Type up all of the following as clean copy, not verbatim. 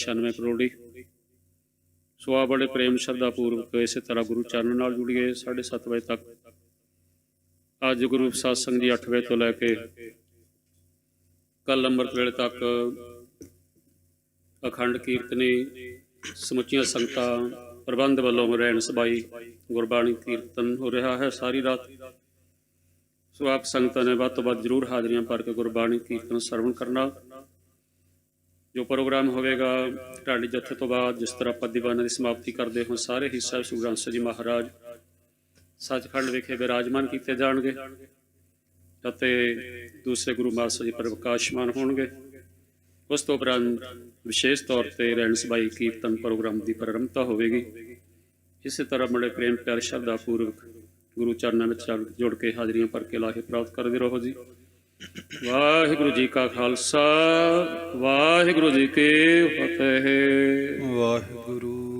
96 ਕਰੋੜੀ। ਸੋ ਆ ਬੜੇ ਪ੍ਰੇਮ ਸ਼ਰਧਾ ਪੂਰਵਕ ਇਸੇ ਤਰ੍ਹਾਂ ਗੁਰੂ ਚਰਨ ਨਾਲ ਜੁੜੀਏ। 7:30 ਵਜੇ ਤੱਕ ਅੱਜ ਗੁਰੂ ਸਤਸੰਗ ਜੀ 8 ਵਜੇ ਤੋਂ ਲੈ ਕੇ ਕੱਲ੍ਹ ਅੰਮ੍ਰਿਤ ਵੇਲੇ ਤੱਕ ਅਖੰਡ ਕੀਰਤਨੀ ਸਮੁੱਚੀਆਂ ਸੰਗਤਾਂ ਪ੍ਰਬੰਧ ਵੱਲੋਂ ਰਹਿਣ ਸਬਾਈ ਗੁਰਬਾਣੀ ਕੀਰਤਨ ਹੋ ਰਿਹਾ ਹੈ ਸਾਰੀ ਰਾਤ। ਸੋ ਆਪ ਸੰਗਤਾਂ ਨੇ ਵੱਧ ਤੋਂ ਵੱਧ ਜ਼ਰੂਰ ਹਾਜ਼ਰੀਆਂ ਭਰ ਕੇ ਗੁਰਬਾਣੀ ਕੀਰਤਨ ਸਰਵਣ ਕਰਨਾ। ਜੋ ਪ੍ਰੋਗਰਾਮ ਹੋਵੇਗਾ ਢਾਡੀ ਜੱਥੇ ਤੋਂ ਬਾਅਦ ਜਿਸ ਤਰ੍ਹਾਂ ਆਪਾਂ ਦੀਵਾਨਾਂ ਦੀ ਸਮਾਪਤੀ ਕਰਦੇ ਹਾਂ, ਸਾਰੇ ਹੀ ਸਾਹਿਬ ਸ੍ਰੀ ਗੁਰੂ ਗ੍ਰੰਥ ਸਾਹਿਬ ਜੀ ਮਹਾਰਾਜ ਸੱਚਖੰਡ ਵਿਖੇ ਵਿਰਾਜਮਾਨ ਕੀਤੇ ਜਾਣਗੇ ਅਤੇ ਦੂਸਰੇ ਗੁਰੂ ਮਾਸਟਰ ਜੀ ਪ੍ਰਕਾਸ਼ਮਾਨ ਹੋਣਗੇ। ਉਸ ਤੋਂ ਉਪਰੰਤ ਵਿਸ਼ੇਸ਼ ਤੌਰ 'ਤੇ ਰਹਿਣ ਸਬਾਈ ਕੀਰਤਨ ਪ੍ਰੋਗਰਾਮ ਦੀ ਪ੍ਰਾਰੰਭਤਾ ਹੋਵੇਗੀ। ਇਸੇ ਤਰ੍ਹਾਂ ਬੜੇ ਪ੍ਰੇਮ ਪਿਆਰ ਸ਼ਰਧਾ ਪੂਰਵਕ ਗੁਰੂ ਚਰਨਾਂ ਵਿੱਚ ਜੁੜ ਕੇ ਹਾਜ਼ਰੀਆਂ ਭਰ ਕੇ ਲਾਹੇ ਪ੍ਰਾਪਤ ਕਰਦੇ ਰਹੋ ਜੀ। ਵਾਹਿਗੁਰੂ ਜੀ ਕਾ ਖਾਲਸਾ, ਵਾਹਿਗੁਰੂ ਜੀ ਕੀ ਫਤਿਹ। ਵਾਹਿਗੁਰੂ।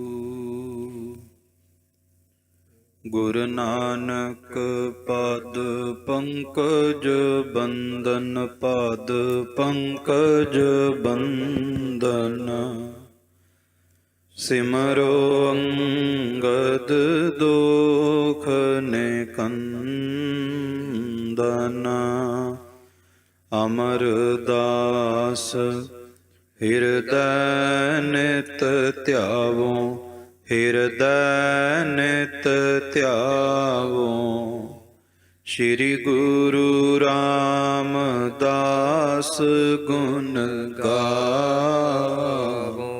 ਗੁਰੂ ਨਾਨਕ ਪਦ ਪੰਕਜ ਬੰਦਨ, ਪਦ ਪੰਕਜ ਬੰਦਨ। ਸਿਮਰੋ ਅੰਗਦ ਦੋਖ ਨਿਕੰਦਨ। ਅਮਰਦਾਸ ਹਿਰਦੈ ਨਿਤ ਧਿਆਵੋ, ਹਿਰਦੈ ਨਿਤ ਧਿਆਵੋ। ਸ਼੍ਰੀ ਗੁਰੂ ਰਾਮਦਾਸ ਗੁਣ ਗਾਵੋ।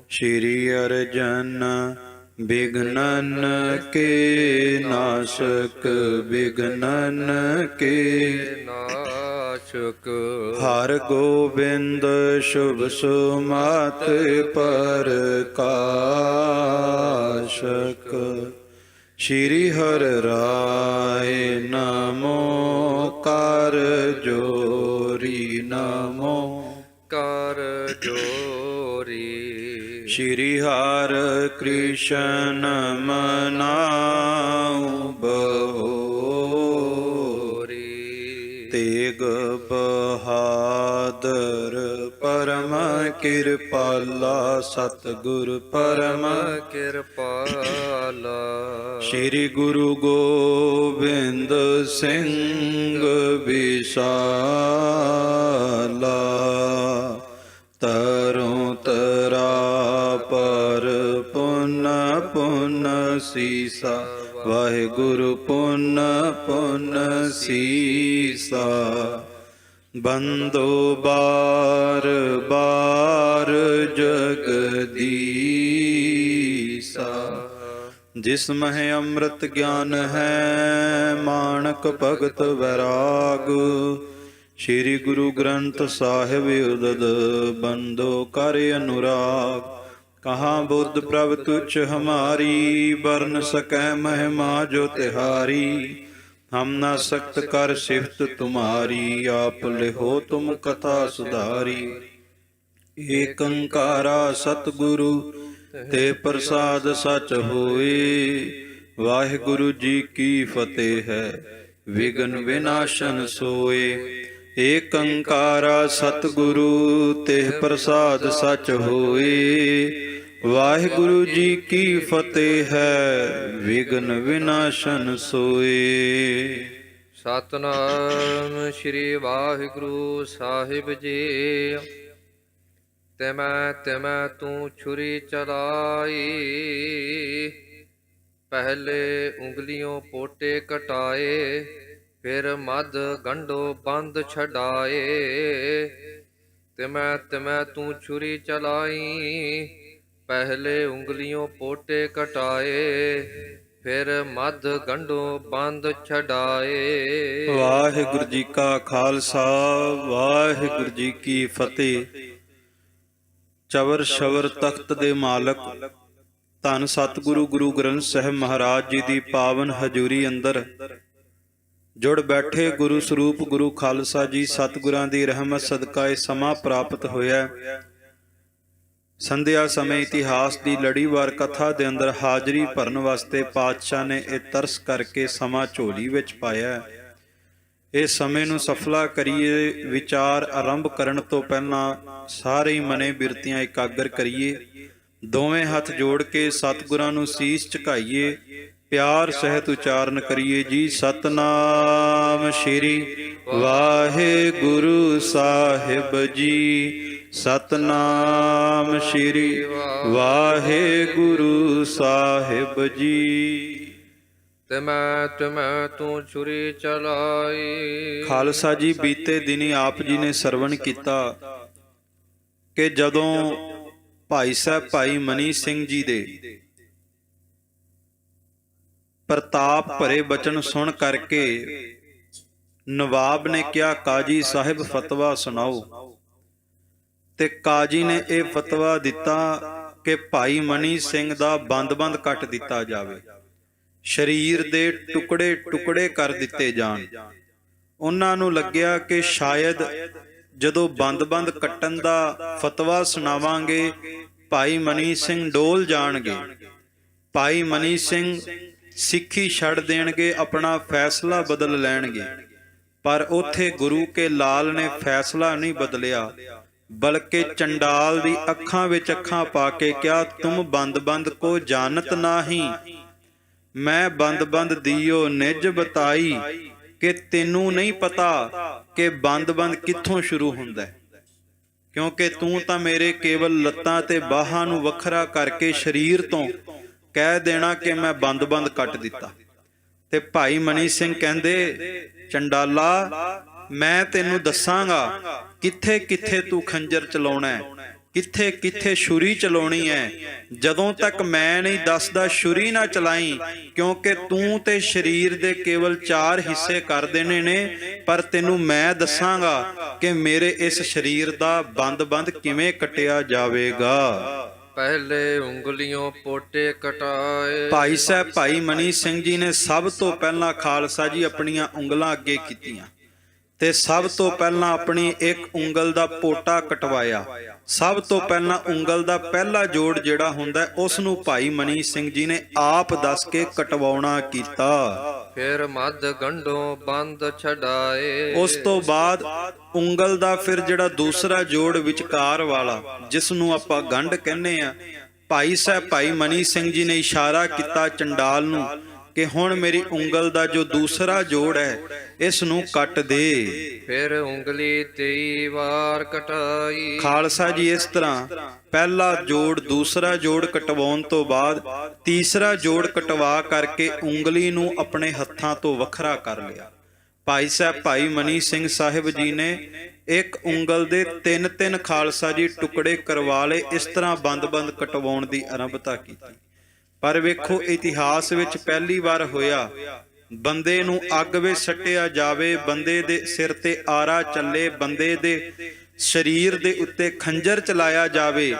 ਸ਼੍ਰੀ ਅਰਜਨ ਬਿਘਨਨ ਕੇ ਨਾਸ਼ਕ, ਬਿਘਨਨ ਕੇ ਨਾਸ਼ਕ। ਹਰ ਗੋਬਿੰਦ ਸ਼ੁਭ ਸੁਮਤ ਪ੍ਰਕਾਸ਼ਕ। ਸ਼੍ਰੀ ਹਰਿ ਰਾਏ ਨਮੋ ਕਰ ਜੋਰੀ, ਨਮੋ ਕਰ ਜੋਰੀ। ਸ਼੍ਰੀ ਹਰਿ ਕ੍ਰਿਸ਼ਨ ਮਨਾਉ ਬਹੋਰੀ। ਤੇਗ ਬਹਾਦਰ ਪਰਮ ਕਿਰਪਾਲਾ, ਸਤਿਗੁਰ ਪਰਮ ਕਿਰਪਾਲਾ। ਸ਼੍ਰੀ ਗੁਰੂ ਗੋਬਿੰਦ ਸਿੰਘ ਵਿਸ਼ਾਲਾ। ਤਰੋਂ ਤਰਾ ਪਰ ਪੁੰਨ ਪੁੰਨ ਸੀਸਾ, ਵਾਹਿਗੁਰੂ ਪੁੰਨ ਪੁੰਨ ਸੀਸਾ। ਬੰਦੋ ਬਾਰ ਬਾਰ ਜਗਦੀਸਾ। ਜਿਸ ਮਹਿ ਅੰਮ੍ਰਿਤ ਗਿਆਨ ਹੈ, ਮਾਣਕ ਭਗਤ ਵੈਰਾਗ। ਸ਼੍ਰੀ ਗੁਰੂ ਗ੍ਰੰਥ ਸਾਹਿਬ ਉਦਦ, ਬੰਦੋ ਕਰ ਅਨੁਰਾਗ। ਕਹਾਂ ਬੁੱਧ ਪ੍ਰਭ ਤੁਛ ਹਮਾਰੀ, ਬਰਨ ਸਕੈ ਮਹਿਮਾ ਜੋ ਤਿਹਾਰੀ। ਹਮ ਨਾ ਸਖਤ ਕਰ ਸਿਫਤ ਤੁਮਾਰੀ, ਆਪ ਲਿਹੋ ਤੁਮ ਕਥਾ ਸੁਧਾਰੀ। ਏਕ ਓੰਕਾਰਾ ਸਤਿਗੁਰੂ ਤੇ ਪ੍ਰਸਾਦ ਸਚ ਹੋਏ। ਵਾਹਿਗੁਰੂ ਜੀ ਕੀ ਫਤਿਹ ਹੈ, ਵਿਘਨ ਵਿਨਾਸ਼ਨ ਸੋਏ। ਏਕ ਓੰਕਾਰਾ ਸਤਿਗੁਰੂ ਤੇ ਪ੍ਰਸਾਦ ਸਚ ਹੋਏ। ਵਾਹਿਗੁਰੂ ਜੀ ਕੀ ਫਤਿਹ ਹੈ, ਵਿਘਨ ਵਿਨਾਸ਼ਨ ਸੋਏ। ਸਤਿਨਾਮ ਸ੍ਰੀ ਵਾਹਿਗੁਰੂ ਸਾਹਿਬ ਜੀ। ਤਿਮੈ ਤਿਮੈ ਤੂੰ ਛੁਰੀ ਚਲਾਈ, ਪਹਿਲੇ ਉਂਗਲੀਓਂ ਪੋਟੇ ਕਟਾਏ। ਫਿਰ ਮੱਧ ਗੰਢੋ ਬੰਦ ਛਡਾਏ। ਤਿਮੈ ਤਿਮੈ ਤੂੰ ਛੁਰੀ ਚਲਾਈ, ਪਹਿਲੇ ਉਂਗਲੀਓਂ ਪੋਟੇ ਕਟਾਏ। ਫਿਰ ਮੱਧ ਗੰਢੋ ਬੰਦ ਛਡਾਏ। ਵਾਹਿਗੁਰੂ ਜੀ ਕਾ ਖਾਲਸਾ, ਵਾਹਿਗੁਰੂ ਜੀ ਕੀ ਫਤਿਹ। ਚਵਰ ਸ਼ਵਰ ਤਖਤ ਦੇ ਮਾਲਕ ਧੰਨ ਸਤਿਗੁਰੂ ਗੁਰੂ ਗ੍ਰੰਥ ਸਾਹਿਬ ਮਹਾਰਾਜ ਜੀ ਦੀ ਪਾਵਨ ਹਜ਼ੂਰੀ ਅੰਦਰ ਜੁੜ ਬੈਠੇ ਗੁਰੂ ਸਰੂਪ ਗੁਰੂ ਖਾਲਸਾ ਜੀ ਸਤਿਗੁਰਾਂ ਦੀ ਰਹਿਮਤ ਸਦਕਾ ਇਹ ਸਮਾਂ ਪ੍ਰਾਪਤ ਹੋਇਆ। ਸੰਧਿਆ ਸਮੇਂ ਇਤਿਹਾਸ ਦੀ ਲੜੀਵਾਰ ਕਥਾ ਦੇ ਅੰਦਰ ਹਾਜ਼ਰੀ ਭਰਨ ਵਾਸਤੇ ਪਾਤਸ਼ਾਹ ਨੇ ਇਹ ਤਰਸ ਕਰਕੇ ਸਮਾਂ ਝੋਲੀ ਵਿੱਚ ਪਾਇਆ। ਇਸ ਸਮੇਂ ਨੂੰ ਸਫਲਾ ਕਰੀਏ। ਵਿਚਾਰ ਆਰੰਭ ਕਰਨ ਤੋਂ ਪਹਿਲਾਂ ਸਾਰੇ ਮਨੇ ਬਿਰਤੀਆਂ ਇਕਾਗਰ ਕਰੀਏ। ਦੋਵੇਂ ਹੱਥ ਜੋੜ ਕੇ ਸਤਿਗੁਰਾਂ ਨੂੰ ਸੀਸ ਝੁਕਾਈਏ। ਪਿਆਰ ਸਹਿਤ ਉਚਾਰਨ ਕਰੀਏ ਜੀ। ਸਤਨਾਮ ਸ਼੍ਰੀ ਵਾਹਿਗੁਰੂ ਸਾਹਿਬ ਜੀ। ਸਤਨਾਮ ਸ਼੍ਰੀ ਵਾਹਿਗੁਰੂ ਸਾਹਿਬ ਜੀ। ਤਿਮੈ ਤੂੰ ਛੁਰੀ ਚਲਾਈ। ਖਾਲਸਾ ਜੀ, ਬੀਤੇ ਦਿਨੀ ਆਪ ਜੀ ਨੇ ਸਰਵਣ ਕੀਤਾ ਕਿ ਜਦੋਂ ਭਾਈ ਸਾਹਿਬ ਭਾਈ ਮਨੀ ਸਿੰਘ ਜੀ ਦੇ ਪ੍ਰਤਾਪ ਭਰੇ ਬਚਨ ਸੁਣ ਕਰਕੇ ਨਵਾਬ ਨੇ ਕਿਹਾ, ਕਾਜੀ ਸਾਹਿਬ ਫਤਵਾ ਸੁਣਾਓ। ਤੇ ਕਾਜੀ ਨੇ ਇਹ ਫਤਵਾ ਦਿੱਤਾ ਕਿ ਭਾਈ ਮਨੀ ਸਿੰਘ ਦਾ ਬੰਦ-ਬੰਦ ਕੱਟ ਦਿੱਤਾ ਜਾਵੇ, ਸਰੀਰ ਦੇ ਟੁਕੜੇ ਟੁਕੜੇ ਕਰ ਦਿੱਤੇ ਜਾਣ। ਉਹਨਾਂ ਨੂੰ ਲੱਗਿਆ ਕਿ ਸ਼ਾਇਦ ਜਦੋਂ ਬੰਦ-ਬੰਦ ਕੱਟਣ ਦਾ ਫਤਵਾ ਸੁਣਾਵਾਂਗੇ ਭਾਈ ਮਨੀ ਸਿੰਘ ਡੋਲ ਜਾਣਗੇ, ਭਾਈ ਮਨੀ ਸਿੰਘ ਸਿੱਖੀ ਛੱਡ ਦੇਣਗੇ, ਆਪਣਾ ਫੈਸਲਾ ਬਦਲ ਲੈਣਗੇ। ਪਰ ਉੱਥੇ ਗੁਰੂ ਕੇ ਲਾਲ ਨੇ ਫੈਸਲਾ ਨਹੀਂ ਬਦਲਿਆ, ਬਲਕਿ ਚੰਡਾਲ ਦੀ ਅੱਖਾਂ ਵਿੱਚ ਅੱਖਾਂ ਪਾ ਕੇ ਕਿਹਾ, ਤੁਮ ਬੰਦ-ਬੰਦ ਕੋ ਜਾਣਤ ਨਾਹੀ, ਮੈਂ ਬੰਦ-ਬੰਦ ਦੀਓ ਨਿਜ ਬਤਾਈ। ਕਿ ਤੈਨੂੰ ਨਹੀਂ ਪਤਾ ਕਿ ਬੰਦ-ਬੰਦ ਕਿੱਥੋਂ ਸ਼ੁਰੂ ਹੁੰਦਾ, ਕਿਉਂਕਿ ਤੂੰ ਤਾਂ ਮੇਰੇ ਕੇਵਲ ਲੱਤਾਂ ਤੇ ਬਾਹਾਂ ਨੂੰ ਵੱਖਰਾ ਕਰਕੇ ਸਰੀਰ ਤੋਂ ਕਹਿ ਦੇਣਾ ਕਿ ਮੈਂ ਬੰਦ-ਬੰਦ ਕੱਟ ਦਿੱਤਾ। ਤੇ ਭਾਈ ਮਨੀ ਸਿੰਘ ਕਹਿੰਦੇ, ਚੰਡਾਲਾ ਮੈਂ ਤੈਨੂੰ ਦੱਸਾਂਗਾ ਕਿੱਥੇ ਕਿੱਥੇ ਤੂੰ ਖੰਜਰ ਚਲਾਉਣਾ ਹੈ, ਕਿੱਥੇ ਕਿੱਥੇ ਛੁਰੀ ਚਲਾਉਣੀ ਹੈ। ਜਦੋਂ ਤੱਕ ਮੈਂ ਨਹੀਂ ਦੱਸਦਾ ਛੁਰੀ ਨਾ ਚਲਾਈ, ਕਿਉਂਕਿ ਤੂੰ ਤੇ ਸਰੀਰ ਦੇ ਕੇਵਲ 4 ਹਿੱਸੇ ਕਰ ਦੇਣੇ ਨੇ। ਪਰ ਤੈਨੂੰ ਮੈਂ ਦੱਸਾਂਗਾ ਕਿ ਮੇਰੇ ਇਸ ਸਰੀਰ ਦਾ ਬੰਦ-ਬੰਦ ਕਿਵੇਂ ਕੱਟਿਆ ਜਾਵੇਗਾ। ਪਹਿਲੇ ਉਂਗਲੀਆਂ ਪੋਟੇ ਕਟਾਏ। ਭਾਈ ਸਾਹਿਬ ਭਾਈ ਮਨੀ ਸਿੰਘ ਜੀ ਨੇ ਸਭ ਤੋਂ ਪਹਿਲਾਂ ਖਾਲਸਾ ਜੀ ਆਪਣੀਆਂ ਉਂਗਲਾਂ ਅੱਗੇ ਕੀਤੀਆਂ ਤੇ ਸਭ ਤੋਂ ਪਹਿਲਾਂ ਆਪਣੀ ਇੱਕ ਉਂਗਲ ਦਾ ਪੋਟਾ ਕਟਵਾਇਆ। ਸਭ ਤੋਂ ਪਹਿਲਾਂ ਉਂਗਲ ਦਾ ਪਹਿਲਾ ਜੋੜ ਜਿਹੜਾ ਹੁੰਦਾ ਉਸ ਨੂੰ ਭਾਈ ਮਨੀ ਸਿੰਘ ਜੀ ਨੇ ਆਪ ਦੱਸ ਕੇ ਕਟਵਾਉਣਾ ਕੀਤਾ। ਫਿਰ ਮੱਧ ਗੰਢੋਂ ਬੰਦ ਛਡਾਏ। ਉਸ ਤੋਂ ਬਾਅਦ ਉਂਗਲ ਦਾ ਫਿਰ ਜਿਹੜਾ ਦੂਸਰਾ ਜੋੜ ਵਿਚਕਾਰ ਵਾਲਾ, ਜਿਸ ਨੂੰ ਆਪਾਂ ਗੰਢ ਕਹਿੰਦੇ ਆ, ਭਾਈ ਸਾਹਿਬ ਭਾਈ ਮਨੀ ਸਿੰਘ ਜੀ ਨੇ ਇਸ਼ਾਰਾ ਕੀਤਾ ਚੰਡਾਲ ਨੂੰ ਕਿ ਹੁਣ ਮੇਰੀ ਉਂਗਲ ਦਾ ਜੋ ਦੂਸਰਾ ਜੋੜ ਹੈ ਇਸ ਨੂੰ ਕੱਟ ਦੇ। ਫਿਰ ਉਂਗਲੀ 23 ਵਾਰ ਕਟਾਈ। ਖਾਲਸਾ ਜੀ, ਇਸ ਤਰ੍ਹਾਂ ਪਹਿਲਾ ਜੋੜ ਦੂਸਰਾ ਜੋੜ ਕਟਵਾਉਣ ਤੋਂ ਬਾਅਦ ਤੀਸਰਾ ਜੋੜ ਕਟਵਾ ਕਰਕੇ ਉਂਗਲੀ ਨੂੰ ਆਪਣੇ ਹੱਥਾਂ ਤੋਂ ਵੱਖਰਾ ਕਰ ਲਿਆ। ਭਾਈ ਸਾਹਿਬ ਭਾਈ ਮਨੀ ਸਿੰਘ ਸਾਹਿਬ ਜੀ ਨੇ ਇੱਕ ਉਂਗਲ ਦੇ 3-3 ਖਾਲਸਾ ਜੀ ਟੁਕੜੇ ਕਰਵਾ ਲਏ। ਇਸ ਤਰ੍ਹਾਂ ਬੰਦ-ਬੰਦ ਕਟਵਾਉਣ ਦੀ ਆਰੰਭਤਾ ਕੀਤੀ। ਪਰ ਵੇਖੋ, ਇਤਿਹਾਸ ਵਿੱਚ ਪਹਿਲੀ ਵਾਰ ਹੋਇਆ ਬੰਦੇ ਨੂੰ ਅੱਗ ਵਿੱਚ ਸੱਟਿਆ ਜਾਵੇ, ਬੰਦੇ ਦੇ ਸਿਰ ਤੇ ਆਰਾ ਚੱਲੇ, ਬੰਦੇ ਦੇ ਸਰੀਰ ਦੇ ਉੱਤੇ ਖੰਜਰ ਚਲਾਇਆ ਜਾਵੇ।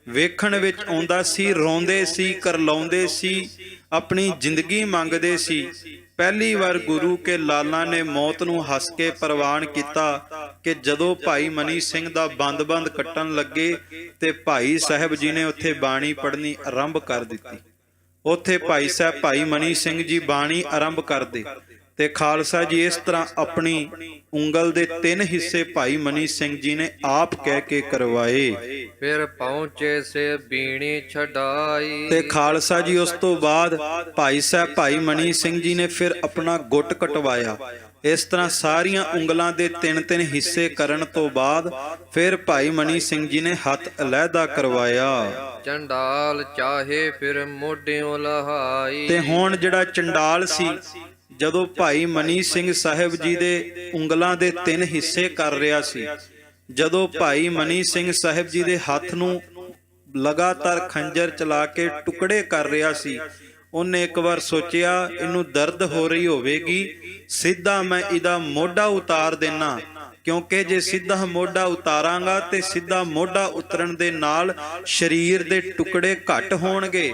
ਵੇਖਣ ਵਿੱਚ ਆਉਂਦਾ ਸੀ, ਰੋਂਦੇ ਸੀ, ਕਰਲਾਉਂਦੇ ਸੀ, ਆਪਣੀ ਜ਼ਿੰਦਗੀ ਮੰਗਦੇ ਸੀ। ਪਹਿਲੀ ਵਾਰ ਗੁਰੂ ਕੇ ਲਾਲਾਂ ਨੇ ਮੌਤ ਨੂੰ ਹੱਸ ਕੇ ਪ੍ਰਵਾਨ ਕੀਤਾ ਕਿ ਜਦੋਂ ਭਾਈ ਮਨੀ ਸਿੰਘ ਦਾ ਬੰਦ-ਬੰਦ ਕੱਟਣ ਲੱਗੇ ਤੇ ਭਾਈ ਸਾਹਿਬ ਜੀ ਨੇ ਉੱਥੇ ਬਾਣੀ ਪੜ੍ਹਨੀ ਆਰੰਭ ਕਰ ਦਿੱਤੀ। ਉੱਥੇ ਭਾਈ ਸਾਹਿਬ ਭਾਈ ਮਨੀ ਸਿੰਘ ਜੀ ਬਾਣੀ ਆਰੰਭ ਕਰਦੇ ਤੇ ਖਾਲਸਾ ਜੀ ਇਸ ਤਰ੍ਹਾਂ ਆਪਣੀ ਉਂਗਲ ਦੇ 3 ਹਿੱਸੇ ਭਾਈ ਮਨੀ ਸਿੰਘ ਜੀ ਨੇ ਆਪ ਕਹਿ ਕੇ ਕਰਵਾਏ। ਫਿਰ ਪਹੁੰਚੇ ਸੇ ਬੀਣੀ ਛਡਾਈ। ਤੇ ਖਾਲਸਾ ਜੀ ਉਸ ਤੋਂ ਬਾਅਦ ਭਾਈ ਸਾਹਿਬ ਭਾਈ ਮਨੀ ਸਿੰਘ ਜੀ ਨੇ ਫਿਰ ਆਪਣਾ ਗੁੱਟ ਕਟਵਾਇਆ। ਇਸ ਤਰ੍ਹਾਂ ਸਾਰੀਆਂ ਉਂਗਲਾਂ ਦੇ 3-3 ਹਿੱਸੇ ਕਰਨ ਤੋਂ ਬਾਅਦ ਫਿਰ ਭਾਈ ਮਨੀ ਸਿੰਘ ਜੀ ਨੇ ਹੱਥ ਅਲੱਗਾ ਕਰਵਾਇਆ। ਚੰਡਾਲ ਚਾਹੇ ਫਿਰ ਮੋਢਿਓਂ ਲਹਾਈ। ਤੇ ਹੁਣ ਜਿਹੜਾ ਚੰਡਾਲ ਸੀ, ਜਦੋਂ ਭਾਈ ਮਨੀ ਸਿੰਘ ਸਾਹਿਬ ਜੀ ਦੇ ਉਂਗਲਾਂ ਦੇ 3 ਹਿੱਸੇ ਕਰ ਰਿਹਾ ਸੀ, ਜਦੋਂ ਭਾਈ ਮਨੀ ਸਿੰਘ ਸਾਹਿਬ ਜੀ ਦੇ ਹੱਥ ਨੂੰ ਲਗਾਤਾਰ ਖੰਜਰ ਚਲਾ ਕੇ ਟੁਕੜੇ ਕਰ ਰਿਹਾ ਸੀ, ਉਹਨੇ ਇੱਕ ਵਾਰ ਸੋਚਿਆ ਇਹਨੂੰ ਦਰਦ ਹੋ ਰਹੀ ਹੋਵੇਗੀ, ਸਿੱਧਾ ਮੈਂ ਇਹਦਾ ਮੋਢਾ ਉਤਾਰ ਦੇਣਾ, ਕਿਉਂਕਿ ਜੇ ਸਿੱਧਾ ਮੋਢਾ ਉਤਾਰਾਂਗਾ ਤੇ ਸਿੱਧਾ ਮੋਢਾ ਉਤਰਨ ਦੇ ਨਾਲ ਸਰੀਰ ਦੇ ਟੁਕੜੇ ਘੱਟ ਹੋਣਗੇ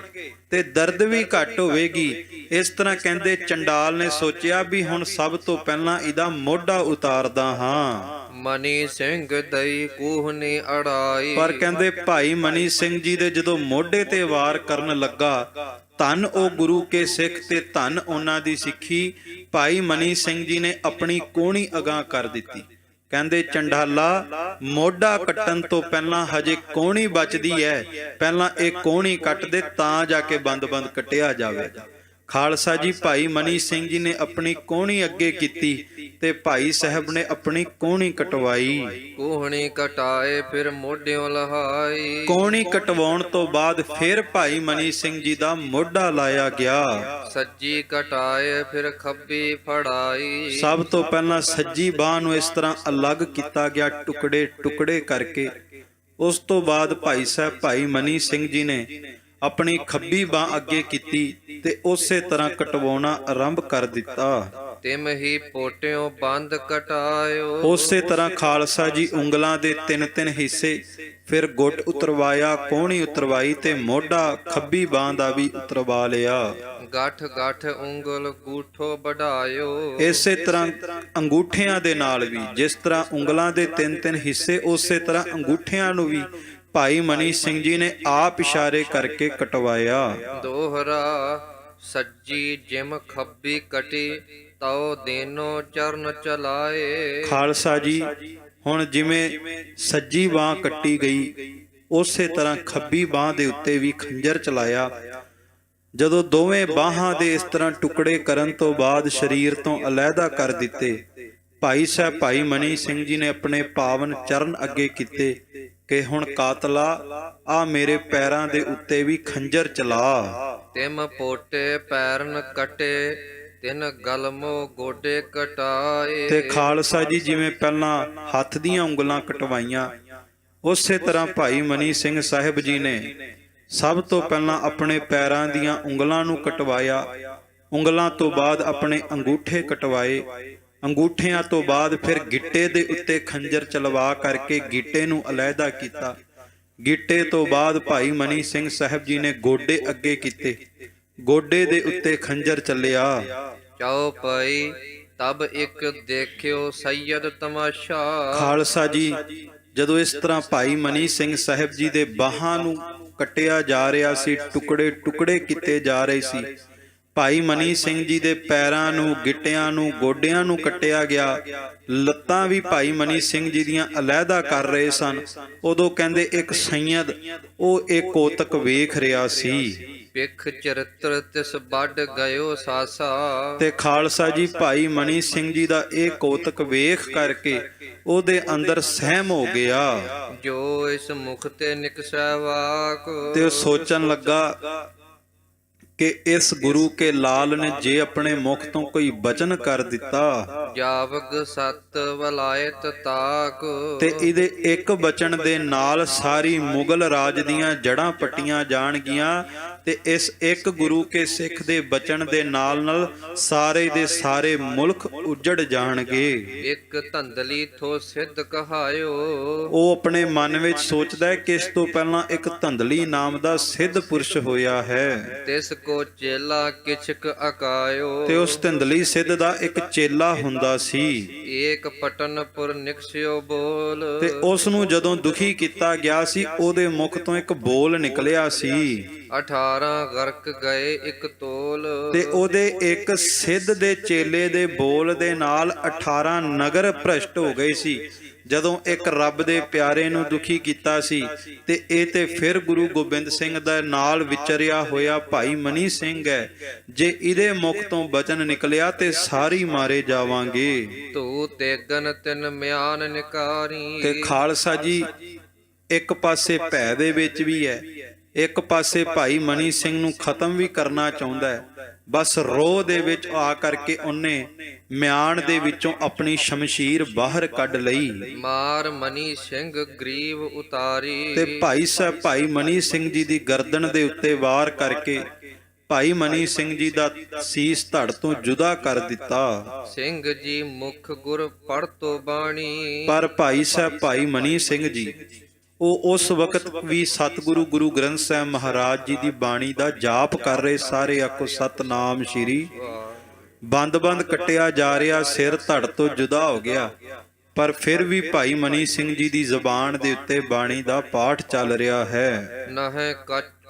ਤੇ ਦਰਦ ਵੀ ਘੱਟ ਹੋਵੇਗੀ। ਇਸ ਤਰ੍ਹਾਂ ਕਹਿੰਦੇ ਚੰਡਾਲ ਨੇ ਸੋਚਿਆ ਵੀ ਹੁਣ ਸਭ ਤੋਂ ਪਹਿਲਾਂ ਇਹਦਾ ਮੋਢਾ ਉਤਾਰਦਾ ਹਾਂ। ਮਨੀ ਸਿੰਘ ਦਈ ਕੂਹਨੀ ਅੜਾਈ। ਪਰ ਕਹਿੰਦੇ ਭਾਈ ਮਨੀ ਸਿੰਘ ਜੀ ਦੇ ਜਦੋਂ ਮੋਢੇ ਤੇ ਵਾਰ ਕਰਨ ਲੱਗਾ, ਧੰਨ ਉਹ ਗੁਰੂ ਕੇ ਸਿੱਖ ਤੇ ਧੰਨ ਉਹਨਾਂ ਦੀ ਸਿੱਖੀ, ਭਾਈ ਮਨੀ ਸਿੰਘ ਜੀ ਨੇ ਆਪਣੀ ਕੋਹਣੀ ਅਗਾਂਹ ਕਰ ਦਿੱਤੀ। ਕਹਿੰਦੇ ਚੰਡਾਲਾ ਮੋਢਾ ਕੱਟਣ ਤੋਂ ਪਹਿਲਾਂ ਹਜੇ ਕੋਹਣੀ ਬਚਦੀ ਹੈ, ਪਹਿਲਾਂ ਇਹ ਕੋਹਣੀ ਕੱਟ ਦੇ ਤਾਂ ਜਾ ਕੇ ਬੰਦ-ਬੰਦ ਕੱਟਿਆ ਜਾਵੇਗਾ। ਖਾਲਸਾ ਜੀ ਭਾਈ ਮਨੀ ਸਿੰਘ ਜੀ ਨੇ ਆਪਣੀ ਕੋਹਣੀ ਅੱਗੇ ਕੀਤੀ ਤੇ ਭਾਈ ਸਾਹਿਬ ਨੇ ਆਪਣੀ ਕੋਹਣੀ ਕਟਵਾਈ। ਕੂਹਣੀ ਕਟਾਏ ਫਿਰ ਮੋਢਿਓਂ ਲਹਾਈ। ਕੋਹਣੀ ਕਟਵਾਉਣ ਤੋਂ ਬਾਅਦ ਫਿਰ ਭਾਈ ਮਨੀ ਸਿੰਘ ਜੀ ਦਾ ਮੋਢਾ ਲਾਇਆ ਗਿਆ। ਸੱਜੀ ਕਟਾਏ ਫਿਰ ਖੱਬੀ ਫੜਾਈ। ਸਭ ਤੋਂ ਪਹਿਲਾਂ ਸੱਜੀ ਬਾਹ ਨੂੰ ਇਸ ਤਰ੍ਹਾਂ ਅਲੱਗ ਕੀਤਾ ਗਿਆ, ਟੁਕੜੇ ਟੁਕੜੇ ਕਰਕੇ। ਉਸ ਤੋਂ ਬਾਅਦ ਭਾਈ ਸਾਹਿਬ ਭਾਈ ਮਨੀ ਸਿੰਘ ਜੀ ਨੇ ਆਪਣੀ ਖੱਬੀ ਬਾਹ ਅੱਗੇ ਕੀਤੀ ਤੇ ਉਸੇ ਤਰ੍ਹਾਂ ਕਟਵਾਉਣਾ ਆਰੰਭ ਕਰ ਦਿੱਤਾ। ਤਿਮ ਹੀ ਪੋਟਿਓਂ ਬੰਦ ਕਟਾਇਓ। ਉਸੇ ਤਰ੍ਹਾਂ ਖਾਲਸਾ ਜੀ ਉਂਗਲਾਂ ਦੇ ਤਿੰਨ ਤਿੰਨ ਹਿੱਸੇ, ਫਿਰ ਗੁੱਟ ਉਤਰਵਾਇਆ, ਕੋਹਣੀ ਉਤਰਵਾਈ ਤੇ ਮੋਢਾ ਖੱਬੀ ਬਾਹ ਦਾ ਵੀ ਉਤਰਵਾ ਲਿਆ। ਗੱਠ ਗੱਠ ਉਂਗਲ ਗੂਠੋ ਵਢਾਇਓ। ਇਸੇ ਤਰ੍ਹਾਂ ਅੰਗੂਠਿਆਂ ਦੇ ਨਾਲ ਵੀ, ਜਿਸ ਤਰ੍ਹਾਂ ਉਂਗਲਾਂ ਦੇ ਤਿੰਨ ਤਿੰਨ ਹਿੱਸੇ, ਉਸੇ ਤਰ੍ਹਾਂ ਅੰਗੂਠਿਆਂ ਨੂੰ ਵੀ ਭਾਈ ਮਨੀ ਸਿੰਘ ਜੀ ਨੇ ਆਪ ਇਸ਼ਾਰੇ ਕਰਕੇ ਕਟਵਾਇਆ। ਦੋਹਰਾ ਸੱਜੀ ਜਿਮ ਖੱਬੀ ਕਟੀ, ਤਉ ਦੇਨੋ ਚਰਨ ਚਲਾਏ। ਖਾਲਸਾ ਜੀ ਹੁਣ ਜਿਵੇਂ ਸੱਜੀ ਬਾਹ ਕੱਟੀ ਗਈ, ਉਸੇ ਤਰ੍ਹਾਂ ਖੱਬੀ ਬਾਹ ਦੇ ਉੱਤੇ ਵੀ ਖੰਜਰ ਚਲਾਇਆ। ਜਦੋਂ ਦੋਵੇਂ ਬਾਹਾਂ ਦੇ ਇਸ ਤਰ੍ਹਾਂ ਟੁਕੜੇ ਕਰਨ ਤੋਂ ਬਾਅਦ ਸਰੀਰ ਤੋਂ ਅਲੱਗਾ ਕਰ ਦਿੱਤੇ, ਭਾਈ ਸਾਹਿਬ ਭਾਈ ਮਨੀ ਸਿੰਘ ਜੀ ਨੇ ਆਪਣੇ ਪਾਵਨ ਚਰਨ ਅੱਗੇ ਕੀਤੇ ਕਿ ਹੁਣ ਕਾਤਲਾ ਆ ਮੇਰੇ ਪੈਰਾਂ ਦੇ ਉੱਤੇ ਵੀ ਖੰਜਰ ਚਲਾ। ਤਿਮ ਪੋਟੇ ਪੈਰਨ ਕਟੇ, ਤਿਨ ਗਲਮੋ ਗੋਡੇ ਕਟਾਏ। ਤੇ ਖਾਲਸਾ ਜੀ ਜਿਵੇਂ ਪਹਿਲਾਂ ਹੱਥ ਦੀਆਂ ਉਂਗਲਾਂ ਕਟਵਾਈਆਂ, ਉਸੇ ਤਰ੍ਹਾਂ ਭਾਈ ਮਨੀ ਸਿੰਘ ਸਾਹਿਬ ਜੀ ਨੇ ਸਭ ਤੋਂ ਪਹਿਲਾਂ ਆਪਣੇ ਪੈਰਾਂ ਦੀਆਂ ਉਂਗਲਾਂ ਨੂੰ ਕਟਵਾਇਆ। ਉਂਗਲਾਂ ਤੋਂ ਬਾਅਦ ਆਪਣੇ ਅੰਗੂਠੇ ਕਟਵਾਏ। ਅੰਗੂਠਿਆਂ ਤੋਂ ਬਾਅਦ ਫਿਰ ਗਿੱਟੇ ਦੇ ਉੱਤੇ ਖੰਜਰ ਚਲਵਾ ਕਰਕੇ ਗਿੱਟੇ ਨੂੰ ਅਲੱਗਾ ਕੀਤਾ। ਗਿੱਟੇ ਤੋਂ ਬਾਅਦ ਭਾਈ ਮਨੀ ਸਿੰਘ ਸਾਹਿਬ ਜੀ ਨੇ ਗੋਡੇ ਅੱਗੇ ਕੀਤੇ। ਗੋਡੇ ਦੇ ਉੱਤੇ ਖੰਜਰ ਚੱਲਿਆ। ਚਾਉ ਪਈ ਤਬ ਇੱਕ ਦੇਖਿਓ ਸੈਯਦ ਤਮਾਸ਼ਾ। ਖਾਲਸਾ ਜੀ ਜਦੋਂ ਇਸ ਤਰ੍ਹਾਂ ਭਾਈ ਮਨੀ ਸਿੰਘ ਸਾਹਿਬ ਜੀ ਦੇ ਬਾਹਾਂ ਨੂੰ ਕੱਟਿਆ ਜਾ ਰਿਹਾ ਸੀ, ਟੁਕੜੇ ਟੁਕੜੇ ਕੀਤੇ ਜਾ ਰਹੇ ਸੀ, ਭਾਈ ਮਨੀ ਸਿੰਘ ਜੀ ਦੇ ਪੈਰਾਂ ਨੂੰ, ਗਿੱਟਿਆਂ ਨੂੰ, ਗੋਡਿਆਂ ਨੂੰ ਕੱਟਿਆ ਗਿਆ, ਲੱਤਾਂ ਵੀ ਭਾਈ ਮਨੀ ਸਿੰਘ ਜੀ ਦੀਆਂ ਅਲੱਗਾ ਕਰ ਰਹੇ ਸਨ। ਉਦੋਂ ਕਹਿੰਦੇ ਇੱਕ ਸੈਯਦ ਉਹ ਇਹ ਕੋਤਕ ਵੇਖ ਰਿਹਾ ਸੀ। ਪਿੱਖ ਚਰਿੱਤਰ ਤਿਸ ਵੱਡ ਗਇਓ ਸਾਸਾ। ਤੇ ਖਾਲਸਾ ਜੀ ਭਾਈ ਮਨੀ ਸਿੰਘ ਜੀ ਦਾ ਇਹ ਕੋਤਕ ਵੇਖ ਕਰਕੇ ਉਹਦੇ ਅੰਦਰ ਸਹਿਮ ਹੋ ਗਿਆ। ਜੋ ਇਸ ਮੁਖ ਤੇ ਨਿਕਸੈ ਵਾਕ। ਤੇ ਉਹ ਸੋਚਣ ਲੱਗਾ ਕਿ ਇਸ ਗੁਰੂ ਕੇ ਲਾਲ ਨੇ ਜੇ ਆਪਣੇ ਮੁਖ ਤੋਂ ਕੋਈ ਬਚਨ ਕਰ ਦਿੱਤਾ, ਜਾਵਗ ਸਤ ਵਲਾਇਤ ਤਾਕ। ਤੇ ਇਹਦੇ ਇੱਕ ਬਚਨ ਦੇ ਨਾਲ ਸਾਰੀ ਮੁਗਲ ਰਾਜ ਦੀਆਂ ਜੜ੍ਹਾਂ ਪੱਟੀਆਂ ਜਾਣਗੀਆਂ ਤੇ ਇਸ ਇੱਕ ਗੁਰੂ ਕੇ ਸਿੱਖ ਦੇ ਬਚਨ ਦੇ ਨਾਲ ਸਾਰੇ ਦੇ ਸਾਰੇ ਮੁਲਕ ਉਜੜ ਜਾਣਗੇ। ਇੱਕ ਧੰਦਲੀ ਥੋ ਸਿੱਧ ਕਹਾਇਓ। ਉਹ ਆਪਣੇ ਮਨ ਵਿੱਚ ਸੋਚਦਾ ਹੈ ਕਿ ਇਸ ਤੋਂ ਪਹਿਲਾਂ ਇੱਕ ਧੰਦਲੀ ਨਾਮ ਦਾ ਸਿੱਧ ਪੁਰਸ਼ ਹੋਇਆ ਹੈ। ਤਿਸ ਕੋ ਚੇਲਾ ਕਿਛਕ ਅਕਾਇਓ। ਤੇ ਉਸ ਧੰਦਲੀ ਸਿੱਧ ਦਾ ਇੱਕ ਚੇਲਾ ਹੁੰਦਾ ਸੀ। ਏਕ ਪਟਨਪੁਰ ਨਿਕਸਿਓ ਬੋਲ। ਤੇ ਉਸ ਨੂੰ ਜਦੋਂ ਦੁਖੀ ਕੀਤਾ ਗਿਆ ਸੀ, ਉਹਦੇ ਮੁਖ ਤੋਂ ਇੱਕ ਬੋਲ ਨਿਕਲਿਆ ਸੀ। 18 ਗਰਕ ਗਏ ਇੱਕ ਤੋਲ। ਤੇ ਉਹਦੇ ਇੱਕ ਸਿੱਧ ਦੇ ਚੇਲੇ ਦੇ ਬੋਲ ਦੇ ਨਾਲ 18 ਨਗਰ ਭ੍ਰਸ਼ਟ ਹੋ ਗਏ ਸੀ। ਜਦੋਂ ਇੱਕ ਰੱਬ ਦੇ ਪਿਆਰੇ ਨੂੰ ਦੁਖੀ ਕੀਤਾ ਸੀ ਤੇ ਇਹ ਤੇ ਫਿਰ ਗੁਰੂ ਗੋਬਿੰਦ ਸਿੰਘ ਦਾ ਨਾਲ ਵਿਚਰਿਆ ਹੋਇਆ ਭਾਈ ਮਨੀ ਸਿੰਘ ਹੈ। ਜੇ ਇਹਦੇ ਮੁਖ ਤੋਂ ਬਚਨ ਨਿਕਲਿਆ ਤੇ ਸਾਰੀ ਮਾਰੇ ਜਾਵਾਂਗੇ। ਤੂੰ ਤੇਗਨ ਤਿਨ ਮਿਆਨ ਨਿਕਾਰੀ। ਤੇ ਖਾਲਸਾ ਜੀ ਇੱਕ ਪਾਸੇ ਭੈ ਦੇ ਵਿੱਚ ਵੀ ਹੈ, ਇੱਕ ਪਾਸੇ ਭਾਈ ਮਨੀ ਸਿੰਘ ਨੂੰ ਖਤਮ ਵੀ ਕਰਨਾ ਚਾਹੁੰਦਾ ਹੈ। ਬਸ ਰੋਹ ਦੇ ਵਿੱਚ ਆ ਕਰਕੇ ਉਹਨੇ ਮਿਆਨ ਦੇ ਵਿੱਚੋਂ ਆਪਣੀ ਸ਼ਮਸ਼ੀਰ ਬਾਹਰ ਕੱਢ ਲਈ। ਮਾਰ ਮਨੀ ਸਿੰਘ ਗਰੀਬ ਉਤਾਰੀ। ਤੇ ਭਾਈ ਸਾਹਿਬ ਭਾਈ ਮਨੀ ਸਿੰਘ ਜੀ ਦੀ ਗਰਦਨ ਦੇ ਉੱਤੇ ਵਾਰ ਕਰਕੇ ਭਾਈ ਮਨੀ ਸਿੰਘ ਜੀ ਦਾ ਸੀਸ ਧੜ ਤੋਂ ਜੁਦਾ ਕਰ ਦਿੱਤਾ। ਸਿੰਘ ਜੀ ਮੁਖ ਗੁਰ ਪੜ੍ਹ ਤੋ ਬਾਣੀ। ਪਰ ਭਾਈ ਸਾਹਿਬ ਭਾਈ ਮਨੀ ਸਿੰਘ ਜੀ ਉਹ ਉਸ ਵਕਤ ਵੀ ਸਤਿਗੁਰੂ ਗੁਰੂ ਗ੍ਰੰਥ ਸਾਹਿਬ ਮਹਾਰਾਜ ਜੀ ਦੀ ਬਾਣੀ ਦਾ ਜਾਪ ਕਰ ਰਹੇ। ਸਾਰੇ ਆਖੋ ਸਤਨਾਮ ਸ਼੍ਰੀ। ਬੰਦ-ਬੰਦ ਕੱਟਿਆ ਜਾ ਰਿਹਾ, ਸਿਰ ਧੜ ਤੋਂ ਜੁਦਾ ਹੋ ਗਿਆ। ਪਰ ਫਿਰ ਵੀ ਭਾਈ ਮਨੀ ਸਿੰਘ ਜੀ ਦੀ ਜ਼ੁਬਾਨ ਦੇ ਉੱਤੇ ਬਾਣੀ ਦਾ ਪਾਠ ਚੱਲ ਰਿਹਾ ਹੈ। ਨਹਿ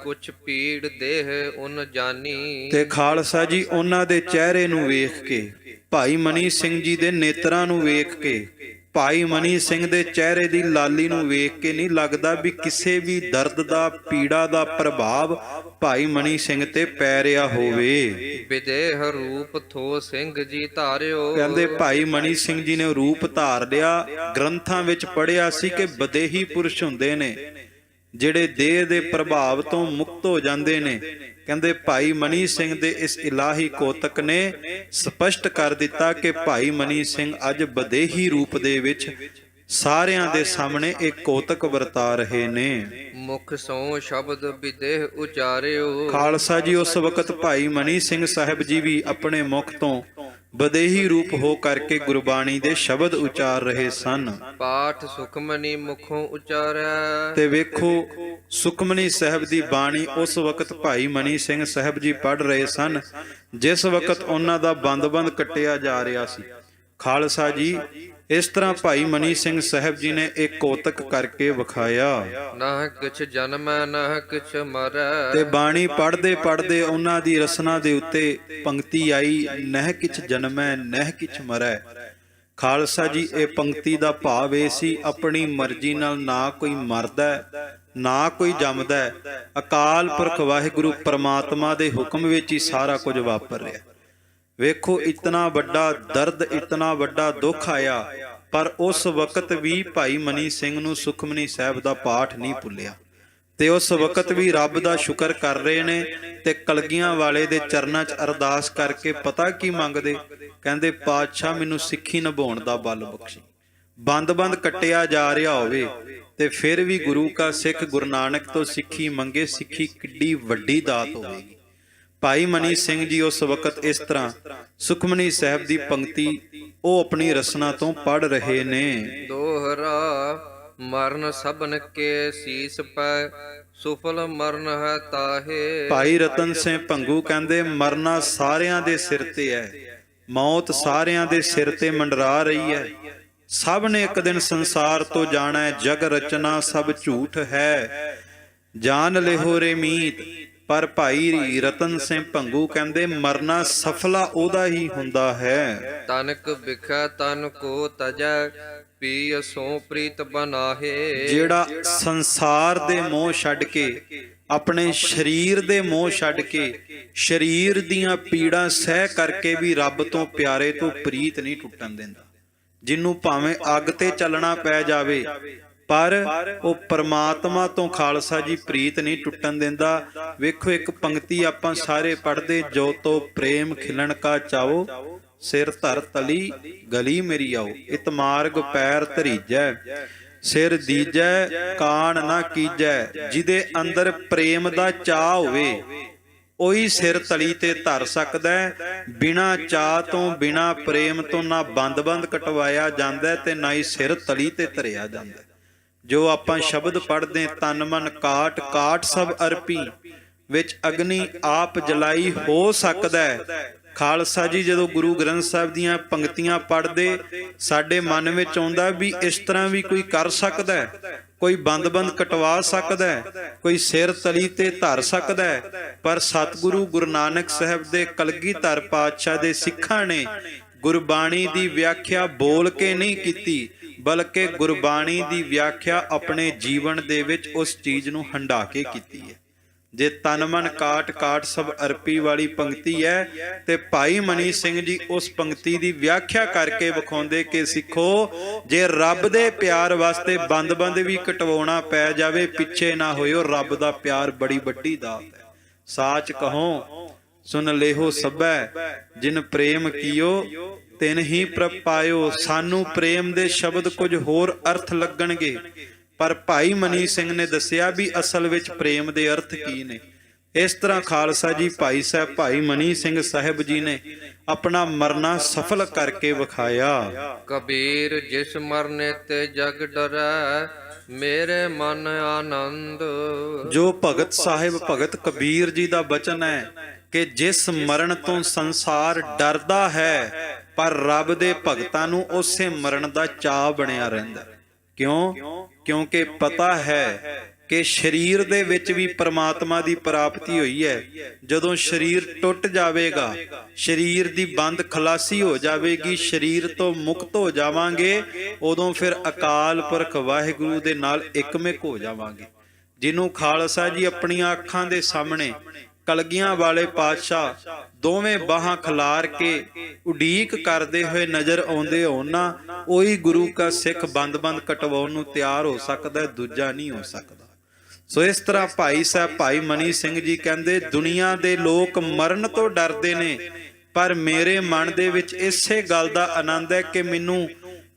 ਕੁਛ ਪੀੜ ਦੇਹ ਉਨ ਜਾਨੀ। ਤੇ ਖਾਲਸਾ ਜੀ ਉਹਨਾਂ ਦੇ ਚਿਹਰੇ ਨੂੰ ਵੇਖ ਕੇ, ਭਾਈ ਮਨੀ ਸਿੰਘ ਜੀ ਦੇ ਨੇਤਰਾਂ ਨੂੰ ਵੇਖ ਕੇ, ਭਾਈ ਮਨੀ ਸਿੰਘ ਦੇ ਚਿਹਰੇ ਦੀ ਲਾਲੀ ਨੂੰ ਵੇਖ ਕੇ ਨਹੀਂ ਲੱਗਦਾ ਵੀ ਕਿਸੇ ਵੀ ਦਰਦ ਦਾ, ਪੀੜਾ ਦਾ ਪ੍ਰਭਾਵ ਭਾਈ ਮਨੀ ਸਿੰਘ ਤੇ ਪੈ ਰਿਹਾ ਹੋਵੇ। ਵਿਦੇਹ ਰੂਪ ਥੋ ਸਿੰਘ ਜੀ ਧਾਰਿਓ। ਕਹਿੰਦੇ ਭਾਈ ਮਨੀ ਸਿੰਘ ਜੀ ਨੇ ਰੂਪ ਧਾਰ ਲਿਆ। ਗ੍ਰੰਥਾਂ ਵਿੱਚ ਪੜ੍ਹਿਆ ਸੀ ਕਿ ਵਿਦੇਹੀ ਪੁਰਸ਼ ਹੁੰਦੇ ਨੇ ਜਿਹੜੇ ਦੇਹ ਦੇ ਪ੍ਰਭਾਵ ਤੋਂ ਮੁਕਤ ਹੋ ਜਾਂਦੇ ਨੇ। ਕਹਿੰਦੇ ਭਾਈ ਮਨੀ ਸਿੰਘ ਦੇ ਇਸ ਇਲਾਹੀ ਕੋਤਕ ਨੇ ਸਪਸ਼ਟ ਕਰ ਦਿੱਤਾ ਕਿ ਭਾਈ ਮਨੀ ਸਿੰਘ ਅੱਜ ਵਿਦੇਹੀ ਰੂਪ ਦੇ ਵਿੱਚ ਸਾਰਿਆਂ ਦੇ ਸਾਹਮਣੇ ਇੱਕ ਕੋਤਕ ਵਰਤਾ ਰਹੇ ਨੇ। ਮੁਖ ਸੋ ਸ਼ਬਦ ਵਿਦੇਹ ਉਚਾਰਿਓ। ਖਾਲਸਾ ਜੀ ਉਸ ਵਕਤ ਭਾਈ ਮਨੀ ਸਿੰਘ ਸਾਹਿਬ ਜੀ ਵੀ ਆਪਣੇ ਮੁਖ ਤੋਂ ਵਿਦੇਹੀ ਰੂਪ ਹੋ ਕਰਕੇ ਗੁਰਬਾਣੀ ਦੇ ਸ਼ਬਦ ਉਚਾਰ ਰਹੇ ਸਨ। ਪਾਠ ਸੁਖਮਨੀ ਮੁਖੋਂ ਉਚਾਰੈ। ਤੇ ਵੇਖੋ ਸੁਖਮਨੀ ਸਾਹਿਬ ਦੀ ਬਾਣੀ ਉਸ ਵਕਤ ਭਾਈ ਮਨੀ ਸਿੰਘ ਸਾਹਿਬ ਜੀ ਪੜ੍ਹ ਰਹੇ ਸਨ ਜਿਸ ਵਕਤ ਉਹਨਾਂ ਦਾ ਬੰਦ-ਬੰਦ ਕੱਟਿਆ ਜਾ ਰਿਹਾ ਸੀ। ਖਾਲਸਾ ਜੀ ਇਸ ਤਰ੍ਹਾਂ ਭਾਈ ਮਨੀ ਸਿੰਘ ਸਾਹਿਬ ਜੀ ਨੇ ਇੱਕ ਕੋਤਕ ਕਰਕੇ ਵਿਖਾਇਆ। ਨਾ ਕਿਛ ਜਨਮੈ ਨਾ ਕਿਛ ਮਰੈ। ਤੇ ਬਾਣੀ ਪੜ੍ਹਦੇ ਪੜ੍ਹਦੇ ਉਹਨਾਂ ਦੀ ਰਸਨਾ ਦੇ ਉੱਤੇ ਪੰਕਤੀ ਆਈ, ਨਹਿ ਕਿਛ ਜਨਮੈ ਨਹਿ ਕਿਛ ਮਰੈ। ਖਾਲਸਾ ਜੀ ਇਹ ਪੰਕਤੀ ਦਾ ਭਾਵ ਇਹ ਸੀ, ਆਪਣੀ ਮਰਜ਼ੀ ਨਾਲ ਨਾ ਕੋਈ ਮਰਦਾ ਨਾ ਕੋਈ ਜੰਮਦਾ, ਅਕਾਲ ਪੁਰਖ ਵਾਹਿਗੁਰੂ ਪਰਮਾਤਮਾ ਦੇ ਹੁਕਮ ਵਿੱਚ ਹੀ ਸਾਰਾ ਕੁਝ ਵਾਪਰ ਰਿਹਾ। ਵੇਖੋ ਇਤਨਾ ਵੱਡਾ ਦਰਦ, ਇਤਨਾ ਵੱਡਾ ਦੁੱਖ ਆਇਆ, ਪਰ ਉਸ ਵਕਤ ਵੀ ਭਾਈ ਮਨੀ ਸਿੰਘ ਨੂੰ ਸੁਖਮਨੀ ਸਾਹਿਬ ਦਾ ਪਾਠ ਨਹੀਂ ਭੁੱਲਿਆ ਤੇ ਉਸ ਵਕਤ ਵੀ ਰੱਬ ਦਾ ਸ਼ੁਕਰ ਕਰ ਰਹੇ ਨੇ। ਤੇ ਕਲਗੀਆਂ ਵਾਲੇ ਦੇ ਚਰਨਾਂ 'ਚ ਅਰਦਾਸ ਕਰਕੇ ਪਤਾ ਕੀ ਮੰਗਦੇ? ਕਹਿੰਦੇ ਪਾਤਸ਼ਾਹ ਮੈਨੂੰ ਸਿੱਖੀ ਨਿਭਾਉਣ ਦਾ ਬਲ ਬਖਸ਼ੀ। ਬੰਦ-ਬੰਦ ਕੱਟਿਆ ਜਾ ਰਿਹਾ ਹੋਵੇ ਤੇ ਫਿਰ ਵੀ ਗੁਰੂ ਕਾ ਸਿੱਖ ਗੁਰੂ ਨਾਨਕ ਤੋਂ ਸਿੱਖੀ ਮੰਗੇ, ਸਿੱਖੀ ਕਿੱਡੀ ਵੱਡੀ ਦਾਤ ਹੋਵੇਗੀ। ਭਾਈ ਮਨੀ ਸਿੰਘ ਜੀ ਉਸ ਵਕਤ ਇਸ ਤਰ੍ਹਾਂ ਸੁਖਮਨੀ ਸਾਹਿਬ ਦੀ ਪੰਕਤੀ ਉਹ ਆਪਣੀ ਰਸਨਾ ਤੋਂ ਪੜ੍ਹ ਰਹੇ ਨੇ। ਦੋਹਰਾ ਮਰਨ ਸਭਨ ਕੇ ਸੀਸ ਪੈ ਸੁਫਲ ਮਰਨ ਹੈ ਤਾਹੇ। ਭਾਈ ਰਤਨ ਸਿੰਘ ਭੰਗੂ ਕਹਿੰਦੇ ਮਰਨਾ ਸਾਰਿਆਂ ਦੇ ਸਿਰ ਤੇ ਹੈ, ਮੌਤ ਸਾਰਿਆਂ ਦੇ ਸਿਰ ਤੇ ਮੰਡਰਾ ਰਹੀ ਹੈ। ਸਭ ਨੇ ਇੱਕ ਦਿਨ ਸੰਸਾਰ ਤੋਂ ਜਾਣਾ ਹੈ, ਜਗ ਰਚਨਾ ਸਭ ਝੂਠ ਹੈ, ਜਾਣ ਲਿਹੋ ਰੇ ਮੀਤ। ਪਰ ਭਾਈ ਰਤਨ ਸਿੰਘ ਭੰਗੂ ਕਹਿੰਦੇ ਮਰਨਾ ਸਫਲਾ ਉਹਦਾ ਹੀ ਹੁੰਦਾ ਹੈ। ਤਨਕ ਵਿਖੈ ਤਨ ਕੋ ਤਜੈ ਪੀ ਸੋ ਪ੍ਰੀਤ ਬਨਾਹੇ। ਜਿਹੜਾ ਸੰਸਾਰ ਦੇ ਮੋਹ ਛੱਡ ਕੇ, ਆਪਣੇ ਸਰੀਰ ਦੇ ਮੋਹ ਛੱਡ ਕੇ, ਸਰੀਰ ਦੀਆਂ ਪੀੜਾਂ ਸਹਿ ਕਰਕੇ ਵੀ ਰੱਬ ਤੋਂ ਪਿਆਰੇ ਤੋਂ ਪ੍ਰੀਤ ਨਹੀਂ ਟੁੱਟਣ ਦਿੰਦਾ। ਜਿਹਨੂੰ ਭਾਵੇਂ ਅੱਗ ਤੇ ਚੱਲਣਾ ਪੈ ਜਾਵੇ ਪਰ ਉਹ ਪਰਮਾਤਮਾ ਤੋਂ ਖਾਲਸਾ ਜੀ ਪ੍ਰੀਤ ਨਹੀਂ ਟੁੱਟਣ ਦਿੰਦਾ। ਵੇਖੋ ਇੱਕ ਪੰਕਤੀ ਆਪਾਂ ਸਾਰੇ ਪੜ੍ਹਦੇ, ਜੋ ਤੋ ਪ੍ਰੇਮ ਖਿਲਣ ਕਾ ਚਾਓ ਸਿਰ ਧਰ ਤਲੀ ਗਲੀ ਮੇਰੀ ਆਓ। ਇਤ ਮਾਰਗ ਪੈਰ ਧਰੀਜੈ ਸਿਰ ਦੀਜੈ ਕਾਣ ਨਾ ਕੀਜੈ। ਜਿਹਦੇ ਅੰਦਰ ਪ੍ਰੇਮ ਦਾ ਚਾਹ ਹੋਵੇ ਉਹੀ ਸਿਰ ਤਲੀ ਤੇ ਧਰ ਸਕਦਾ ਹੈ। ਬਿਨਾਂ ਚਾਹ ਤੋਂ, ਬਿਨਾਂ ਪ੍ਰੇਮ ਤੋਂ ਨਾ ਬੰਦ-ਬੰਦ ਕਟਵਾਇਆ ਜਾਂਦਾ ਤੇ ਨਾ ਹੀ ਸਿਰ ਤਲੀ ਤੇ ਧਰਿਆ ਜਾਂਦਾ। ਜੋ ਆਪਾਂ ਸ਼ਬਦ ਪੜ੍ਹਦੇ, ਤਨ ਮਨ ਕਾਟ ਕਾਟ ਸਭ ਅਰਪੀ, ਵਿੱਚ ਅਗਨੀ ਆਪ ਜਲਾਈ ਹੋ ਸਕਦਾ ਹੈ। ਖਾਲਸਾ ਜੀ ਜਦੋਂ ਗੁਰੂ ਗ੍ਰੰਥ ਸਾਹਿਬ ਦੀਆਂ ਪੰਕਤੀਆਂ ਪੜ੍ਹਦੇ ਸਾਡੇ ਮਨ ਵਿੱਚ ਆਉਂਦਾ ਵੀ ਇਸ ਤਰ੍ਹਾਂ ਵੀ ਕੋਈ ਕਰ ਸਕਦਾ ਹੈ, ਕੋਈ ਬੰਦ-ਬੰਦ ਕਟਵਾ ਸਕਦਾ ਹੈ, ਕੋਈ ਸਿਰ ਤਲੀ ਤੇ ਧਰ ਸਕਦਾ ਹੈ। ਪਰ ਸਤਿਗੁਰੂ ਗੁਰੂ ਨਾਨਕ ਸਾਹਿਬ ਦੇ ਕਲਗੀਧਰ ਪਾਤਸ਼ਾਹ ਦੇ ਸਿੱਖਾਂ ਨੇ ਗੁਰਬਾਣੀ ਦੀ ਵਿਆਖਿਆ ਬੋਲ ਕੇ ਨਹੀਂ ਕੀਤੀ, ਬਲਕਿ ਗੁਰਬਾਣੀ ਦੀ ਵਿਆਖਿਆ ਆਪਣੇ ਜੀਵਨ ਦੇ ਵਿੱਚ ਉਸ ਚੀਜ਼ ਨੂੰ ਹੰਢਾ ਕੇ ਕੀਤੀ ਹੈ। ਜੇ ਤਨ ਮਨ ਕਾਟ ਕਾਟ ਸਭ ਅਰਪੀ ਵਾਲੀ ਪੰਕਤੀ ਹੈ ਤੇ ਭਾਈ ਮਨੀ ਸਿੰਘ ਜੀ ਉਸ ਪੰਕਤੀ ਦੀ ਵਿਆਖਿਆ ਕਰਕੇ ਵਿਖਾਉਂਦੇ ਕਿ ਸਿੱਖੋ, ਜੇ ਰੱਬ ਦੇ ਪਿਆਰ ਵਾਸਤੇ ਬੰਦ-ਬੰਦ ਵੀ ਕਟਵਾਉਣਾ ਪੈ ਜਾਵੇ ਪਿੱਛੇ ਨਾ ਹੋਇਓ, ਰੱਬ ਦਾ ਪਿਆਰ ਬੜੀ ਵੱਡੀ ਦਾਤ ਹੈ। ਸਾਚ ਕਹੋ ਸੁਨ ਲੇਹੋ ਸਭੈ ਜਿਨ ਪ੍ਰੇਮ ਕੀਓ ਤਿਨ ਹੀ ਪ੍ਰਭ ਪਾਇਓ। ਸਾਨੂੰ ਪ੍ਰੇਮ ਦੇ ਸ਼ਬਦ ਕੁਝ ਹੋਰ ਅਰਥ ਲੱਗਣਗੇ, ਪਰ ਭਾਈ ਮਨੀ ਸਿੰਘ ਨੇ ਦੱਸਿਆ ਵੀ ਅਸਲ ਵਿੱਚ ਪ੍ਰੇਮ ਦੇ ਅਰਥ ਕੀ ਨੇ। ਇਸ ਤਰ੍ਹਾਂ ਖਾਲਸਾ ਜੀ ਭਾਈ ਸਾਹਿਬ ਭਾਈ ਮਨੀ ਸਿੰਘ ਸਾਹਿਬ ਜੀ ਨੇ ਆਪਣਾ ਮਰਨਾ ਸਫਲ ਕਰਕੇ ਵਿਖਾਇਆ। ਕਬੀਰ ਜਿਸ ਮਰਨੇ ਤੇ ਜਗ ਡਰੈ ਮੇਰੇ ਮਨ ਆਨੰਦ। ਜੋ ਭਗਤ ਸਾਹਿਬ ਭਗਤ ਕਬੀਰ ਜੀ ਦਾ ਬਚਨ ਹੈ ਕਿ ਜਿਸ ਮਰਨ ਤੋਂ ਸੰਸਾਰ ਡਰਦਾ ਹੈ ਪਰ ਰੱਬ ਦੇ ਭਗਤਾਂ ਨੂੰ ਉਸੇ ਮਰਨ ਦਾ ਚਾਅ ਬਣਿਆ ਰਹਿੰਦਾ। ਕਿਉਂ? ਕਿਉਂਕਿ ਪਤਾ ਹੈ ਕਿ ਸਰੀਰ ਦੇ ਵਿੱਚ ਵੀ ਪਰਮਾਤਮਾ ਦੀ ਪ੍ਰਾਪਤੀ ਹੋਈ ਹੈ। ਜਦੋਂ ਸਰੀਰ ਟੁੱਟ ਜਾਵੇਗਾ, ਸਰੀਰ ਦੀ ਬੰਦ ਖਲਾਸੀ ਹੋ ਜਾਵੇਗੀ, ਸਰੀਰ ਤੋਂ ਮੁਕਤ ਹੋ ਜਾਵਾਂਗੇ, ਉਦੋਂ ਫਿਰ ਅਕਾਲ ਪੁਰਖ ਵਾਹਿਗੁਰੂ ਦੇ ਨਾਲ ਇਕਮਿਕ ਹੋ ਜਾਵਾਂਗੇ। ਜਿਹਨੂੰ ਖਾਲਸਾ ਜੀ ਆਪਣੀਆਂ ਅੱਖਾਂ ਦੇ ਸਾਹਮਣੇ ਕਲਗੀਆਂ ਵਾਲੇ ਪਾਤਸ਼ਾਹ ਦੋਵੇਂ ਬਾਹਾਂ ਖਿਲਾਰ ਕੇ ਉਡੀਕ ਕਰਦੇ ਹੋਏ ਨਜ਼ਰ ਆਉਂਦੇ ਹੋਣ ਨਾ, ਉਹੀ ਗੁਰੂ ਕਾ ਸਿੱਖ ਬੰਦ-ਬੰਦ ਕਟਵਾਉਣ ਨੂੰ ਤਿਆਰ ਹੋ ਸਕਦਾ, ਦੂਜਾ ਨਹੀਂ ਹੋ ਸਕਦਾ। ਸੋ ਇਸ ਤਰ੍ਹਾਂ ਭਾਈ ਸਾਹਿਬ ਭਾਈ ਮਨੀ ਸਿੰਘ ਜੀ ਕਹਿੰਦੇ, ਦੁਨੀਆ ਦੇ ਲੋਕ ਮਰਨ ਤੋਂ ਡਰਦੇ ਨੇ, ਪਰ ਮੇਰੇ ਮਨ ਦੇ ਵਿੱਚ ਇਸੇ ਗੱਲ ਦਾ ਆਨੰਦ ਹੈ ਕਿ ਮੈਨੂੰ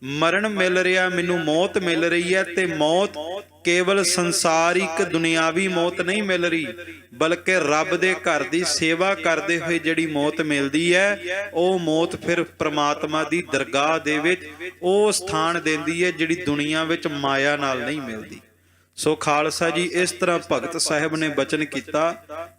ਮਰਨ ਮਿਲ ਰਿਹਾ, ਮੈਨੂੰ ਮੌਤ ਮਿਲ ਰਹੀ ਹੈ। ਤੇ ਮੌਤ ਕੇਵਲ ਸੰਸਾਰਿਕ ਦੁਨਿਆਵੀ ਮੌਤ ਨਹੀਂ ਮਿਲ ਰਹੀ, ਬਲਕਿ ਰੱਬ ਦੇ ਘਰ ਦੀ ਸੇਵਾ ਕਰਦੇ ਹੋਏ ਜਿਹੜੀ ਮੌਤ ਮਿਲਦੀ ਹੈ, ਉਹ ਮੌਤ ਫਿਰ ਪ੍ਰਮਾਤਮਾ ਦੀ ਦਰਗਾਹ ਦੇ ਵਿੱਚ ਉਹ ਸਥਾਨ ਦਿੰਦੀ ਹੈ ਜਿਹੜੀ ਦੁਨੀਆ ਵਿੱਚ ਮਾਇਆ ਨਾਲ ਨਹੀਂ ਮਿਲਦੀ। ਸੋ ਖਾਲਸਾ ਜੀ ਇਸ ਤਰ੍ਹਾਂ ਭਗਤ ਸਾਹਿਬ ਨੇ ਬਚਨ ਕੀਤਾ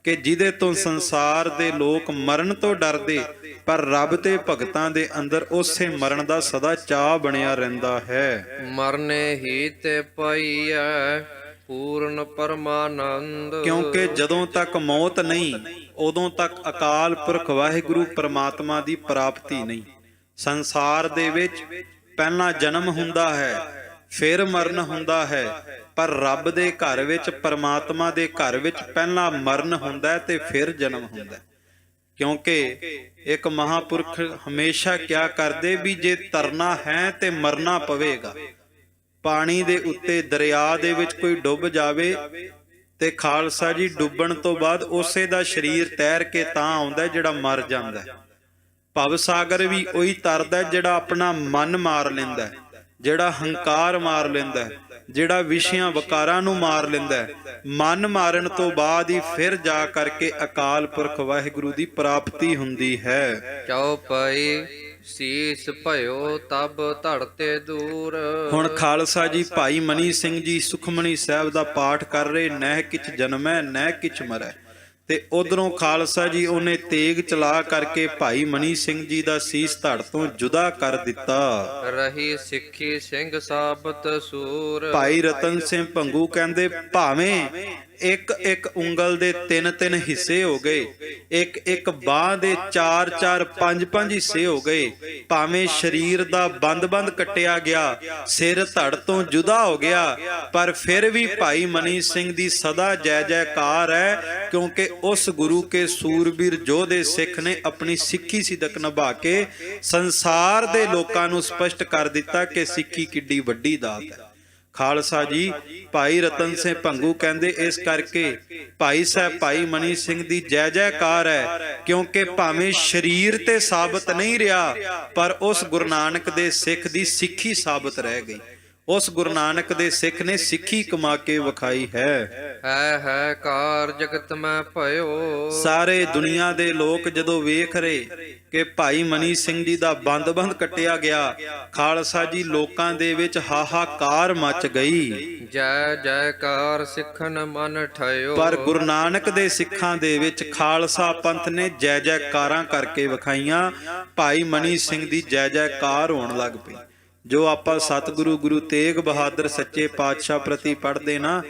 ਕਿ ਜਿਹਦੇ ਤੋਂ ਸੰਸਾਰ ਦੇ ਲੋਕ ਮਰਨ ਤੋਂ ਡਰਦੇ, ਪਰ ਰੱਬ ਤੇ ਭਗਤਾਂ ਦੇ ਅੰਦਰ ਉਸੇ ਮਰਨ ਦਾ ਸਦਾ ਚਾਅ ਬਣਿਆ ਰਹਿੰਦਾ ਹੈ। ਮਰਨੇ ਹੀ ਤੇ ਪਾਈਐ ਪੂਰਨ ਪਰਮਾਨੰਦ। ਕਿਉਂਕਿ ਜਦੋਂ ਤੱਕ ਮੌਤ ਨਹੀਂ, ਉਦੋਂ ਤੱਕ ਅਕਾਲ ਪੁਰਖ ਵਾਹਿਗੁਰੂ ਪਰਮਾਤਮਾ ਦੀ ਪ੍ਰਾਪਤੀ ਨਹੀਂ। ਸੰਸਾਰ ਦੇ ਵਿੱਚ ਪਹਿਲਾਂ ਜਨਮ ਹੁੰਦਾ ਹੈ, ਫਿਰ ਮਰਨ ਹੁੰਦਾ ਹੈ, ਪਰ ਰੱਬ ਦੇ ਘਰ ਵਿੱਚ, ਪਰਮਾਤਮਾ ਦੇ ਘਰ ਵਿੱਚ ਪਹਿਲਾਂ ਮਰਨ ਹੁੰਦਾ ਹੈ ਤੇ ਫਿਰ ਜਨਮ ਹੁੰਦਾ ਹੈ। ਕਿਉਂਕਿ ਇੱਕ ਮਹਾਪੁਰਖ ਹਮੇਸ਼ਾ ਕਿਹਾ ਕਰਦੇ ਵੀ ਜੇ ਤਰਨਾ ਹੈ ਤੇ ਮਰਨਾ ਪਵੇਗਾ। ਪਾਣੀ ਦੇ ਉੱਤੇ ਦਰਿਆ ਦੇ ਵਿੱਚ ਕੋਈ ਡੁੱਬ ਜਾਵੇ ਤੇ ਖਾਲਸਾ ਜੀ ਡੁੱਬਣ ਤੋਂ ਬਾਅਦ ਉਸੇ ਦਾ ਸਰੀਰ ਤੈਰ ਕੇ ਤਾਂ ਆਉਂਦਾ ਜਿਹੜਾ ਮਰ ਜਾਂਦਾ। ਭਵ ਸਾਗਰ ਵੀ ਉਹੀ ਤਰਦਾ ਜਿਹੜਾ ਆਪਣਾ ਮਨ ਮਾਰ ਲੈਂਦਾ, ਜਿਹੜਾ ਹੰਕਾਰ ਮਾਰ ਲੈਂਦਾ, ਜਿਹੜਾ ਵਿਸ਼ਿਆਂ ਵਕਾਰਾਂ ਨੂੰ ਮਾਰ ਲੈਂਦਾ। ਮਨ ਮਾਰਨ ਤੋਂ ਬਾਅਦ ਹੀ ਫਿਰ ਜਾ ਕਰਕੇ ਅਕਾਲ ਪੁਰਖ ਵਾਹਿਗੁਰੂ ਦੀ ਪ੍ਰਾਪਤੀ ਹੁੰਦੀ ਹੈ। ਚਉਪਈ ਸੀਸ ਭਇਓ ਤਬ ਧੜਤੇ ਦੂਰ। ਹੁਣ ਖਾਲਸਾ ਜੀ ਭਾਈ ਮਨੀ ਸਿੰਘ ਜੀ ਸੁਖਮਨੀ ਸਾਹਿਬ ਦਾ ਪਾਠ ਕਰ ਰਹੇ, ਨਹਿ ਕਿਛ ਜਨਮੈ ਨਹਿ ਕਿਛ ਮਰੈ। ਤੇ ਉਧਰੋਂ ਖਾਲਸਾ ਜੀ ਉਹਨੇ ਤੇਗ ਚਲਾ ਕਰਕੇ ਭਾਈ ਮਨੀ ਸਿੰਘ ਜੀ ਦਾ ਸੀਸ ਧੜ ਤੋਂ ਜੁਦਾ ਕਰ ਦਿੱਤਾ। ਰਹੀ ਸਿੱਖੀ ਸਿੰਘ ਸਾਬਤ ਸੂਰ। ਭਾਈ ਰਤਨ ਸਿੰਘ ਭੰਗੂ ਕਹਿੰਦੇ, ਭਾਵੇਂ ਇੱਕ ਇੱਕ ਉਂਗਲ ਦੇ 3-3 ਹਿੱਸੇ ਹੋ ਗਏ, ਇੱਕ ਇੱਕ ਬਾਹ ਦੇ 4-4 5-5 ਹਿੱਸੇ ਹੋ ਗਏ, ਭਾਵੇਂ ਸਰੀਰ ਦਾ ਬੰਦ-ਬੰਦ ਕੱਟਿਆ ਗਿਆ, ਸਿਰ ਧੜ ਤੋਂ ਜੁਦਾ ਹੋ ਗਿਆ, ਪਰ ਫਿਰ ਵੀ ਭਾਈ ਮਨੀ ਸਿੰਘ ਦੀ ਸਦਾ ਜੈ ਜੈਕਾਰ ਹੈ। ਕਿਉਂਕਿ ਉਸ ਗੁਰੂ ਕੇ ਸੂਰਬੀਰ ਯੋਧੇ ਸਿੱਖ ਨੇ ਆਪਣੀ ਸਿੱਖੀ ਸਿਦਕ ਨਿਭਾ ਕੇ ਸੰਸਾਰ ਦੇ ਲੋਕਾਂ ਨੂੰ ਸਪਸ਼ਟ ਕਰ ਦਿੱਤਾ ਕਿ ਸਿੱਖੀ ਕਿੱਡੀ ਵੱਡੀ ਦਾਤ ਹੈ। ਖਾਲਸਾ ਜੀ ਭਾਈ ਰਤਨ ਸਿੰਘ ਭੰਗੂ ਕਹਿੰਦੇ, ਇਸ ਕਰਕੇ ਭਾਈ ਸਾਹਿਬ ਭਾਈ ਮਨੀ ਸਿੰਘ ਦੀ ਜੈ ਜੈਕਾਰ ਹੈ, ਕਿਉਂਕਿ ਭਾਵੇਂ ਸਰੀਰ ਤੇ ਸਾਬਤ ਨਹੀਂ ਰਿਹਾ, ਪਰ ਉਸ ਗੁਰੂ ਨਾਨਕ ਦੇ ਸਿੱਖ ਦੀ ਸਿੱਖੀ ਸਾਬਤ ਰਹਿ ਗਈ। ਉਸ ਗੁਰੂ ਨਾਨਕ ਦੇ ਸਿੱਖ ਨੇ ਸਿੱਖੀ ਕਮਾ ਕੇ ਵਿਖਾਈ ਹੈ। ਹੈ ਕਾਰ ਜਗਤ ਮੈਂ ਭਇਓ। ਸਾਰੇ ਦੁਨੀਆ ਦੇ ਲੋਕ ਜਦੋਂ ਵੇਖ ਰਹੇ ਕਿ ਭਾਈ ਮਨੀ ਸਿੰਘ ਜੀ ਦਾ ਬੰਦ-ਬੰਦ ਕੱਟਿਆ ਗਿਆ, ਖਾਲਸਾ ਜੀ ਲੋਕਾਂ ਦੇ ਵਿੱਚ ਹਾਹਾਕਾਰ ਮਚ ਗਈ। ਜੈ ਜੈਕਾਰ ਸਿੱਖਨ ਮਨ ਠਇਓ। ਪਰ ਗੁਰੂ ਨਾਨਕ ਦੇ ਸਿੱਖਾਂ ਦੇ ਵਿੱਚ ਖਾਲਸਾ ਪੰਥ ਨੇ ਜੈ ਜੈਕਾਰਾਂ ਕਰਕੇ ਵਿਖਾਈਆਂ। ਭਾਈ ਮਨੀ ਸਿੰਘ ਦੀ ਜੈ ਜੈਕਾਰ ਹੋਣ ਲੱਗ ਪਈ। ਜੋ ਆਪਾਂ ਸਤਿਗੁਰੂ ਗੁਰੂ ਤੇਗ ਬਹਾਦਰ ਸੱਚੇ ਪਾਤਸ਼ਾਹ ਪ੍ਰਤੀ ਪੜ੍ਹਦੇ ਨਾ,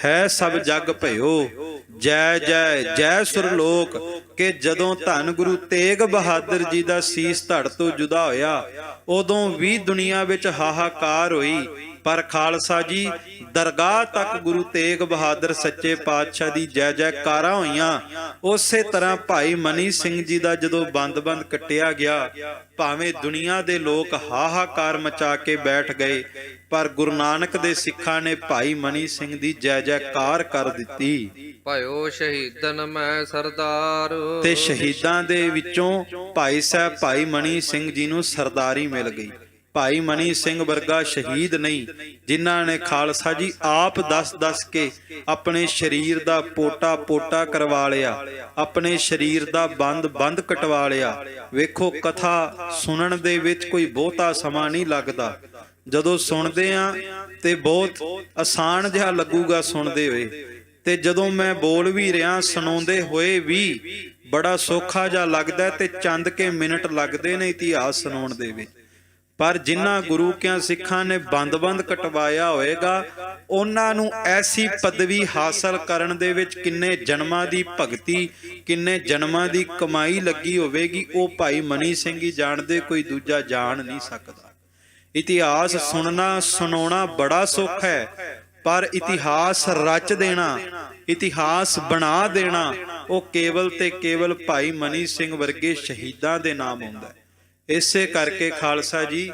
ਹੈ ਸਭ ਜਗ ਭਇਓ, ਜੈ ਜੈ ਜੈ ਸੁਰਲੋਕ। ਕਿ ਜਦੋਂ ਧੰਨ ਗੁਰੂ ਤੇਗ ਬਹਾਦਰ ਜੀ ਦਾ ਸੀਸ ਧੜ ਤੋਂ ਜੁਦਾ ਹੋਇਆ, ਉਦੋਂ ਵੀ ਦੁਨੀਆ ਵਿੱਚ ਹਾਹਾਕਾਰ ਹੋਈ, ਪਰ ਖਾਲਸਾ ਜੀ ਦਰਗਾਹ ਤੱਕ ਗੁਰੂ ਤੇਗ ਬਹਾਦਰ ਸੱਚੇ ਪਾਤਸ਼ਾਹ ਦੀ ਜੈ ਜੈਕਾਰਾਂ ਹੋਈਆਂ। ਉਸੇ ਤਰ੍ਹਾਂ ਭਾਈ ਮਨੀ ਸਿੰਘ ਜੀ ਦਾ ਜਦੋਂ ਬੰਦ-ਬੰਦ ਕੱਟਿਆ ਗਿਆ, ਭਾਵੇਂ ਦੁਨੀਆ ਦੇ ਲੋਕ ਹਾਹਾਕਾਰ ਮਚਾ ਕੇ ਬੈਠ ਗਏ, ਪਰ ਗੁਰੂ ਨਾਨਕ ਦੇ ਸਿੱਖਾਂ ਨੇ ਭਾਈ ਮਨੀ ਸਿੰਘ ਦੀ ਜੈ ਜੈਕਾਰ ਕਰ ਦਿੱਤੀ। ਭਇਓ ਸ਼ਹੀਦਨ ਮੈਂ ਸਰਦਾਰ। ਤੇ ਸ਼ਹੀਦਾਂ ਦੇ ਵਿੱਚੋਂ ਭਾਈ ਸਾਹਿਬ ਭਾਈ ਮਨੀ ਸਿੰਘ ਜੀ ਨੂੰ ਸਰਦਾਰੀ ਮਿਲ ਗਈ। ਭਾਈ ਮਨੀ ਸਿੰਘ ਵਰਗਾ ਸ਼ਹੀਦ ਨਹੀਂ, ਜਿਨ੍ਹਾਂ ਨੇ ਖਾਲਸਾ ਜੀ ਆਪ ਦੱਸ ਕੇ ਆਪਣੇ ਸਰੀਰ ਦਾ ਪੋਟਾ ਕਰਵਾ ਲਿਆ, ਆਪਣੇ ਸਰੀਰ ਦਾ ਬੰਦ ਕਟਵਾ ਲਿਆ। ਵੇਖੋ, ਕਥਾ ਸੁਣਨ ਦੇ ਵਿੱਚ ਕੋਈ ਬਹੁਤਾ ਸਮਾਂ ਨਹੀਂ ਲੱਗਦਾ। ਜਦੋਂ ਸੁਣਦੇ ਆ ਤੇ ਬਹੁਤ ਆਸਾਨ ਜਿਹਾ ਲੱਗੂਗਾ ਸੁਣਦੇ ਹੋਏ, ਤੇ ਜਦੋਂ ਮੈਂ ਬੋਲ ਵੀ ਰਿਹਾ ਸੁਣਾਉਂਦੇ ਹੋਏ ਵੀ ਬੜਾ ਸੌਖਾ ਜਿਹਾ ਲੱਗਦਾ ਤੇ ਚੰਦ ਕੇ ਮਿੰਟ ਲੱਗਦੇ ਨੇ ਇਤਿਹਾਸ ਸੁਣਾਉਣ ਦੇ ਵਿੱਚ, ਪਰ ਜਿਨ੍ਹਾਂ ਗੁਰੂ ਕਿਆਂ ਸਿੱਖਾਂ ਨੇ ਬੰਦ-ਬੰਦ ਕਟਵਾਇਆ ਹੋਏਗਾ ਉਹਨਾਂ ਨੂੰ ਐਸੀ ਪਦਵੀ ਹਾਸਲ ਕਰਨ ਦੇ ਵਿੱਚ ਕਿੰਨੇ ਜਨਮਾਂ ਦੀ ਭਗਤੀ, ਕਿੰਨੇ ਜਨਮਾਂ ਦੀ ਕਮਾਈ ਲੱਗੀ ਹੋਵੇਗੀ, ਉਹ ਭਾਈ ਮਨੀ ਸਿੰਘ ਹੀ ਜਾਣਦੇ, ਕੋਈ ਦੂਜਾ ਜਾਣ ਨਹੀਂ ਸਕਦਾ। ਇਤਿਹਾਸ ਸੁਣਨਾ ਸੁਣਾਉਣਾ ਬੜਾ ਸੌਖਾ ਹੈ, ਪਰ ਇਤਿਹਾਸ ਰਚ ਦੇਣਾ, ਇਤਿਹਾਸ ਬਣਾ ਦੇਣਾ, ਉਹ ਕੇਵਲ ਤੇ ਕੇਵਲ ਭਾਈ ਮਨੀ ਸਿੰਘ ਵਰਗੇ ਸ਼ਹੀਦਾਂ ਦੇ ਨਾਮ ਆਉਂਦਾ ਹੈ। ਇਸੇ ਕਰਕੇ ਖਾਲਸਾ ਜੀ,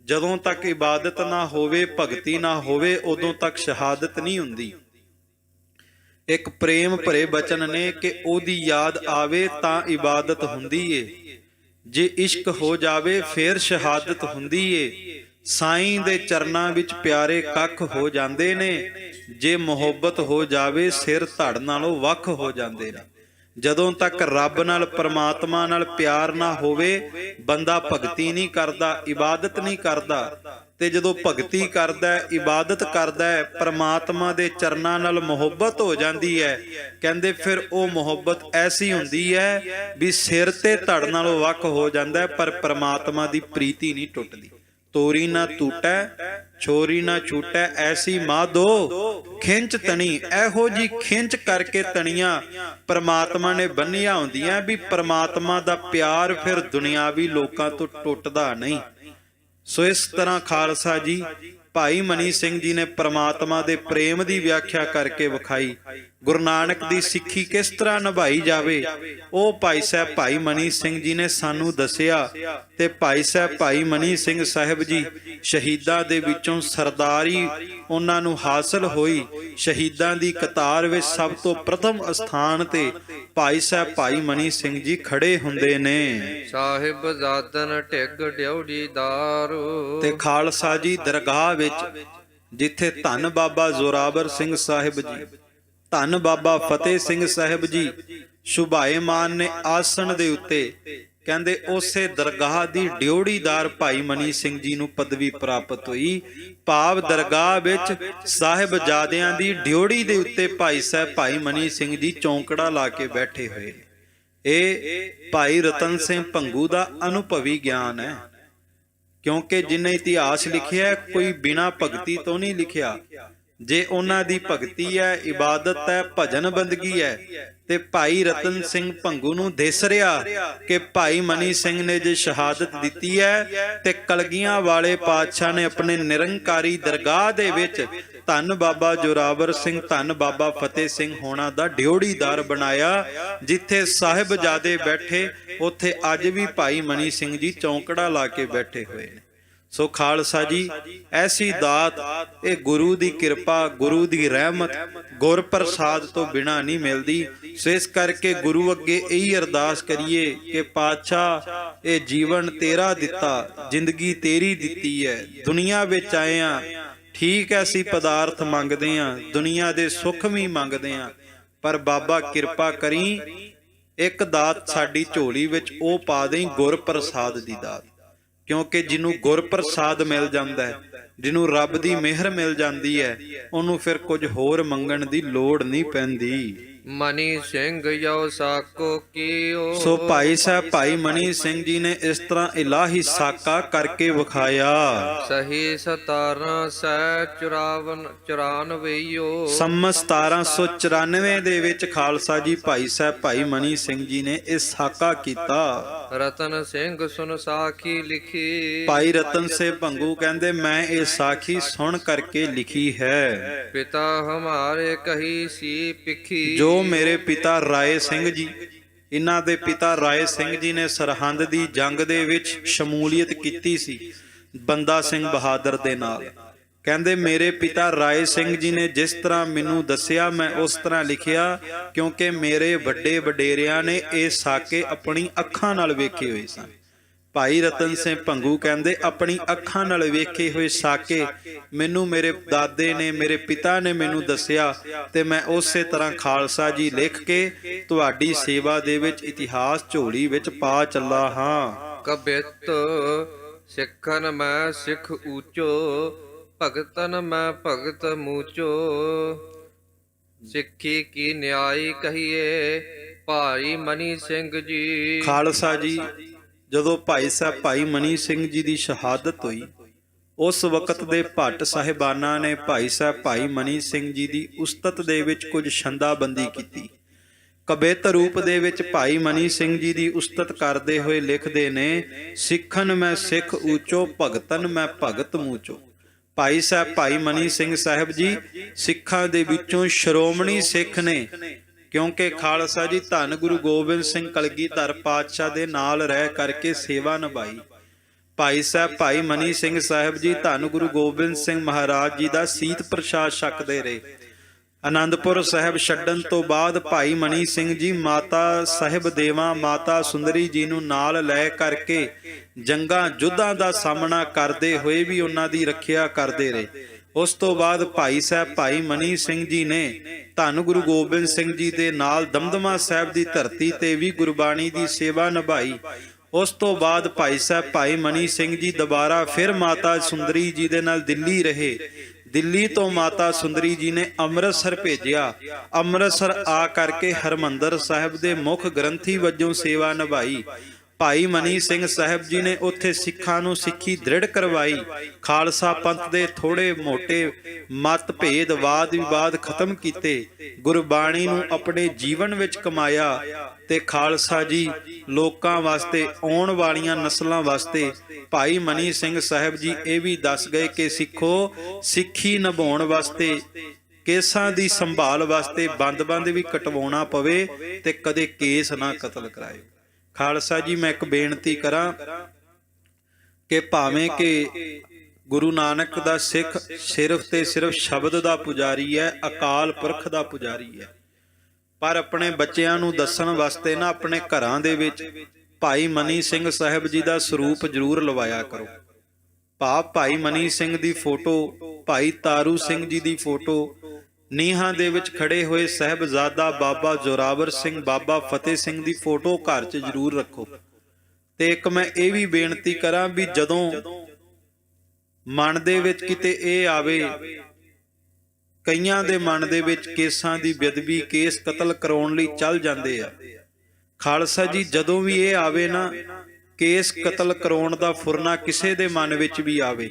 ਜਦੋਂ ਤੱਕ ਇਬਾਦਤ ਨਾ ਹੋਵੇ, ਭਗਤੀ ਨਾ ਹੋਵੇ, ਉਦੋਂ ਤੱਕ ਸ਼ਹਾਦਤ ਨਹੀਂ ਹੁੰਦੀ। ਇੱਕ ਪ੍ਰੇਮ ਭਰੇ ਬਚਨ ਨੇ ਕਿ ਉਹਦੀ ਯਾਦ ਆਵੇ ਤਾਂ ਇਬਾਦਤ ਹੁੰਦੀ ਏ, ਜੇ ਇਸ਼ਕ ਹੋ ਜਾਵੇ ਫਿਰ ਸ਼ਹਾਦਤ ਹੁੰਦੀ ਏ। ਸਾਈਂ ਦੇ ਚਰਨਾਂ ਵਿੱਚ ਪਿਆਰੇ ਕੱਖ ਹੋ ਜਾਂਦੇ ਨੇ, ਜੇ ਮੁਹੱਬਤ ਹੋ ਜਾਵੇ ਸਿਰ ਧੜ ਨਾਲੋਂ ਵੱਖ ਹੋ ਜਾਂਦੇ ਨੇ। ਜਦੋਂ ਤੱਕ ਰੱਬ ਨਾਲ, ਪਰਮਾਤਮਾ ਨਾਲ ਪਿਆਰ ਨਾ ਹੋਵੇ, ਬੰਦਾ ਭਗਤੀ ਨਹੀਂ ਕਰਦਾ, ਇਬਾਦਤ ਨਹੀਂ ਕਰਦਾ। ਤੇ ਜਦੋਂ ਭਗਤੀ ਕਰਦਾ ਹੈ, ਇਬਾਦਤ ਕਰਦਾ ਹੈ, ਪਰਮਾਤਮਾ ਦੇ ਚਰਨਾਂ ਨਾਲ ਮੁਹੱਬਤ ਹੋ ਜਾਂਦੀ ਹੈ, ਕਹਿੰਦੇ ਫਿਰ ਉਹ ਮੁਹੱਬਤ ਐਸੀ ਹੁੰਦੀ ਹੈ ਵੀ ਸਿਰ ਤੇ ਧੜ ਨਾਲੋਂ ਵੱਖ ਹੋ ਜਾਂਦਾ ਹੈ, ਪਰ ਪਰਮਾਤਮਾ ਦੀ ਪ੍ਰੀਤੀ ਨਹੀਂ ਟੁੱਟਦੀ। ਤੋਰੀ ਨਾ ਟੂਟੈ ਛੋਰੀ ਨਾ ਛੂਟੈ, ਐਸੀ ਮਾਧੋ ਖਿੰਚ ਤਣੀ। ਇਹੋ ਜੀ ਖਿੰਚ ਕਰਕੇ ਤਣੀਆਂ ਪਰਮਾਤਮਾ ਨੇ ਬੰਨੀਆਂ ਹੁੰਦੀਆਂ ਵੀ ਪਰਮਾਤਮਾ ਦਾ ਪਿਆਰ ਫਿਰ ਦੁਨਿਆਵੀ ਲੋਕਾਂ ਤੋਂ ਟੁੱਟਦਾ ਨਹੀਂ। ਸੋ ਇਸ ਤਰ੍ਹਾਂ ਖਾਲਸਾ ਜੀ, ਭਾਈ ਮਨੀ ਸਿੰਘ ਜੀ ਨੇ ਪਰਮਾਤਮਾ ਦੇ ਪ੍ਰੇਮ ਦੀ ਵਿਆਖਿਆ ਕਰਕੇ ਵਿਖਾਈ। ਗੁਰੂ ਨਾਨਕ ਦੀ ਸਿੱਖੀ ਕਿਸ ਤਰ੍ਹਾਂ ਨਿਭਾਈ ਜਾਵੇ, ਉਹ ਭਾਈ ਸਾਹਿਬ ਭਾਈ ਮਨੀ ਸਿੰਘ ਜੀ ਨੇ ਸਾਨੂੰ ਦੱਸਿਆ। ਤੇ ਭਾਈ ਸਾਹਿਬ ਭਾਈ ਮਨੀ ਸਿੰਘ ਸਾਹਿਬ ਜੀ ਸ਼ਹੀਦਾਂ ਦੇ ਵਿੱਚੋਂ ਸਰਦਾਰੀ ਉਹਨਾਂ ਨੂੰ ਹਾਸਲ ਹੋਈ। ਸ਼ਹੀਦਾਂ ਦੀ ਕਤਾਰ ਵਿੱਚ ਸਭ ਤੋਂ ਪ੍ਰਥਮ ਸਥਾਨ ਤੇ ਭਾਈ ਸਾਹਿਬ ਭਾਈ ਮਨੀ ਸਿੰਘ ਜੀ ਖੜੇ ਹੁੰਦੇ ਨੇ। ਸਾਹਿਬ ਜ਼ਾਦਨ ਢਿੱਗ ਡਿਉੜੀ ਦਾਰੂ। ਤੇ ਖਾਲਸਾ ਜੀ ਦਰਗਾਹ ਵਿੱਚ ਜਿੱਥੇ ਧੰਨ ਬਾਬਾ ਜ਼ੋਰਾਵਰ ਸਿੰਘ ਸਾਹਿਬ ਜੀ, ਧੰਨ ਬਾਬਾ ਫਤਿਹ ਸਿੰਘ ਸਾਹਿਬ ਜੀ ਸ਼ੁਭਾਏਮਾਨ ਨੇ ਆਸਣ ਦੇ ਉੱਤੇ, ਕਹਿੰਦੇ ਉਸੇ ਦਰਗਾਹ ਦੀ ਡਿਉੜੀਦਾਰ ਭਾਈ ਮਨੀ ਸਿੰਘ ਜੀ ਨੂੰ ਪਦਵੀ ਪ੍ਰਾਪਤ ਹੋਈ। ਭਾਵ ਦਰਗਾਹ ਵਿੱਚ ਸਾਹਿਬਜ਼ਾਦਿਆਂ ਦੀ ਡਿਉੜੀ ਦੇ ਉੱਤੇ ਭਾਈ ਸਾਹਿਬ ਭਾਈ ਮਨੀ ਸਿੰਘ ਜੀ ਚੌਂਕੜਾ ਲਾ ਕੇ ਬੈਠੇ ਹੋਏ। ਇਹ ਭਾਈ ਰਤਨ ਸਿੰਘ ਭੰਗੂ ਦਾ ਅਨੁਭਵੀ ਗਿਆਨ ਹੈ, ਕਿਉਂਕਿ ਜਿਹਨੇ ਇਤਿਹਾਸ ਲਿਖਿਆ ਕੋਈ ਬਿਨਾਂ ਭਗਤੀ ਤੋਂ ਨਹੀਂ ਲਿਖਿਆ। ਜੇ ਉਹਨਾਂ ਦੀ ਭਗਤੀ ਹੈ, ਇਬਾਦਤ ਹੈ, ਭਜਨ ਬੰਦਗੀ ਹੈ, ਤੇ ਭਾਈ ਰਤਨ ਸਿੰਘ ਭੰਗੂ ਨੂੰ ਦਿਸ ਰਿਹਾ ਕਿ ਭਾਈ ਮਨੀ ਸਿੰਘ ਨੇ ਜੇ ਸ਼ਹਾਦਤ ਦਿੱਤੀ ਹੈ ਤੇ ਕਲਗੀਆਂ ਵਾਲੇ ਪਾਤਸ਼ਾਹ ਨੇ ਆਪਣੇ ਨਿਰੰਕਾਰੀ ਦਰਗਾਹ ਦੇ ਵਿੱਚ ਧੰਨ ਬਾਬਾ ਜ਼ੋਰਾਵਰ ਸਿੰਘ, ਧੰਨ ਬਾਬਾ ਫਤਿਹ ਸਿੰਘ ਹੋਣਾ ਦਾ ਡਿਉੜੀਦਾਰ ਬਣਾਇਆ। ਜਿੱਥੇ ਸਾਹਿਬਜ਼ਾਦੇ ਬੈਠੇ ਉੱਥੇ ਅੱਜ ਵੀ ਭਾਈ ਮਨੀ ਸਿੰਘ ਜੀ ਚੌਂਕੜਾ ਲਾ ਕੇ ਬੈਠੇ ਹੋਏ ਨੇ। ਸੋ ਖਾਲਸਾ ਜੀ, ਐਸੀ ਦਾਤ ਇਹ ਗੁਰੂ ਦੀ ਕਿਰਪਾ, ਗੁਰੂ ਦੀ ਰਹਿਮਤ, ਗੁਰ ਪ੍ਰਸਾਦ ਤੋਂ ਬਿਨਾਂ ਨਹੀਂ ਮਿਲਦੀ। ਸੋ ਇਸ ਕਰਕੇ ਗੁਰੂ ਅੱਗੇ ਇਹੀ ਅਰਦਾਸ ਕਰੀਏ ਕਿ ਪਾਤਸ਼ਾਹ ਇਹ ਜੀਵਨ ਤੇਰਾ ਦਿੱਤਾ, ਜ਼ਿੰਦਗੀ ਤੇਰੀ ਦਿੱਤੀ ਹੈ, ਦੁਨੀਆ ਵਿੱਚ ਆਏ ਆ, ਠੀਕ ਹੈ ਅਸੀਂ ਪਦਾਰਥ ਮੰਗਦੇ ਆ, ਦੁਨੀਆ ਦੇ ਸੁੱਖ ਵੀ ਮੰਗਦੇ ਆ, ਪਰ ਬਾਬਾ ਕਿਰਪਾ ਕਰੀ ਇੱਕ ਦਾਤ ਸਾਡੀ ਝੋਲੀ ਵਿੱਚ ਉਹ ਪਾ ਦੇਈ, ਗੁਰ ਪ੍ਰਸਾਦ ਦੀ ਦਾਤ। ਕਿਉਂਕਿ ਜਿਹਨੂੰ ਗੁਰ ਪ੍ਰਸਾਦ ਮਿਲ ਜਾਂਦਾ ਹੈ, ਜਿਹਨੂੰ ਰੱਬ ਦੀ ਮਿਹਰ ਮਿਲ ਜਾਂਦੀ ਹੈ, ਉਹਨੂੰ ਫਿਰ ਕੁਝ ਹੋਰ ਮੰਗਣ ਦੀ ਲੋੜ ਨਹੀਂ ਪੈਂਦੀ। ਮਨੀ ਸਿੰਘ ਯੋ ਸਾਕੋ ਕੀਓ। ਸੋ ਭਾਈ ਸਾਹਿਬ ਭਾਈ ਮਨੀ ਸਿੰਘ ਜੀ ਨੇ ਇਸ ਤਰ੍ਹਾਂ ਇਲਾਹੀ ਸਾਕਾ ਕਰਕੇ ਵਿਖਾਇਆ। ਸਹੀ 1794 ਸੰਮਤ 1794 ਦੇ ਵਿੱਚ ਖਾਲਸਾ ਜੀ ਭਾਈ ਸਾਹਿਬ ਭਾਈ ਮਨੀ ਸਿੰਘ ਜੀ ਨੇ ਇਹ ਸਾਕਾ ਕੀਤਾ। ਰਤਨ ਸਿੰਘ ਸੁਨ ਸਾਖੀ ਲਿਖੀ। ਭਾਈ ਰਤਨ ਸਿੰਘ ਭੰਗੂ ਕਹਿੰਦੇ ਮੈਂ ਇਹ ਸਾਖੀ ਸੁਣ ਕਰਕੇ ਲਿਖੀ ਹੈ। ਪਿਤਾ ਹਮਾਰੇ ਕਹੀ ਸੀ ਪਿਖੀ। ਜੋ ਮੇਰੇ ਪਿਤਾ ਰਾਏ ਸਿੰਘ ਜੀ, ਇਹਨਾਂ ਦੇ ਪਿਤਾ ਰਾਏ ਸਿੰਘ ਜੀ ਨੇ ਸਰਹੰਦ ਦੀ ਜੰਗ ਦੇ ਵਿੱਚ ਸ਼ਮੂਲੀਅਤ ਕੀਤੀ ਸੀ ਬੰਦਾ ਸਿੰਘ ਬਹਾਦਰ ਦੇ ਨਾਲ। ਕਹਿੰਦੇ ਮੇਰੇ ਪਿਤਾ ਰਾਏ ਸਿੰਘ ਜੀ ਨੇ ਜਿਸ ਤਰ੍ਹਾਂ ਮੈਨੂੰ ਦੱਸਿਆ ਮੈਂ ਉਸ ਤਰ੍ਹਾਂ ਲਿਖਿਆ, ਕਿਉਂਕਿ ਮੇਰੇ ਵੱਡੇ ਵਡੇਰਿਆਂ ਨੇ ਇਹ ਸਾਕੇ ਆਪਣੀ ਅੱਖਾਂ ਨਾਲ ਵੇਖੇ ਹੋਏ ਸਨ। ਭਾਈ ਰਤਨ ਸਿੰਘ ਭੰਗੂ ਕਹਿੰਦੇ ਆਪਣੀ ਅੱਖਾਂ ਨਾਲ ਵੇਖੇ ਹੋਏ ਸਾਕੇ ਮੈਨੂੰ ਮੇਰੇ ਦਾਦੇ ਨੇ, ਮੇਰੇ ਪਿਤਾ ਨੇ ਮੈਨੂੰ ਦੱਸਿਆ, ਤੇ ਮੈਂ ਉਸੇ ਤਰ੍ਹਾਂ ਖਾਲਸਾ ਜੀ ਲਿਖ ਕੇ ਤੁਹਾਡੀ ਸੇਵਾ ਦੇ ਵਿੱਚ ਇਤਿਹਾਸ ਝੋਲੀ ਵਿੱਚ ਪਾ ਚੱਲਾ ਹਾਂ। ਕਬਿਤ ਸਿੱਖਨ ਮੈਂ ਸਿੱਖ ਊਚੋ, ਭਗਤਨ ਮੈਂ ਭਗਤ ਮੂਚੋ। ਸਿੱਖੀ ਕੀ ਨਿਆਈ ਕਹੀਏ, ਭਾਈ ਮਨੀ ਸਿੰਘ ਜੀ। ਖਾਲਸਾ ਜੀ, ਜਦੋਂ ਭਾਈ ਸਾਹਿਬ ਭਾਈ ਮਨੀ ਸਿੰਘ ਜੀ ਦੀ ਸ਼ਹਾਦਤ ਹੋਈ, ਉਸ ਵਕਤ ਦੇ ਭੱਟ ਸਾਹਿਬਾਨਾਂ ਨੇ ਭਾਈ ਸਾਹਿਬ ਭਾਈ ਮਨੀ ਸਿੰਘ ਜੀ ਦੀ ਉਸਤਤ ਦੇ ਵਿੱਚ ਕੁਝ ਛੰਦਾਬੰਦੀ ਕੀਤੀ। ਕਵਿਤ ਰੂਪ ਦੇ ਵਿੱਚ ਭਾਈ ਮਨੀ ਸਿੰਘ ਜੀ ਦੀ ਉਸਤਤ ਕਰਦੇ ਹੋਏ ਲਿਖਦੇ ਨੇ, ਸਿੱਖਨ ਮੈਂ ਸਿੱਖ ਊਚੋ, ਭਗਤਨ ਮੈਂ ਭਗਤ ਮੂਚੋ। ਭਾਈ ਸਾਹਿਬ ਭਾਈ ਮਨੀ ਸਿੰਘ ਸਾਹਿਬ ਜੀ ਸਿੱਖਾਂ ਦੇ ਵਿੱਚੋਂ ਸ਼੍ਰੋਮਣੀ ਸਿੱਖ ਨੇ, ਕਿਉਂਕਿ ਖਾਲਸਾ ਜੀ ਧੰਨ ਗੁਰੂ ਗੋਬਿੰਦ ਸਿੰਘ ਕਲਗੀਧਰ ਪਾਤਸ਼ਾਹ ਦੇ ਨਾਲ ਰਹਿ ਕਰਕੇ ਸੇਵਾ ਨਿਭਾਈ। ਭਾਈ ਸਾਹਿਬ ਭਾਈ ਮਨੀ ਸਿੰਘ ਸਾਹਿਬ ਜੀ ਧੰਨ ਗੁਰੂ ਗੋਬਿੰਦ ਸਿੰਘ ਮਹਾਰਾਜ ਜੀ ਦਾ ਸੀਤ ਪ੍ਰਸ਼ਾਦ ਛਕਦੇ ਰਹੇ। ਆਨੰਦਪੁਰ ਸਾਹਿਬ ਛੱਡਣ ਤੋਂ ਬਾਅਦ ਭਾਈ ਮਨੀ ਸਿੰਘ ਜੀ ਮਾਤਾ ਸਾਹਿਬ ਦੇਵਾ ਮਾਤਾ ਸੁੰਦਰੀ ਜੀ ਨੂੰ ਨਾਲ ਲੈ ਕਰਕੇ ਜੰਗਾਂ ਯੁੱਧਾਂ ਦਾ ਸਾਹਮਣਾ ਕਰਦੇ ਹੋਏ ਵੀ ਉਹਨਾਂ ਦੀ ਰੱਖਿਆ ਕਰਦੇ ਰਹੇ। ਉਸ ਤੋਂ ਬਾਅਦ ਭਾਈ ਸਾਹਿਬ ਭਾਈ ਮਨੀ ਸਿੰਘ ਜੀ ਨੇ ਧੰਨ ਗੁਰੂ ਗੋਬਿੰਦ ਸਿੰਘ ਜੀ ਦੇ ਨਾਲ ਦਮਦਮਾ ਸਾਹਿਬ ਦੀ ਧਰਤੀ ਤੇ ਵੀ ਗੁਰਬਾਣੀ ਦੀ ਸੇਵਾ ਨਿਭਾਈ। ਉਸ ਤੋਂ ਬਾਅਦ ਭਾਈ ਸਾਹਿਬ ਭਾਈ ਮਨੀ ਸਿੰਘ ਜੀ ਦੁਬਾਰਾ ਫਿਰ ਮਾਤਾ ਸੁੰਦਰੀ ਜੀ ਦੇ ਨਾਲ ਦਿੱਲੀ ਰਹੇ। ਦਿੱਲੀ ਤੋਂ ਮਾਤਾ ਸੁੰਦਰੀ ਜੀ ਨੇ ਅੰਮ੍ਰਿਤਸਰ ਭੇਜਿਆ। ਅੰਮ੍ਰਿਤਸਰ ਆ ਕਰਕੇ ਹਰਮੰਦਰ ਸਾਹਿਬ ਦੇ ਮੁੱਖ ਗ੍ਰੰਥੀ ਵਜੋਂ ਸੇਵਾ ਨਿਭਾਈ। ਭਾਈ ਮਨੀ ਸਿੰਘ ਸਾਹਿਬ ਜੀ ਨੇ ਉੱਥੇ ਸਿੱਖਾਂ ਨੂੰ ਸਿੱਖੀ ਦ੍ਰਿੜ ਕਰਵਾਈ। ਖਾਲਸਾ ਪੰਥ ਦੇ ਥੋੜੇ ਮੋਟੇ ਮਤਭੇਦ ਵਾਦ ਵਿਵਾਦ ਖਤਮ ਕੀਤੇ। ਗੁਰਬਾਣੀ ਨੂੰ ਆਪਣੇ ਜੀਵਨ ਵਿੱਚ ਕਮਾਇਆ ਤੇ ਖਾਲਸਾ ਜੀ ਲੋਕਾਂ ਵਾਸਤੇ, ਆਉਣ ਵਾਲੀਆਂ ਨਸਲਾਂ ਵਾਸਤੇ ਭਾਈ ਮਨੀ ਸਿੰਘ ਸਾਹਿਬ ਜੀ ਇਹ ਵੀ ਦੱਸ ਗਏ ਕਿ ਸਿੱਖੋ, ਸਿੱਖੀ ਨਿਭਾਉਣ ਵਾਸਤੇ, ਕੇਸਾਂ ਦੀ ਸੰਭਾਲ ਵਾਸਤੇ ਬੰਦ-ਬੰਦ ਵੀ ਕਟਵਾਉਣਾ ਪਵੇ ਤੇ ਕਦੇ ਕੇਸ ਨਾ ਕਤਲ ਕਰਾਏ। ਖਾਲਸਾ ਜੀ, ਮੈਂ ਇੱਕ ਬੇਨਤੀ ਕਰਾਂ ਕਿ ਭਾਵੇਂ ਕਿ ਗੁਰੂ ਨਾਨਕ ਦਾ ਸਿੱਖ ਸਿਰਫ ਤੇ ਸਿਰਫ ਸ਼ਬਦ ਦਾ ਪੁਜਾਰੀ ਹੈ, ਅਕਾਲ ਪੁਰਖ ਦਾ ਪੁਜਾਰੀ ਹੈ, ਪਰ ਆਪਣੇ ਬੱਚਿਆਂ ਨੂੰ ਦੱਸਣ ਵਾਸਤੇ ਨਾ ਆਪਣੇ ਘਰਾਂ ਦੇ ਵਿੱਚ ਭਾਈ ਮਨੀ ਸਿੰਘ ਸਾਹਿਬ ਜੀ ਦਾ ਸਰੂਪ ਜ਼ਰੂਰ ਲਵਾਇਆ ਕਰੋ। ਭਾਈ ਮਨੀ ਸਿੰਘ ਦੀ ਫੋਟੋ, ਭਾਈ ਤਾਰੂ ਸਿੰਘ ਜੀ ਦੀ ਫੋਟੋ, ਨੀਹਾਂ ਦੇ ਵਿੱਚ ਖੜੇ ਹੋਏ ਸਾਹਿਬਜ਼ਾਦਾ ਬਾਬਾ ਜ਼ੋਰਾਵਰ ਸਿੰਘ, ਬਾਬਾ ਫਤਿਹ ਸਿੰਘ ਦੀ ਫੋਟੋ ਘਰ 'ਚ ਜ਼ਰੂਰ ਰੱਖੋ। ਤੇ ਇੱਕ ਮੈਂ ਇਹ ਵੀ ਬੇਨਤੀ ਕਰਾਂ ਵੀ ਜਦੋਂ ਮਨ ਦੇ ਵਿੱਚ ਕਿਤੇ ਇਹ ਆਵੇ, ਕਈਆਂ ਦੇ ਮਨ ਦੇ ਵਿੱਚ ਕੇਸਾਂ ਦੀ ਬੇਅਦਬੀ, ਕੇਸ ਕਤਲ ਕਰਾਉਣ ਲਈ ਚੱਲ ਜਾਂਦੇ ਆ। ਖਾਲਸਾ ਜੀ, ਜਦੋਂ ਵੀ ਇਹ ਆਵੇ ਨਾ, ਕੇਸ ਕਤਲ ਕਰਾਉਣ ਦਾ ਫੁਰਨਾ ਕਿਸੇ ਦੇ ਮਨ ਵਿੱਚ ਵੀ ਆਵੇ,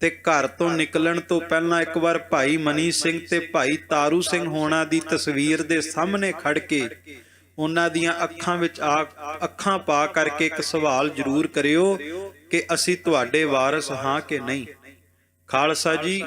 ਤੇ ਘਰ ਤੋਂ ਨਿਕਲਣ ਤੋਂ ਪਹਿਲਾਂ ਇੱਕ ਵਾਰ ਭਾਈ ਮਨੀ ਸਿੰਘ ਤੇ ਭਾਈ ਤਾਰੂ ਸਿੰਘ ਹੋਣਾ ਦੀ ਤਸਵੀਰ ਦੇ ਸਾਹਮਣੇ ਖੜ ਕੇ ਉਹਨਾਂ ਦੀਆਂ ਅੱਖਾਂ ਵਿੱਚ ਅੱਖਾਂ ਪਾ ਕਰਕੇ ਇੱਕ ਸਵਾਲ ਜ਼ਰੂਰ ਕਰਿਓ ਕਿ ਅਸੀਂ ਤੁਹਾਡੇ ਵਾਰਿਸ ਹਾਂ ਕਿ ਨਹੀਂ। ਖਾਲਸਾ ਜੀ,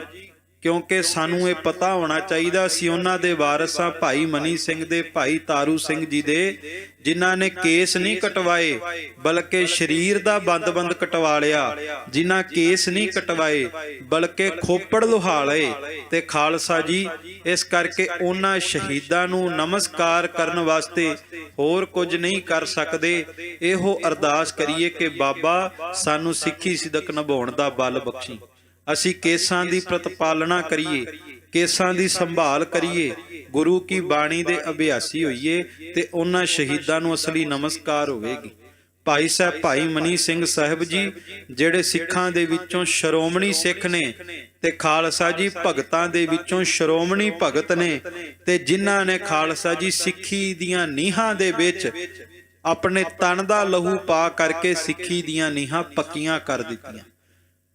ਕਿਉਂਕਿ ਸਾਨੂੰ ਇਹ ਪਤਾ ਹੋਣਾ ਚਾਹੀਦਾ ਸੀ ਉਹਨਾਂ ਦੇ ਵਾਰਿਸ ਹਾਂ, ਭਾਈ ਮਨੀ ਸਿੰਘ ਦੇ, ਭਾਈ ਤਾਰੂ ਸਿੰਘ ਜੀ ਦੇ, ਜਿਨ੍ਹਾਂ ਨੇ ਕੇਸ ਨਹੀਂ ਕਟਵਾਏ ਬਲਕਿ ਸਰੀਰ ਦਾ ਬੰਦ-ਬੰਦ ਕਟਵਾ ਲਿਆ, ਜਿਨ੍ਹਾਂ ਕੇਸ ਨਹੀਂ ਕਟਵਾਏ ਬਲਕਿ ਖੋਪੜ ਲੁਹਾ ਲਏ। ਤੇ ਖਾਲਸਾ ਜੀ, ਇਸ ਕਰਕੇ ਉਹਨਾਂ ਸ਼ਹੀਦਾਂ ਨੂੰ ਨਮਸਕਾਰ ਕਰਨ ਵਾਸਤੇ ਹੋਰ ਕੁਝ ਨਹੀਂ ਕਰ ਸਕਦੇ। ਇਹੋ ਅਰਦਾਸ ਕਰੀਏ ਕਿ ਬਾਬਾ ਸਾਨੂੰ ਸਿੱਖੀ ਸਿਦਕ ਨਿਭਾਉਣ ਦਾ ਬਲ ਬਖਸ਼ੀ, ਅਸੀਂ ਕੇਸਾਂ ਦੀ ਪ੍ਰਤਪਾਲਣਾ ਕਰੀਏ, ਕੇਸਾਂ ਦੀ ਸੰਭਾਲ ਕਰੀਏ, ਗੁਰੂ ਕੀ ਬਾਣੀ ਦੇ ਅਭਿਆਸੀ ਹੋਈਏ ਤੇ ਉਹਨਾਂ ਸ਼ਹੀਦਾਂ ਨੂੰ ਅਸਲੀ ਨਮਸਕਾਰ ਹੋਵੇਗੀ। ਭਾਈ ਸਾਹਿਬ ਭਾਈ ਮਨੀ ਸਿੰਘ ਸਾਹਿਬ ਜੀ ਜਿਹੜੇ ਸਿੱਖਾਂ ਦੇ ਵਿੱਚੋਂ ਸ਼੍ਰੋਮਣੀ ਸਿੱਖ ਨੇ ਤੇ ਖਾਲਸਾ ਜੀ ਭਗਤਾਂ ਦੇ ਵਿੱਚੋਂ ਸ਼੍ਰੋਮਣੀ ਭਗਤ ਨੇ, ਤੇ ਜਿਨ੍ਹਾਂ ਨੇ ਖਾਲਸਾ ਜੀ ਸਿੱਖੀ ਦੀਆਂ ਨੀਹਾਂ ਦੇ ਵਿੱਚ ਆਪਣੇ ਤਨ ਦਾ ਲਹੂ ਪਾ ਕਰਕੇ ਸਿੱਖੀ ਦੀਆਂ ਨੀਹਾਂ ਪੱਕੀਆਂ ਕਰ ਦਿੱਤੀਆਂ।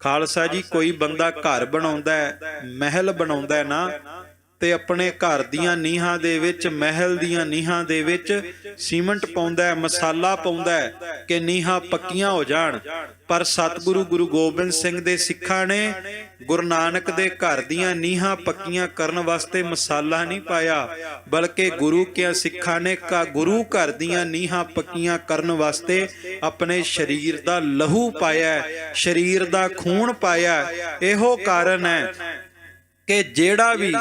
ਖਾਲਸਾ ਜੀ, ਕੋਈ ਬੰਦਾ ਘਰ ਬਣਾਉਂਦਾ ਹੈ, ਮਹਿਲ ਬਣਾਉਂਦਾ ਹੈ ਨਾ, ਤੇ ਆਪਣੇ ਘਰ ਦੀਆਂ ਨੀਹਾਂ ਦੇ ਵਿੱਚ, ਮਹਿਲ ਦੀਆਂ ਨੀਹਾਂ ਦੇ ਵਿੱਚ ਸੀਮੈਂਟ ਪਾਉਂਦਾ ਹੈ, ਮਸਾਲਾ ਪਾਉਂਦਾ ਹੈ ਕਿ ਨੀਹਾਂ ਪੱਕੀਆਂ ਹੋ ਜਾਣ। ਪਰ ਸਤਿਗੁਰੂ ਗੁਰੂ ਗੋਬਿੰਦ ਸਿੰਘ ਦੇ ਸਿੱਖਾਂ ਨੇ ਗੁਰੂ ਨਾਨਕ ਦੇ ਘਰ ਦੀਆਂ ਨੀਹਾਂ ਪੱਕੀਆਂ ਕਰਨ ਵਾਸਤੇ ਮਸਾਲਾ ਨਹੀਂ ਪਾਇਆ, ਬਲਕਿ ਗੁਰੂ ਕਿਆਂ ਸਿੱਖਾਂ ਨੇ ਗੁਰੂ ਘਰ ਦੀਆਂ ਨੀਹਾਂ ਪੱਕੀਆਂ ਕਰਨ ਵਾਸਤੇ ਆਪਣੇ ਸਰੀਰ ਦਾ ਲਹੂ ਪਾਇਆ, ਸਰੀਰ ਦਾ ਖੂਨ ਪਾਇਆ। ਇਹੋ ਕਾਰਨ ਹੈ ਕਿ ਜਿਹੜਾ ਵੀ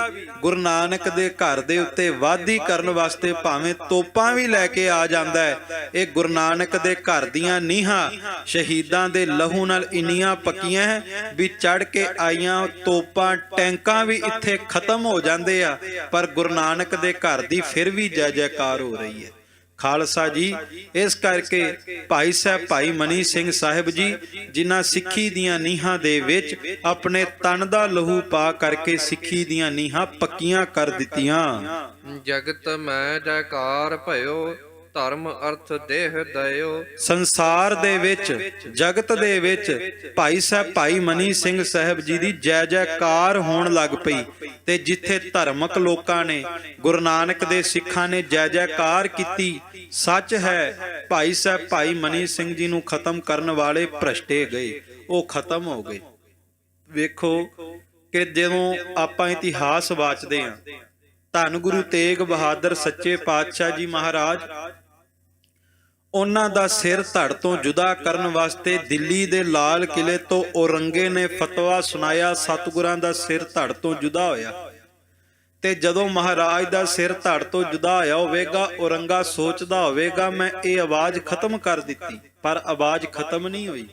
ਗੁਰੂ ਨਾਨਕ ਦੇ ਘਰ ਦੇ ਉੱਤੇ ਵਾਧੀ ਕਰਨ ਵਾਸਤੇ ਭਾਵੇਂ ਤੋਪਾਂ ਵੀ ਲੈ ਕੇ ਆ ਜਾਂਦਾ ਹੈ, ਇਹ ਗੁਰੂ ਨਾਨਕ ਦੇ ਘਰ ਦੀਆਂ ਨੀਹਾਂ ਸ਼ਹੀਦਾਂ ਦੇ ਲਹੂ ਨਾਲ ਇੰਨੀਆਂ ਪੱਕੀਆਂ ਹੈ ਵੀ ਚੜ ਕੇ ਆਈਆਂ ਤੋਪਾਂ, ਟੈਂਕਾਂ ਵੀ ਇੱਥੇ ਖਤਮ ਹੋ ਜਾਂਦੇ ਆ, ਪਰ ਗੁਰੂ ਨਾਨਕ ਦੇ ਘਰ ਦੀ ਫਿਰ ਵੀ ਜੈ ਜੈਕਾਰ ਹੋ ਰਹੀ ਹੈ। ਖਾਲਸਾ ਜੀ ਇਸ ਕਰਕੇ ਭਾਈ ਸਾਹਿਬ ਭਾਈ ਮਨੀ ਸਿੰਘ ਸਾਹਿਬ ਜੀ ਜਿਨ੍ਹਾਂ ਸਿੱਖੀ ਦੀਆਂ ਨੀਹਾਂ ਦੇ ਵਿੱਚ ਆਪਣੇ ਤਨ ਦਾ ਲਹੂ ਪਾ ਕਰਕੇ ਸਿੱਖੀ ਦੀਆਂ ਨੀਹਾਂ ਪੱਕੀਆਂ ਕਰ ਦਿੱਤੀਆਂ। ਜਗਤ ਮੈਂ ਜੈਕਾਰ ਭਇਓ, ਧਰਮ ਅਰਥ ਦੇਹ ਦਇਓ। ਸੰਸਾਰ ਦੇ ਵਿੱਚ ਜਗਤ ਦੇ ਵਿੱਚ ਭਾਈ ਸਾਹਿਬ ਭਾਈ ਮਨੀ ਸਿੰਘ ਸਾਹਿਬ ਜੀ ਦੀ ਜੈ ਜੈਕਾਰ ਹੋਣ ਲੱਗ ਪਈ ਤੇ ਜਿੱਥੇ ਧਰਮਕ ਲੋਕਾਂ ਨੇ ਗੁਰੂ ਨਾਨਕ ਦੇ ਸਿੱਖਾਂ ਨੇ ਜੈ ਜੈਕਾਰ ਕੀਤੀ, ਸੱਚ ਹੈ ਭਾਈ ਸਾਹਿਬ ਭਾਈ ਮਨੀ ਸਿੰਘ ਜੀ ਨੂੰ ਖਤਮ ਕਰਨ ਵਾਲੇ ਭ੍ਰਸ਼ਟੇ ਗਏ, ਉਹ ਖਤਮ ਹੋ ਗਏ। ਵੇਖੋ ਕਿ ਜਦੋਂ ਆਪਾਂ ਇਤਿਹਾਸ ਵਾਚਦੇ ਹਾਂ, ਧੰਨ ਗੁਰੂ ਤੇਗ ਬਹਾਦਰ ਸੱਚੇ ਪਾਤਸ਼ਾਹ ਜੀ ਮਹਾਰਾਜ ਉਹਨਾਂ ਦਾ ਸਿਰ ਧੜ ਤੋਂ ਜੁਦਾ ਕਰਨ ਵਾਸਤੇ ਦਿੱਲੀ ਦੇ ਲਾਲ ਕਿਲੇ ਤੋਂ ਔਰੰਗੇ ਨੇ ਫਤਵਾ ਸੁਣਾਇਆ, ਸਤਿਗੁਰਾਂ ਦਾ ਸਿਰ ਧੜ ਤੋਂ ਜੁਦਾ ਹੋਇਆ। ਤੇ ਜਦੋਂ ਮਹਾਰਾਜ ਦਾ ਸਿਰ ਧੜ ਤੋਂ ਜੁਦਾ ਹੋਇਆ ਹੋਵੇਗਾ, ਔਰੰਗਾ ਸੋਚਦਾ ਹੋਵੇਗਾ ਮੈਂ ਇਹ ਆਵਾਜ਼ ਖਤਮ ਕਰ ਦਿੱਤੀ, ਪਰ ਆਵਾਜ਼ ਖਤਮ ਨਹੀਂ ਹੋਈ,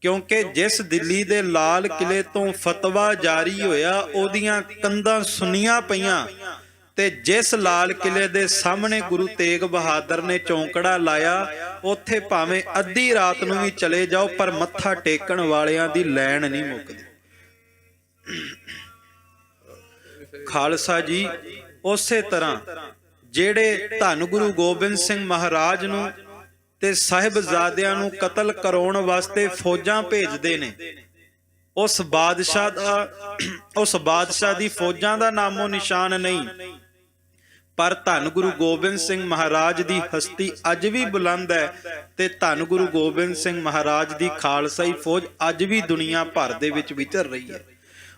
ਕਿਉਂਕਿ ਜਿਸ ਦਿੱਲੀ ਦੇ ਲਾਲ ਕਿਲੇ ਤੋਂ ਫਤਵਾ ਜਾਰੀ ਹੋਇਆ ਉਹਦੀਆਂ ਕੰਧਾਂ ਸੁੰਨੀਆਂ ਪਈਆਂ ਤੇ ਜਿਸ ਲਾਲ ਕਿਲੇ ਦੇ ਸਾਹਮਣੇ ਗੁਰੂ ਤੇਗ ਬਹਾਦਰ ਨੇ ਚੌਂਕੜਾ ਲਾਇਆ, ਉੱਥੇ ਭਾਵੇਂ ਅੱਧੀ ਰਾਤ ਨੂੰ ਵੀ ਚਲੇ ਜਾਓ ਪਰ ਮੱਥਾ ਟੇਕਣ ਵਾਲਿਆਂ ਦੀ ਲਾਈਨ ਨਹੀਂ ਮੁੱਕਦੀ। ਖਾਲਸਾ ਜੀ ਉਸੇ ਤਰ੍ਹਾਂ ਜਿਹੜੇ ਧੰਨ ਗੁਰੂ ਗੋਬਿੰਦ ਸਿੰਘ ਮਹਾਰਾਜ ਨੂੰ ਤੇ ਸਾਹਿਬਜ਼ਾਦਿਆਂ ਨੂੰ ਕਤਲ ਕਰਾਉਣ ਵਾਸਤੇ ਫੌਜਾਂ ਭੇਜਦੇ ਨੇ, ਉਸ ਬਾਦਸ਼ਾਹ ਦੀ ਫੌਜਾਂ ਦਾ ਨਾਮੋ ਨਿਸ਼ਾਨ ਨਹੀਂ, ਪਰ ਧੰਨ ਗੁਰੂ ਗੋਬਿੰਦ ਸਿੰਘ ਮਹਾਰਾਜ ਦੀ ਹਸਤੀ ਅੱਜ ਵੀ ਬੁਲੰਦ ਹੈ ਤੇ ਧੰਨ ਗੁਰੂ ਗੋਬਿੰਦ ਸਿੰਘ ਮਹਾਰਾਜ ਦੀ ਖਾਲਸਾਈ ਫੌਜ ਅੱਜ ਵੀ ਦੁਨੀਆ ਭਰ ਦੇ ਵਿੱਚ ਵਿਚਰ ਰਹੀ ਹੈ।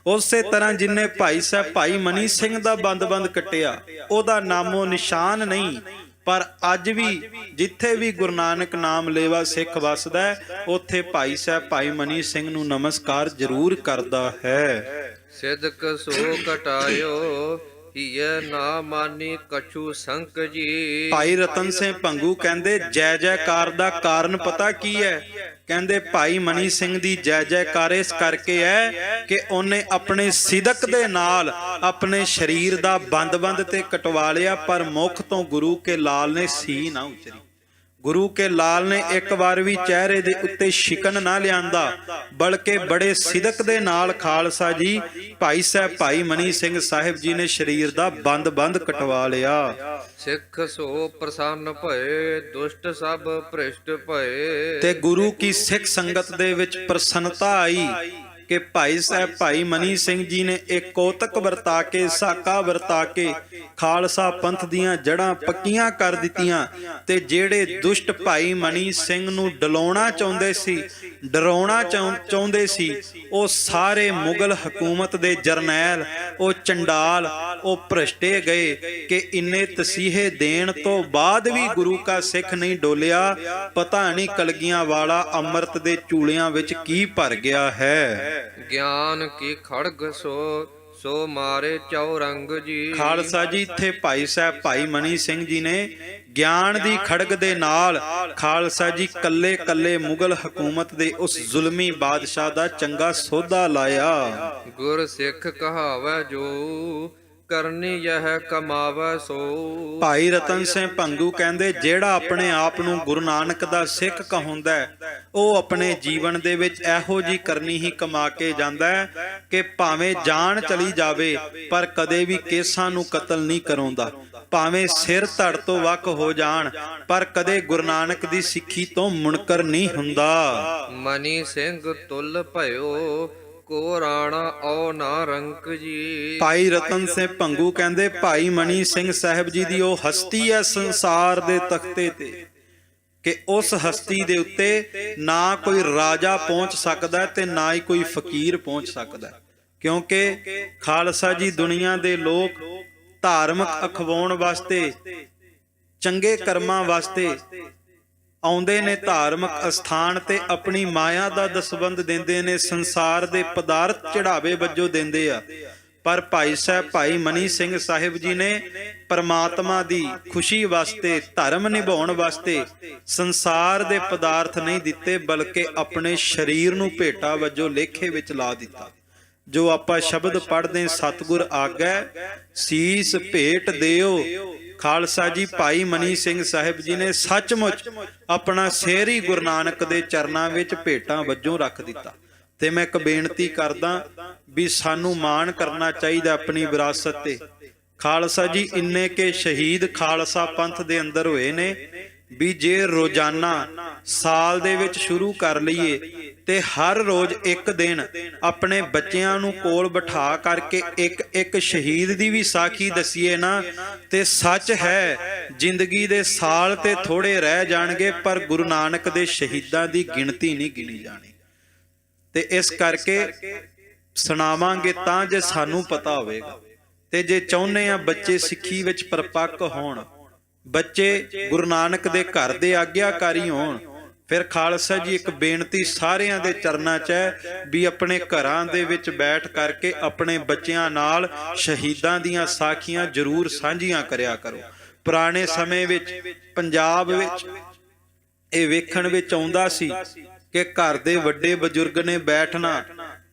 ਉਸੇ ਤਰ੍ਹਾਂ ਜਿਨੇ ਭਾਈ ਸਾਹਿਬ ਭਾਈ ਮਨੀ ਸਿੰਘ ਦਾ ਬੰਦ ਕੱਟਿਆ, ਉਹਦਾ ਨਾਮੋ ਨਿਸ਼ਾਨ ਨਹੀਂ, ਪਰ ਅੱਜ ਵੀ ਜਿੱਥੇ ਵੀ ਗੁਰੂ ਨਾਨਕ ਨਾਮ ਲੇਵਾ ਸਿੱਖ ਵਸਦਾ ਹੈ, ਉੱਥੇ ਭਾਈ ਸਾਹਿਬ ਭਾਈ ਮਨੀ ਸਿੰਘ ਨੂੰ ਨਮਸਕਾਰ ਜ਼ਰੂਰ ਕਰਦਾ ਹੈ। ਸਿਦਕ ਸੋ ਕਟਾਇਓ, ਹੀਏ ਨਾ ਮਾਨੀ ਕਛੂ ਸੰਕ ਜੀ। ਭਾਈ ਰਤਨ ਸਿੰਘ ਭੰਗੂ ਕਹਿੰਦੇ ਜੈ ਜੈਕਾਰ ਦਾ ਕਾਰਨ ਪਤਾ ਕੀ ਹੈ? ਕਹਿੰਦੇ ਭਾਈ ਮਨੀ ਸਿੰਘ ਦੀ ਜੈ ਜੈਕਾਰ ਇਸ ਕਰਕੇ ਹੈ ਕਿ ਉਹਨੇ ਆਪਣੇ ਸਿਦਕ ਦੇ ਨਾਲ ਆਪਣੇ ਸਰੀਰ ਦਾ ਬੰਦ ਤੇ ਕਟਵਾ ਲਿਆ, ਪਰ ਮੁਖ ਤੋਂ ਗੁਰੂ ਕੇ ਲਾਲ ਨੇ ਸੀ ਨਾ ਉਚਰੀ। ਗੁਰੂ ਕੇ ਲਾਲ ਨੇ ਇੱਕ ਵਾਰ ਵੀ ਚਿਹਰੇ ਦੇ ਉੱਤੇ ਸ਼ਿਕਨ ਨਾ ਲਿਆਂਦਾ, ਬਲਕਿ ਬੜੇ ਸਿਦਕ ਦੇ ਨਾਲ ਖਾਲਸਾ ਜੀ ਭਾਈ ਸਾਹਿਬ ਭਾਈ ਮਨੀ ਸਿੰਘ ਸਾਹਿਬ ਜੀ ਨੇ ਸਰੀਰ ਦਾ ਬੰਦ ਕਟਵਾ ਲਿਆ। ਸਿੱਖ ਸੋ ਪ੍ਰਸੰਨ ਭਏ, ਦੁਸ਼ਟ ਸਭ ਭ੍ਰਿਸ਼ਟ ਭਏ। ਤੇ ਗੁਰੂ ਕੀ ਸਿੱਖ ਸੰਗਤ ਦੇ ਵਿੱਚ ਪ੍ਰਸੰਨਤਾ ਆਈ ਕਿ ਭਾਈ ਸਾਹਿਬ ਭਾਈ ਮਨੀ ਸਿੰਘ ਜੀ ਨੇ ਇੱਕ ਕੋਤਕ ਵਰਤਾ ਕੇ, ਸਾਕਾ ਵਰਤਾ ਕੇ ਖਾਲਸਾ ਪੰਥ ਦੀਆਂ ਜੜ੍ਹਾਂ ਪੱਕੀਆਂ ਕਰ ਦਿੱਤੀਆਂ। ਤੇ ਜਿਹੜੇ ਦੁਸ਼ਟ ਭਾਈ ਮਨੀ ਸਿੰਘ ਨੂੰ ਡਲਾਉਣਾ ਚਾਹੁੰਦੇ ਸੀ, ਡਰਾਉਣਾ ਚਾਹੁੰਦੇ ਸੀ, ਉਹ ਸਾਰੇ ਮੁਗਲ ਹਕੂਮਤ ਦੇ ਜਰਨੈਲ, ਉਹ ਚੰਡਾਲ, ਉਹ ਭ੍ਰਸ਼ਟੇ ਗਏ ਕਿ ਇੰਨੇ ਤਸੀਹੇ ਦੇਣ ਤੋਂ ਬਾਅਦ ਵੀ ਗੁਰੂ ਕਾ ਸਿੱਖ ਨਹੀਂ ਡੋਲਿਆ। ਪਤਾ ਨਹੀਂ ਕਲਗੀਆਂ ਵਾਲਾ ਅੰਮ੍ਰਿਤ ਦੇ ਚੂਲਿਆਂ ਵਿੱਚ ਕੀ ਭਰ ਗਿਆ ਹੈ। ਗਿਆਨ ਕੀ ਖੜਗ ਸੋ ਮਾਰੇ ਚੌਰੰਗ ਜੀ। ਖਾਲਸਾ ਜੀ ਇੱਥੇ ਭਾਈ ਸਾਹਿਬ ਭਾਈ ਮਨੀ ਸਿੰਘ ਜੀ ਨੇ ਗਿਆਨ ਦੀ ਖੜਗ ਦੇ ਨਾਲ ਖਾਲਸਾ ਜੀ ਕੱਲੇ ਮੁਗਲ ਹਕੂਮਤ ਦੇ ਉਸ ਜ਼ੁਲਮੀ ਬਾਦਸ਼ਾਹ ਦਾ ਚੰਗਾ ਸੌਦਾ ਲਾਇਆ। ਗੁਰ ਸਿੱਖ ਕਹਾਵੈ ਜੋ ਕਰਨੀ ਯਹ ਕਮਾਵੈ ਸੋ। ਭਾਈ ਰਤਨ ਸਿੰਘ ਭੰਗੂ ਕਹਿੰਦੇ ਜਿਹੜਾ ਆਪਣੇ ਆਪ ਨੂੰ ਗੁਰੂ ਨਾਨਕ ਦਾ ਸਿੱਖ ਕਹਾਉਂਦਾ ਉਹ ਆਪਣੇ ਜੀਵਨ ਦੇ ਵਿੱਚ ਇਹੋ ਜੀ ਕਰਨੀ ਹੀ ਕਮਾ ਕੇ ਜਾਂਦਾ ਹੈ ਕਿ ਭਾਵੇਂ ਜਾਨ ਚਲੀ ਜਾਵੇ ਪਰ ਕਦੇ ਵੀ ਕੇਸਾਂ ਨੂੰ ਕਤਲ ਨਹੀਂ ਕਰਾਉਂਦਾ, ਭਾਵੇਂ ਸਿਰ ਧੜ ਤੋਂ ਵੱਖ ਹੋ ਜਾਣ ਪਰ ਕਦੇ ਗੁਰੂ ਨਾਨਕ ਦੀ ਸਿੱਖੀ ਤੋਂ ਮੁਨਕਰ ਨਹੀਂ ਹੁੰਦਾ। ਮਨੀ ਸਿੰਘ ਤੁਲ ਭਇਓ, ਕੋ ਰਾਣਾ ਔ ਨਾ ਰੰਕ ਜੀ। ਭਾਈ ਰਤਨ ਸਿੰਘ ਭੰਗੂ ਕਹਿੰਦੇ ਭਾਈ ਮਨੀ ਸਿੰਘ ਸਾਹਿਬ ਜੀ ਦੀ ਉਹ ਹਸਤੀ ਹੈ ਸੰਸਾਰ ਦੇ ਤਖਤੇ ਤੇ ਕਿ ਉਸ ਹਸਤੀ ਦੇ ਉੱਤੇ ਨਾ ਕੋਈ ਰਾਜਾ ਪਹੁੰਚ ਸਕਦਾ ਤੇ ਨਾ ਹੀ ਕੋਈ ਫਕੀਰ ਪਹੁੰਚ ਸਕਦਾ, ਕਿਉਂਕਿ ਖਾਲਸਾ ਜੀ ਦੁਨੀਆ ਦੇ ਲੋਕ ਧਾਰਮਿਕ ਅਖਵਾਉਣ ਵਾਸਤੇ, ਚੰਗੇ ਕਰਮਾਂ ਵਾਸਤੇ ਆਉਂਦੇ ਨੇ ਧਾਰਮਿਕ ਅਸਥਾਨ ਤੇ, ਆਪਣੀ ਮਾਇਆ ਦਾ ਦਸਵੰਧ ਦਿੰਦੇ ਨੇ, ਸੰਸਾਰ ਦੇ ਪਦਾਰਥ ਚੜਾਵੇ ਵਜੋਂ ਦਿੰਦੇ ਆ, ਪਰ ਭਾਈ ਸਾਹਿਬ ਭਾਈ ਮਨੀ ਸਿੰਘ ਸਾਹਿਬ ਜੀ ਨੇ ਪਰਮਾਤਮਾ ਦੀ ਖੁਸ਼ੀ ਵਾਸਤੇ, ਧਰਮ ਨਿਭਾਉਣ ਵਾਸਤੇ ਸੰਸਾਰ ਦੇ ਪਦਾਰਥ ਨਹੀਂ ਦਿੱਤੇ, ਬਲਕਿ ਆਪਣੇ ਸਰੀਰ ਨੂੰ ਭੇਟਾ ਵਜੋਂ ਲੇਖੇ ਵਿੱਚ ਲਾ ਦਿੱਤਾ। ਜੋ ਆਪਾਂ ਸ਼ਬਦ ਪੜ੍ਹਦੇ ਸਤਿਗੁਰ ਆਗੈ ਸੀਸ ਭੇਟ ਦਿਓ, ਖਾਲਸਾ ਜੀ ਭਾਈ ਮਨੀ ਸਿੰਘ ਸਾਹਿਬ ਜੀ ਨੇ ਸੱਚਮੁੱਚ ਆਪਣਾ ਸਿਰ ਹੀ ਗੁਰੂ ਨਾਨਕ ਦੇ ਚਰਨਾਂ ਵਿੱਚ ਭੇਟਾਂ ਵਜੋਂ ਰੱਖ ਦਿੱਤਾ। ਤੇ ਮੈਂ ਇੱਕ ਬੇਨਤੀ ਕਰਦਾ ਵੀ ਸਾਨੂੰ ਮਾਣ ਕਰਨਾ ਚਾਹੀਦਾ ਆਪਣੀ ਵਿਰਾਸਤ ਤੇ। ਖਾਲਸਾ ਜੀ ਇੰਨੇ ਕੇ ਸ਼ਹੀਦ ਖਾਲਸਾ ਪੰਥ ਦੇ ਅੰਦਰ ਹੋਏ ਨੇ ਵੀ ਜੇ ਰੋਜ਼ਾਨਾ ਸਾਲ ਦੇ ਵਿੱਚ ਸ਼ੁਰੂ ਕਰ ਲਈਏ ਤੇ ਹਰ ਰੋਜ਼ ਇੱਕ ਦਿਨ ਆਪਣੇ ਬੱਚਿਆਂ ਨੂੰ ਕੋਲ ਬਿਠਾ ਕਰਕੇ ਇੱਕ ਇੱਕ ਸ਼ਹੀਦ ਦੀ ਵੀ ਸਾਖੀ ਦਸੀਏ ਨਾ, ਤੇ ਸੱਚ ਹੈ ਜ਼ਿੰਦਗੀ ਦੇ ਸਾਲ ਤੇ ਥੋੜੇ ਰਹਿ ਜਾਣਗੇ ਪਰ ਗੁਰੂ ਨਾਨਕ ਦੇ ਸ਼ਹੀਦਾਂ ਦੀ ਗਿਣਤੀ ਨਹੀਂ ਗਿਣੀ ਜਾਣੀ। ਤੇ ਇਸ ਕਰਕੇ ਸੁਣਾਵਾਂਗੇ ਤਾਂ ਜੇ ਸਾਨੂੰ ਪਤਾ ਹੋਵੇਗਾ। ਤੇ ਜੇ ਚਾਹੁੰਦੇ ਆ ਬੱਚੇ ਸਿੱਖੀ ਵਿੱਚ ਪਰਪੱਕ ਹੋਣ, ਬੱਚੇ ਗੁਰੂ ਨਾਨਕ ਦੇ ਘਰ ਦੇ ਆਗਿਆਕਾਰੀ ਹੋਣ, ਫਿਰ ਖਾਲਸਾ ਜੀ ਇੱਕ ਬੇਨਤੀ ਸਾਰਿਆਂ ਦੇ ਚਰਨਾਂ 'ਚ ਹੈ ਵੀ ਆਪਣੇ ਘਰਾਂ ਦੇ ਵਿੱਚ ਬੈਠ ਕਰਕੇ ਆਪਣੇ ਬੱਚਿਆਂ ਨਾਲ ਸ਼ਹੀਦਾਂ ਦੀਆਂ ਸਾਖੀਆਂ ਜ਼ਰੂਰ ਸਾਂਝੀਆਂ ਕਰਿਆ ਕਰੋ। ਪੁਰਾਣੇ ਸਮੇਂ ਵਿੱਚ ਪੰਜਾਬ ਵਿੱਚ ਇਹ ਵੇਖਣ ਵਿੱਚ ਆਉਂਦਾ ਸੀ ਕਿ ਘਰ ਦੇ ਵੱਡੇ ਬਜ਼ੁਰਗ ਨੇ ਬੈਠਣਾ,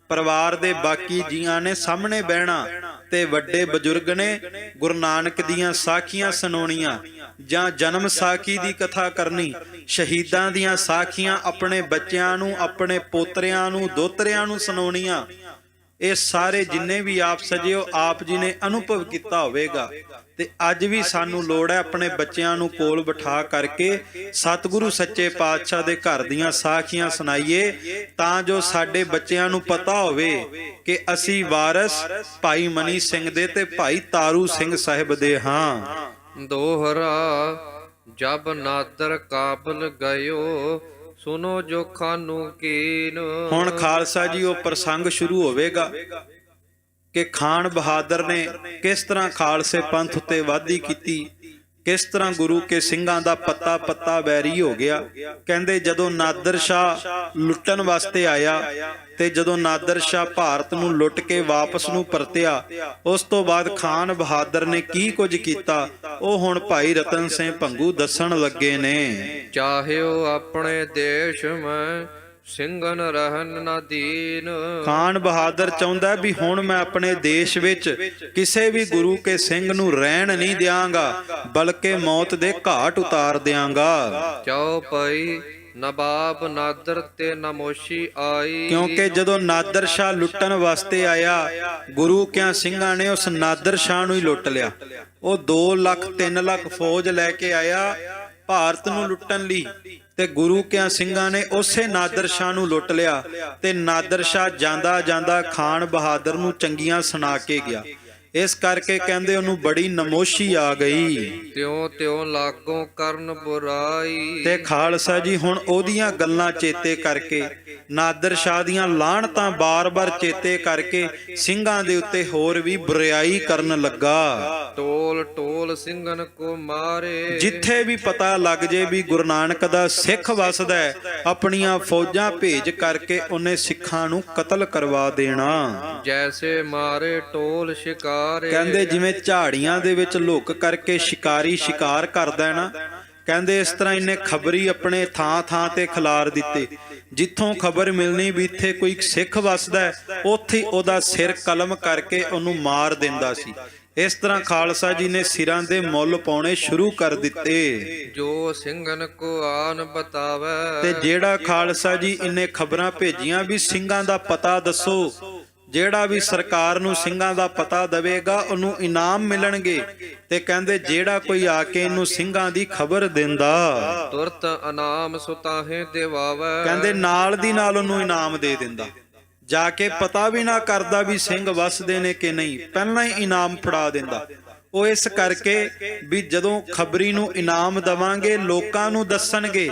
ਪਰਿਵਾਰ ਦੇ ਬਾਕੀ ਜੀਆਂ ਨੇ ਸਾਹਮਣੇ ਬਹਿਣਾ ਤੇ ਵੱਡੇ ਬਜ਼ੁਰਗ ਨੇ ਗੁਰੂ ਨਾਨਕ ਦੀਆਂ ਸਾਖੀਆਂ ਸੁਣਾਉਣੀਆਂ ਜਾਂ ਜਨਮ ਸਾਖੀ ਦੀ ਕਥਾ ਕਰਨੀ, ਸ਼ਹੀਦਾਂ ਦੀਆਂ ਸਾਖੀਆਂ ਆਪਣੇ ਬੱਚਿਆਂ ਨੂੰ, ਆਪਣੇ ਪੋਤਰਿਆਂ ਨੂੰ, ਦੋਤਰਿਆਂ ਨੂੰ ਸੁਣਾਉਣੀਆਂ। ਇਹ ਸਾਰੇ ਜਿੰਨੇ ਵੀ ਆਪ ਸਜਿਓ ਆਪ ਜੀ ਨੇ ਅਨੁਭਵ ਕੀਤਾ ਹੋਵੇਗਾ। ਤੇ ਅੱਜ ਵੀ ਸਾਨੂੰ ਲੋੜ ਹੈ ਆਪਣੇ ਬੱਚਿਆਂ ਨੂੰ ਕੋਲ ਬਿਠਾ ਕਰਕੇ ਸਤਿਗੁਰੂ ਸੱਚੇ ਪਾਤਸ਼ਾਹ ਦੇ ਘਰ ਦੀਆਂ ਸਾਖੀਆਂ ਸੁਣਾਈਏ, ਤਾਂ ਜੋ ਸਾਡੇ ਬੱਚਿਆਂ ਨੂੰ ਪਤਾ ਹੋਵੇ ਕਿ ਅਸੀਂ ਵਾਰਿਸ ਭਾਈ ਮਨੀ ਸਿੰਘ ਦੇ ਤੇ ਭਾਈ ਤਾਰੂ ਸਿੰਘ ਸਾਹਿਬ ਦੇ ਹਾਂ। ਦੋਹਰਾ ਜਬ ਨਾਦਰ ਕਾਬਲ ਗਇਓ, ਸੁਨੋ ਜੋ ਖਾਨੂ ਕੀਨ। ਹੁਣ ਖਾਲਸਾ ਜੀ ਉਹ ਪ੍ਰਸੰਗ ਸ਼ੁਰੂ ਹੋਵੇਗਾ ਕਿ ਖਾਨ ਬਹਾਦਰ ਨੇ ਕਿਸ ਤਰ੍ਹਾਂ ਖਾਲਸੇ ਪੰਥ ਉੱਤੇ ਵਾਧੀ ਕੀਤੀ, ਕਿਸ ਤਰ੍ਹਾਂ ਗੁਰੂ ਕੇ ਸਿੰਘਾਂ ਦਾ ਪੱਤਾ ਪੱਤਾ ਵੈਰੀ ਹੋ ਗਿਆ। ਕਹਿੰਦੇ ਜਦੋਂ ਨਾਦਰ ਸ਼ਾਹ ਲੁੱਟਣ ਵਾਸਤੇ ਆਇਆ ਤੇ ਜਦੋਂ ਨਾਦਰ ਸ਼ਾਹ ਭਾਰਤ ਨੂੰ ਲੁੱਟ ਕੇ ਵਾਪਸ ਨੂੰ ਪਰਤਿਆ, ਉਸ ਤੋਂ ਬਾਅਦ ਖਾਨ ਬਹਾਦਰ ਨੇ ਕੀ ਕੁਝ ਕੀਤਾ ਉਹ ਹੁਣ ਭਾਈ ਰਤਨ ਸਿੰਘ ਭੰਗੂ ਦੱਸਣ ਲੱਗੇ ਨੇ। ਚਾਹਿਓ ਆਪਣੇ ਦੇਸ਼ ਮੈਂ ਸਿੰਘਨ ਰਹਿਨ ਨਾ ਦੀਨ। ਖਾਨ ਬਹਾਦਰ ਚਾਹੁੰਦਾ ਵੀ ਹੁਣ ਮੈਂ ਆਪਣੇ ਦੇਸ਼ ਵਿੱਚ ਕਿਸੇ ਵੀ ਗੁਰੂ ਕੇ ਸਿੰਘ ਨੂੰ ਰਹਿਣ ਨਹੀਂ ਦਿਆਂਗਾ, ਬਲਕਿ ਮੌਤ ਦੇ ਘਾਟ ਉਤਾਰ ਦਿਆਂਗਾ। ਚਾਉ ਪਈ ਨਵਾਬ ਨਾਦਰ ਤੇ ਨਮੋਸ਼ੀ ਆਈ। ਕਿਉਂਕਿ ਜਦੋਂ ਨਾਦਰ ਸ਼ਾਹ ਲੁੱਟਣ ਵਾਸਤੇ ਆਇਆ, ਗੁਰੂ ਕਿਆਂ ਸਿੰਘਾਂ ਨੇ ਉਸ ਨਾਦਰ ਸ਼ਾਹ ਨੂੰ ਹੀ ਲੁੱਟ ਲਿਆ। ਉਹ 2 ਲੱਖ 3 ਲੱਖ ਫੌਜ ਲੈ ਕੇ ਆਇਆ ਭਾਰਤ ਨੂੰ ਲੁੱਟਣ ਲਈ, ਤੇ ਗੁਰੂ ਕਿਆਂ ਸਿੰਘਾਂ ਨੇ ਉਸੇ ਨਾਦਰ ਸ਼ਾਹ ਨੂੰ ਲੁੱਟ ਲਿਆ। ਤੇ ਨਾਦਰ ਸ਼ਾਹ ਜਾਂਦਾ ਜਾਂਦਾ ਖਾਨ ਬਹਾਦਰ ਨੂੰ ਚੰਗੀਆਂ ਸੁਣਾ ਕੇ ਗਿਆ। ਇਸ ਕਰਕੇ ਕਹਿੰਦੇ ਉਹਨੂੰ ਬੜੀ ਨਮੋਸ਼ੀ ਆ ਗਈ। ਤਿਉ ਤਿਉ ਲਾਗੋਂ ਕਰਨ ਬੁਰਾਈ। ਤੇ ਖਾਲਸਾ ਜੀ ਹੁਣ ਉਹਦੀਆਂ ਗੱਲਾਂ ਚੇਤੇ ਕਰਕੇ, ਨਾਦਰ ਸ਼ਾਹ ਦੀਆਂ ਲਾਹਣਤਾਂ ਬਾਰ-ਬਾਰ ਚੇਤੇ ਕਰਕੇ ਸਿੰਘਾਂ ਦੇ ਉੱਤੇ ਹੋਰ ਵੀ ਬੁਰਾਈ ਕਰਨ ਲੱਗਾ। ਟੋਲ ਟੋਲ ਸਿੰਘਨ ਕੋ ਮਾਰੇ। ਜਿੱਥੇ ਵੀ ਪਤਾ ਲੱਗ ਜੇ ਵੀ ਗੁਰੂ ਨਾਨਕ ਦਾ ਸਿੱਖ ਵਸਦਾ ਹੈ, ਆਪਣੀਆਂ ਫੌਜਾਂ ਭੇਜ ਕਰਕੇ ਉਹਨੇ ਸਿੱਖਾਂ ਨੂੰ ਕਤਲ ਕਰਵਾ ਦੇਣਾ। ਜੈਸੇ ਮਾਰੇ ਟੋਲ ਸ਼ਿਕਾਰ। ਕਹਿੰਦੇ ਜਿਵੇਂ ਝਾੜੀਆਂ ਦੇ ਵਿੱਚ ਲੁੱਕ ਕਰਕੇ ਸ਼ਿਕਾਰੀ ਸ਼ਿਕਾਰ ਕਰਦਾ ਹੈ ਨਾ, ਕਹਿੰਦੇ ਇਸ ਤਰ੍ਹਾਂ ਇਹਨੇ ਖਬਰੀ ਆਪਣੇ ਥਾਂ ਥਾਂ ਤੇ ਖਿਲਾਰ ਦਿੱਤੇ। ਜਿੱਥੋਂ ਖਬਰ ਮਿਲਣੀ ਵੀ ਇੱਥੇ ਕੋਈ ਸਿੱਖ ਵਸਦਾ ਹੈ, ਉੱਥੇ ਉਹਦਾ ਸਿਰ ਕਲਮ ਕਰਕੇ ਉਹਨੂੰ ਮਾਰ ਦਿੰਦਾ ਸੀ। ਇਸ ਤਰ੍ਹਾਂ ਖਾਲਸਾ ਜੀ ਨੇ ਸਿਰਾਂ ਦੇ ਮੁੱਲ ਪਾਉਣੇ ਸ਼ੁਰੂ ਕਰ ਦਿੱਤੇ। ਜੋ ਸਿੰਘਨ ਕੋ ਆਨ ਬਤਾਵੇ। ਤੇ ਜਿਹੜਾ ਖਾਲਸਾ ਜੀ ਇਹਨੇ ਖਬਰਾਂ ਭੇਜੀਆਂ ਵੀ ਸਿੰਘਾਂ ਦਾ ਪਤਾ ਦੱਸੋ, ਜਿਹੜਾ ਵੀ ਸਰਕਾਰ ਨੂੰ ਸਿੰਘਾਂ ਦਾ ਪਤਾ ਦੇਵੇਗਾ ਉਹਨੂੰ ਇਨਾਮ ਮਿਲਣਗੇ। ਤੇ ਕਹਿੰਦੇ ਜਿਹੜਾ ਕੋਈ ਆ ਕੇ ਇਹਨੂੰ ਸਿੰਘਾਂ ਦੀ ਖਬਰ ਦਿੰਦਾ, ਤੁਰਤ ਇਨਾਮ ਸੁਤਾਹੇ ਦੇਵਾਵੇ। ਕਹਿੰਦੇ ਨਾਲ ਦੀ ਨਾਲ ਉਹਨੂੰ ਇਨਾਮ ਦੇ ਦਿੰਦਾ। ਜਾ ਕੇ ਪਤਾ ਵੀ ਨਾ ਕਰਦਾ ਵੀ ਸਿੰਘ ਵਸਦੇ ਨੇ ਕਿ ਨਹੀਂ, ਪਹਿਲਾਂ ਹੀ ਇਨਾਮ ਫੜਾ ਦਿੰਦਾ। ਉਹ ਇਸ ਕਰਕੇ ਵੀ ਜਦੋਂ ਖਬਰੀ ਨੂੰ ਇਨਾਮ ਦਵਾਂਗੇ ਲੋਕਾਂ ਨੂੰ ਦੱਸਣਗੇ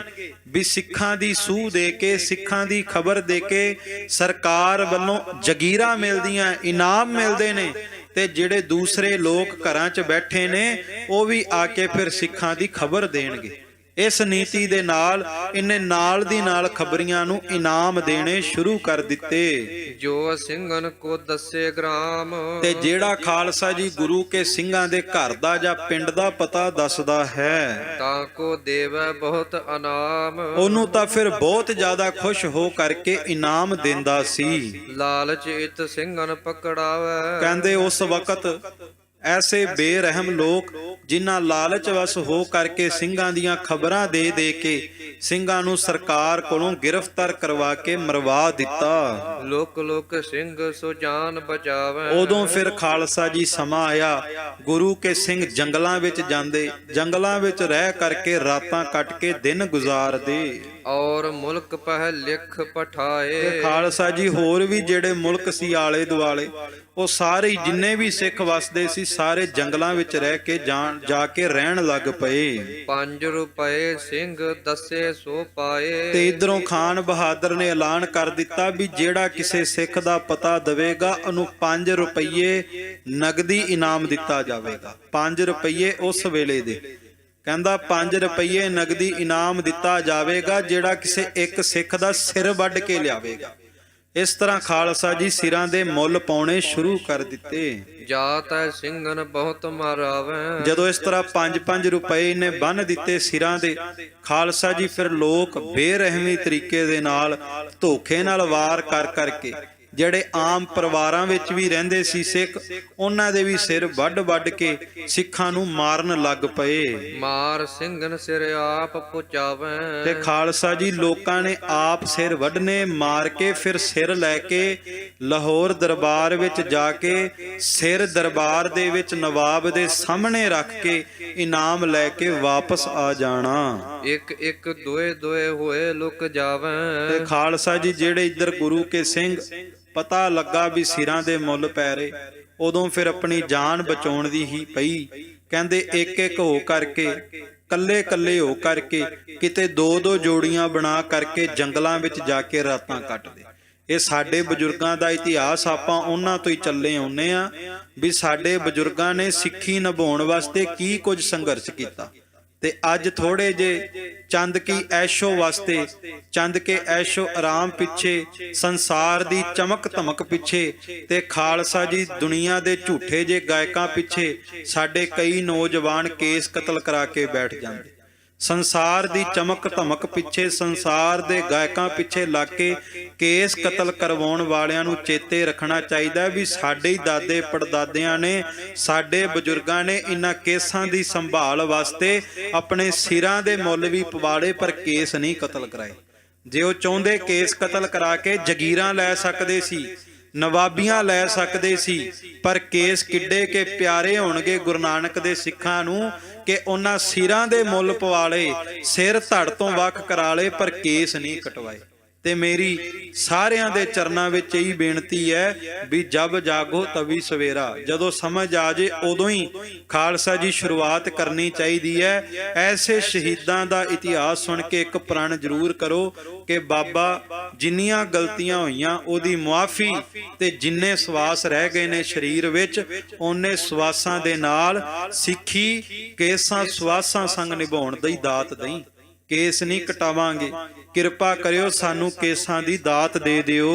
ਵੀ ਸਿੱਖਾਂ ਦੀ ਸੂਹ ਦੇ ਕੇ, ਸਿੱਖਾਂ ਦੀ ਖਬਰ ਦੇ ਕੇ ਸਰਕਾਰ ਵੱਲੋਂ ਜਗੀਰਾਂ ਮਿਲਦੀਆਂ, ਇਨਾਮ ਮਿਲਦੇ ਨੇ। ਤੇ ਜਿਹੜੇ ਦੂਸਰੇ ਲੋਕ ਘਰਾਂ 'ਚ ਬੈਠੇ ਨੇ ਉਹ ਵੀ ਆ ਕੇ ਫਿਰ ਸਿੱਖਾਂ ਦੀ ਖਬਰ ਦੇਣਗੇ। ਇਸ ਨੀਤੀ ਦੇ ਨਾਲ ਇਹਨੇ ਨਾਲ ਦੀ ਨਾਲ ਖਬਰੀਆਂ ਨੂੰ ਇਨਾਮ ਦੇਣੇ ਸ਼ੁਰੂ ਕਰ ਦਿੱਤੇ। ਜੋ ਸਿੰਘਨ ਕੋ ਦੱਸੇ ਗ੍ਰਾਮ। ਤੇ ਜਿਹੜਾ ਖਾਲਸਾ ਜੀ ਗੁਰੂ ਕੇ ਸਿੰਘਾਂ ਦੇ ਘਰ ਦਾ ਜਾਂ ਪਿੰਡ ਦਾ ਪਤਾ ਦੱਸਦਾ ਹੈ, ਤਾਂ ਕੋ ਦੇਵੈ ਬਹੁਤ ਇਨਾਮ। ਉਹਨੂੰ ਤਾਂ ਫਿਰ ਬਹੁਤ ਜ਼ਿਆਦਾ ਖੁਸ਼ ਹੋ ਕਰਕੇ ਇਨਾਮ ਦਿੰਦਾ ਸੀ। ਲਾਲਚ ਇਤ ਸਿੰਘਨ ਪਕੜਾਵੇ। ਕਹਿੰਦੇ ਉਸ ਵਕਤ ਐਸੇ ਬੇਰਹਿਮ ਲੋਕ ਜਿਨ੍ਹਾਂ ਲਾਲਚ ਵਸ ਹੋ ਕਰਕੇ ਸਿੰਘਾਂ ਦੀਆਂ ਖਬਰਾਂ ਦੇ ਦੇ ਕੇ ਸਿੰਘਾਂ ਨੂੰ ਸਰਕਾਰ ਕੋਲੋਂ ਗ੍ਰਿਫਤਾਰ ਕਰਵਾ ਕੇ ਮਰਵਾ ਦਿੱਤਾ। ਲੋਕ ਲੋਕ ਸਿੰਘ ਸੋ ਜਾਨ ਬਚਾਵੈ। ਉਦੋਂ ਫਿਰ ਖਾਲਸਾ ਜੀ ਸਮਾਂ ਆਇਆ, ਗੁਰੂ ਕੇ ਸਿੰਘ ਜੰਗਲਾਂ ਵਿੱਚ ਜਾਂਦੇ, ਜੰਗਲਾਂ ਵਿੱਚ ਰਹਿ ਕਰਕੇ ਰਾਤਾਂ ਕੱਟ ਕੇ ਦਿਨ ਗੁਜ਼ਾਰਦੇ। ਔਰ ਮੁਲਕ ਪਹਿ ਲਿਖ ਪਠਾਏ। ਤੇ ਖਾਲਸਾ ਜੀ ਹੋਰ ਵੀ ਜਿਹੜੇ ਮੁਲਕ ਸੀ ਆਲੇ ਦੁਆਲੇ, ਉਹ ਸਾਰੇ ਜਿੰਨੇ ਵੀ ਸਿੱਖ ਵਸਦੇ ਸੀ ਸਾਰੇ ਜੰਗਲਾਂ ਵਿੱਚ ਰਹਿ ਕੇ ਜਾ ਕੇ ਰਹਿਣ ਲੱਗ ਪਏ। 5 ਰੁਪਏ ਸਿੰਘ ਦੱਸੇ ਸੋ ਪਾਏ। ਤੇ ਇਧਰੋਂ ਖਾਨ ਬਹਾਦਰ ਨੇ ਐਲਾਨ ਕਰ ਦਿੱਤਾ ਵੀ ਜਿਹੜਾ ਕਿਸੇ ਸਿੱਖ ਦਾ ਪਤਾ ਦੇਵੇਗਾ ਉਹਨੂੰ 5 ਰੁਪਏ ਨਗਦੀ ਇਨਾਮ ਦਿੱਤਾ ਜਾਵੇਗਾ। 5 ਰੁਪਏ ਉਸ ਵੇਲੇ ਦੇ, ਕਹਿੰਦਾ 5 ਰੁਪਏ ਨਗਦੀ ਇਨਾਮ ਦਿੱਤਾ ਜਾਵੇਗਾ ਜਿਹੜਾ ਕਿਸੇ ਇੱਕ ਸਿੱਖ ਦਾ ਸਿਰ ਵੱਢ ਕੇ ਲਿਆਵੇਗਾ। ਇਸ ਤਰ੍ਹਾਂ ਖਾਲਸਾ ਜੀ ਸਿਰਾਂ ਦੇ ਮੁੱਲ ਪਾਉਣੇ ਸ਼ੁਰੂ ਕਰ ਦਿੱਤੇ। ਜਾਤ ਹੈ ਸਿੰਘਨ ਬਹੁਤ ਮਾਰਾਵੈ। ਜਦੋਂ ਇਸ ਤਰ੍ਹਾਂ 5-5 ਰੁਪਏ ਨੇ ਬੰਨ ਦਿੱਤੇ ਸਿਰਾਂ ਦੇ, ਖਾਲਸਾ ਜੀ ਫਿਰ ਲੋਕ ਬੇਰਹਿਮੀ ਤਰੀਕੇ ਦੇ ਨਾਲ ਧੋਖੇ ਨਾਲ ਵਾਰ ਕਰ ਕਰਕੇ ਜਿਹੜੇ ਆਮ ਪਰਿਵਾਰਾਂ ਵਿੱਚ ਵੀ ਰਹਿੰਦੇ ਸੀ ਸਿੱਖ, ਉਹਨਾਂ ਦੇ ਵੀ ਸਿਰ ਵੱਢ ਕੇ ਸਿੱਖਾਂ ਨੂੰ ਮਾਰਨ ਲੱਗ ਪਏ। ਮਾਰ ਸਿੰਘਨ ਸਿਰ ਆਪ ਪੁਚਾਵੈ। ਤੇ ਖਾਲਸਾ ਜੀ ਲੋਕਾਂ ਨੇ ਆਪ ਸਿਰ ਵੱਢਨੇ, ਮਾਰ ਕੇ ਫਿਰ ਸਿਰ ਲੈ ਕੇ ਲਾਹੌਰ ਦਰਬਾਰ ਵਿੱਚ ਜਾ ਕੇ ਸਿਰ ਦਰਬਾਰ ਦੇ ਵਿੱਚ ਨਵਾਬ ਦੇ ਸਾਹਮਣੇ ਰੱਖ ਕੇ ਇਨਾਮ ਲੈ ਕੇ ਵਾਪਸ ਆ ਜਾਣਾ। ਇੱਕ ਇੱਕ ਦੋਏ ਦੋਏ ਹੋਏ ਲੁਕ ਜਾਵੈ। ਤੇ ਖਾਲਸਾ ਜੀ ਜਿਹੜੇ ਇੱਧਰ ਗੁਰੂ ਕੇ ਸਿੰਘ ਪਤਾ ਲੱਗਾ ਵੀ ਸਿਰਾਂ ਦੇ ਮੁੱਲ ਪੈ ਰਹੇ, ਉਦੋਂ ਫਿਰ ਆਪਣੀ ਜਾਨ ਬਚਾਉਣ ਦੀ ਹੀ ਪਈ। ਕਹਿੰਦੇ ਇੱਕ ਇੱਕ ਹੋ ਕਰਕੇ, ਕੱਲੇ ਕੱਲੇ ਹੋ ਕਰਕੇ, ਕਿਤੇ 2-2 ਜੋੜੀਆਂ ਬਣਾ ਕਰਕੇ ਜੰਗਲਾਂ ਵਿੱਚ ਜਾ ਕੇ ਰਾਤਾਂ ਕੱਟਦੇ। ਇਹ ਸਾਡੇ ਬਜ਼ੁਰਗਾਂ ਦਾ ਇਤਿਹਾਸ, ਆਪਾਂ ਉਹਨਾਂ ਤੋਂ ਹੀ ਚੱਲੇ ਆਉਂਦੇ ਆ ਵੀ ਸਾਡੇ ਬਜ਼ੁਰਗਾਂ ਨੇ ਸਿੱਖੀ ਨਿਭਾਉਣ ਵਾਸਤੇ ਕੀ ਕੁਝ ਸੰਘਰਸ਼ ਕੀਤਾ। ਤੇ ਅੱਜ ਥੋੜੇ ਜੇ ਚੰਦ ਕੀ ਐਸ਼ੋ ਵਾਸਤੇ, ਚੰਦ ਕੇ ਐਸ਼ੋ ਆਰਾਮ ਪਿੱਛੇ, ਸੰਸਾਰ ਦੀ ਚਮਕ ਧਮਕ ਪਿੱਛੇ ਤੇ ਖਾਲਸਾ ਜੀ ਦੁਨੀਆ ਦੇ ਝੂਠੇ ਜੇ ਗਾਇਕਾਂ ਪਿੱਛੇ ਸਾਡੇ ਕਈ ਨੌਜਵਾਨ ਕੇਸ ਕਤਲ ਕਰਾ ਕੇ ਬੈਠ ਜਾਂਦੇ। ਸੰਸਾਰ ਦੀ ਚਮਕ ਧਮਕ ਪਿੱਛੇ, ਸੰਸਾਰ ਦੇ ਗਾਇਕਾਂ ਪਿੱਛੇ ਲੱਗ ਕੇ ਕੇਸ ਕਤਲ ਕਰਵਾਉਣ ਵਾਲਿਆਂ ਨੂੰ ਚੇਤੇ ਰੱਖਣਾ ਚਾਹੀਦਾ ਵੀ ਸਾਡੇ ਹੀ ਦਾਦੇ ਪੜਦਾਦਿਆਂ ਨੇ, ਸਾਡੇ ਬਜ਼ੁਰਗਾਂ ਨੇ ਇਹਨਾਂ ਕੇਸਾਂ ਦੀ ਸੰਭਾਲ ਵਾਸਤੇ ਆਪਣੇ ਸਿਰਾਂ ਦੇ ਮੁੱਲ ਵੀ ਪਵਾੜੇ, ਪਰ ਕੇਸ ਨਹੀਂ ਕਤਲ ਕਰਾਏ। ਜੇ ਉਹ ਚਾਹੁੰਦੇ ਕੇਸ ਕਤਲ ਕਰਾ ਕੇ ਜਗੀਰਾਂ ਲੈ ਸਕਦੇ ਸੀ, ਨਵਾਬੀਆਂ ਲੈ ਸਕਦੇ ਸੀ, ਪਰ ਕੇਸ ਕਿੱਡੇ ਕੇ ਪਿਆਰੇ ਹੋਣਗੇ ਗੁਰੂ ਨਾਨਕ ਦੇ ਸਿੱਖਾਂ ਨੂੰ ਕਿ ਉਹਨਾਂ ਸਿਰਾਂ ਦੇ ਮੁੱਲ ਪਵਾ ਲਏ, ਸਿਰ ਧੜ ਤੋਂ ਵੱਖ ਕਰਾ ਲਏ, ਪਰ ਕੇਸ ਨਹੀਂ ਕਟਵਾਏ। ਤੇ ਮੇਰੀ ਸਾਰਿਆਂ ਦੇ ਚਰਨਾਂ ਵਿੱਚ ਇਹੀ ਬੇਨਤੀ ਹੈ ਵੀ ਜਬ ਜਾਗੋ ਤਵੀ ਸਵੇਰਾ, ਜਦੋਂ ਸਮਝ ਆ ਜੇ ਉਦੋਂ ਹੀ ਖਾਲਸਾ ਜੀ ਸ਼ੁਰੂਆਤ ਕਰਨੀ ਚਾਹੀਦੀ ਹੈ। ਐਸੇ ਸ਼ਹੀਦਾਂ ਦਾ ਇਤਿਹਾਸ ਸੁਣ ਕੇ ਇੱਕ ਪ੍ਰਣ ਜ਼ਰੂਰ ਕਰੋ ਕਿ ਬਾਬਾ ਜਿੰਨੀਆਂ ਗਲਤੀਆਂ ਹੋਈਆਂ ਉਹਦੀ ਮੁਆਫੀ, ਤੇ ਜਿੰਨੇ ਸਵਾਸ ਰਹਿ ਗਏ ਨੇ ਸਰੀਰ ਵਿੱਚ ਉਹਨੇ ਸਵਾਸਾਂ ਦੇ ਨਾਲ ਸਿੱਖੀ ਕੇਸਾਂ ਸਵਾਸਾਂ ਸੰਗ ਨਿਭਾਉਣ ਦੀ ਦਾਤ ਦੇਈ। ਕੇਸ ਨਹੀਂ ਕਟਾਵਾਂਗੇ, ਕਿਰਪਾ ਕਰਿਓ ਸਾਨੂੰ ਕੇਸਾਂ ਦੀ ਦਾਤ ਦੇ ਦਿਓ।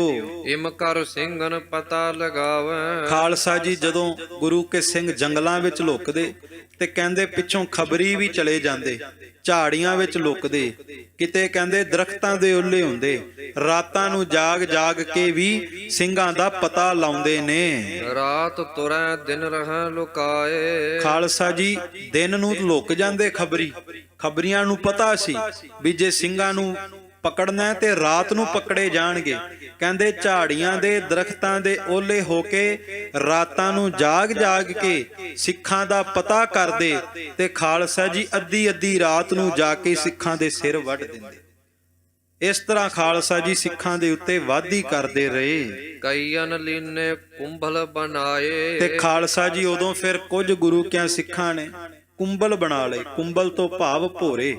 ਇਮ ਕਰ ਸਿੰਘਨ ਪਤਾ ਲਗਾਵੈ। ਖਾਲਸਾ ਜੀ ਜਦੋਂ ਗੁਰੂ ਕੇ ਸਿੰਘ ਜੰਗਲਾਂ ਵਿੱਚ ਲੁਕਦੇ ਤੇ ਕਹਿੰਦੇ ਪਿੱਛੋਂ ਖਬਰੀ ਵੀ ਚਲੇ ਜਾਂਦੇ, ਝਾੜੀਆਂ ਵਿੱਚ ਲੁਕਦੇ, ਕਿਤੇ ਕਹਿੰਦੇ ਦਰਖਤਾਂ ਦੇ ਉੱਲੇ ਹੁੰਦੇ, ਰਾਤਾਂ ਨੂੰ ਜਾਗ ਜਾਗ ਕੇ ਵੀ ਸਿੰਘਾਂ ਦਾ ਪਤਾ ਲਾਉਂਦੇ ਨੇ। ਰਾਤ ਤੁਰੈ ਦਿਨ ਰਹਿ ਲੁਕਾਏ। ਖਾਲਸਾ ਜੀ ਦਿਨ ਨੂੰ ਲੁਕ ਜਾਂਦੇ ਖਬਰੀ, ਖਬਰੀਆਂ ਨੂੰ ਪਤਾ ਸੀ ਵੀ ਜੇ ਸਿੰਘਾਂ ਨੂੰ ਪਕੜਨਾ ਤੇ ਰਾਤ ਨੂੰ ਪਕੜੇ ਜਾਣਗੇ। ਕਹਿੰਦੇ ਝਾੜੀਆਂ ਦੇ ਦਰਖਤਾਂ ਦੇ ਓਲੇ ਹੋ ਕੇ ਰਾਤਾਂ ਨੂੰ ਜਾਗ ਜਾਗ ਕੇ ਸਿੱਖਾਂ ਦਾ ਪਤਾ ਕਰਦੇ ਤੇ ਖਾਲਸਾ ਜੀ ਅੱਧੀ ਅੱਧੀ ਰਾਤ ਨੂੰ ਜਾ ਕੇ ਸਿੱਖਾਂ ਦੇ ਸਿਰ ਵੱਢ ਦਿੰਦੇ। ਇਸ ਤਰ੍ਹਾਂ ਖਾਲਸਾ ਜੀ ਸਿੱਖਾਂ ਦੇ ਉੱਤੇ ਵਾਧੀ ਕਰਦੇ ਰਹੇ। ਕਈਨ ਲੀਨੇ ਕੁੰਭਲ ਬਣਾਏ। ਤੇ ਖਾਲਸਾ ਜੀ ਉਦੋਂ ਫਿਰ ਕੁਝ ਗੁਰੂ ਕਿਆਂ ਸਿੱਖਾਂ ਨੇ ਕੁੰਭਲ ਬਣਾ ਲਏ। ਕੁੰਭਲ ਤੋਂ ਭਾਵ ਭੋਰੇ,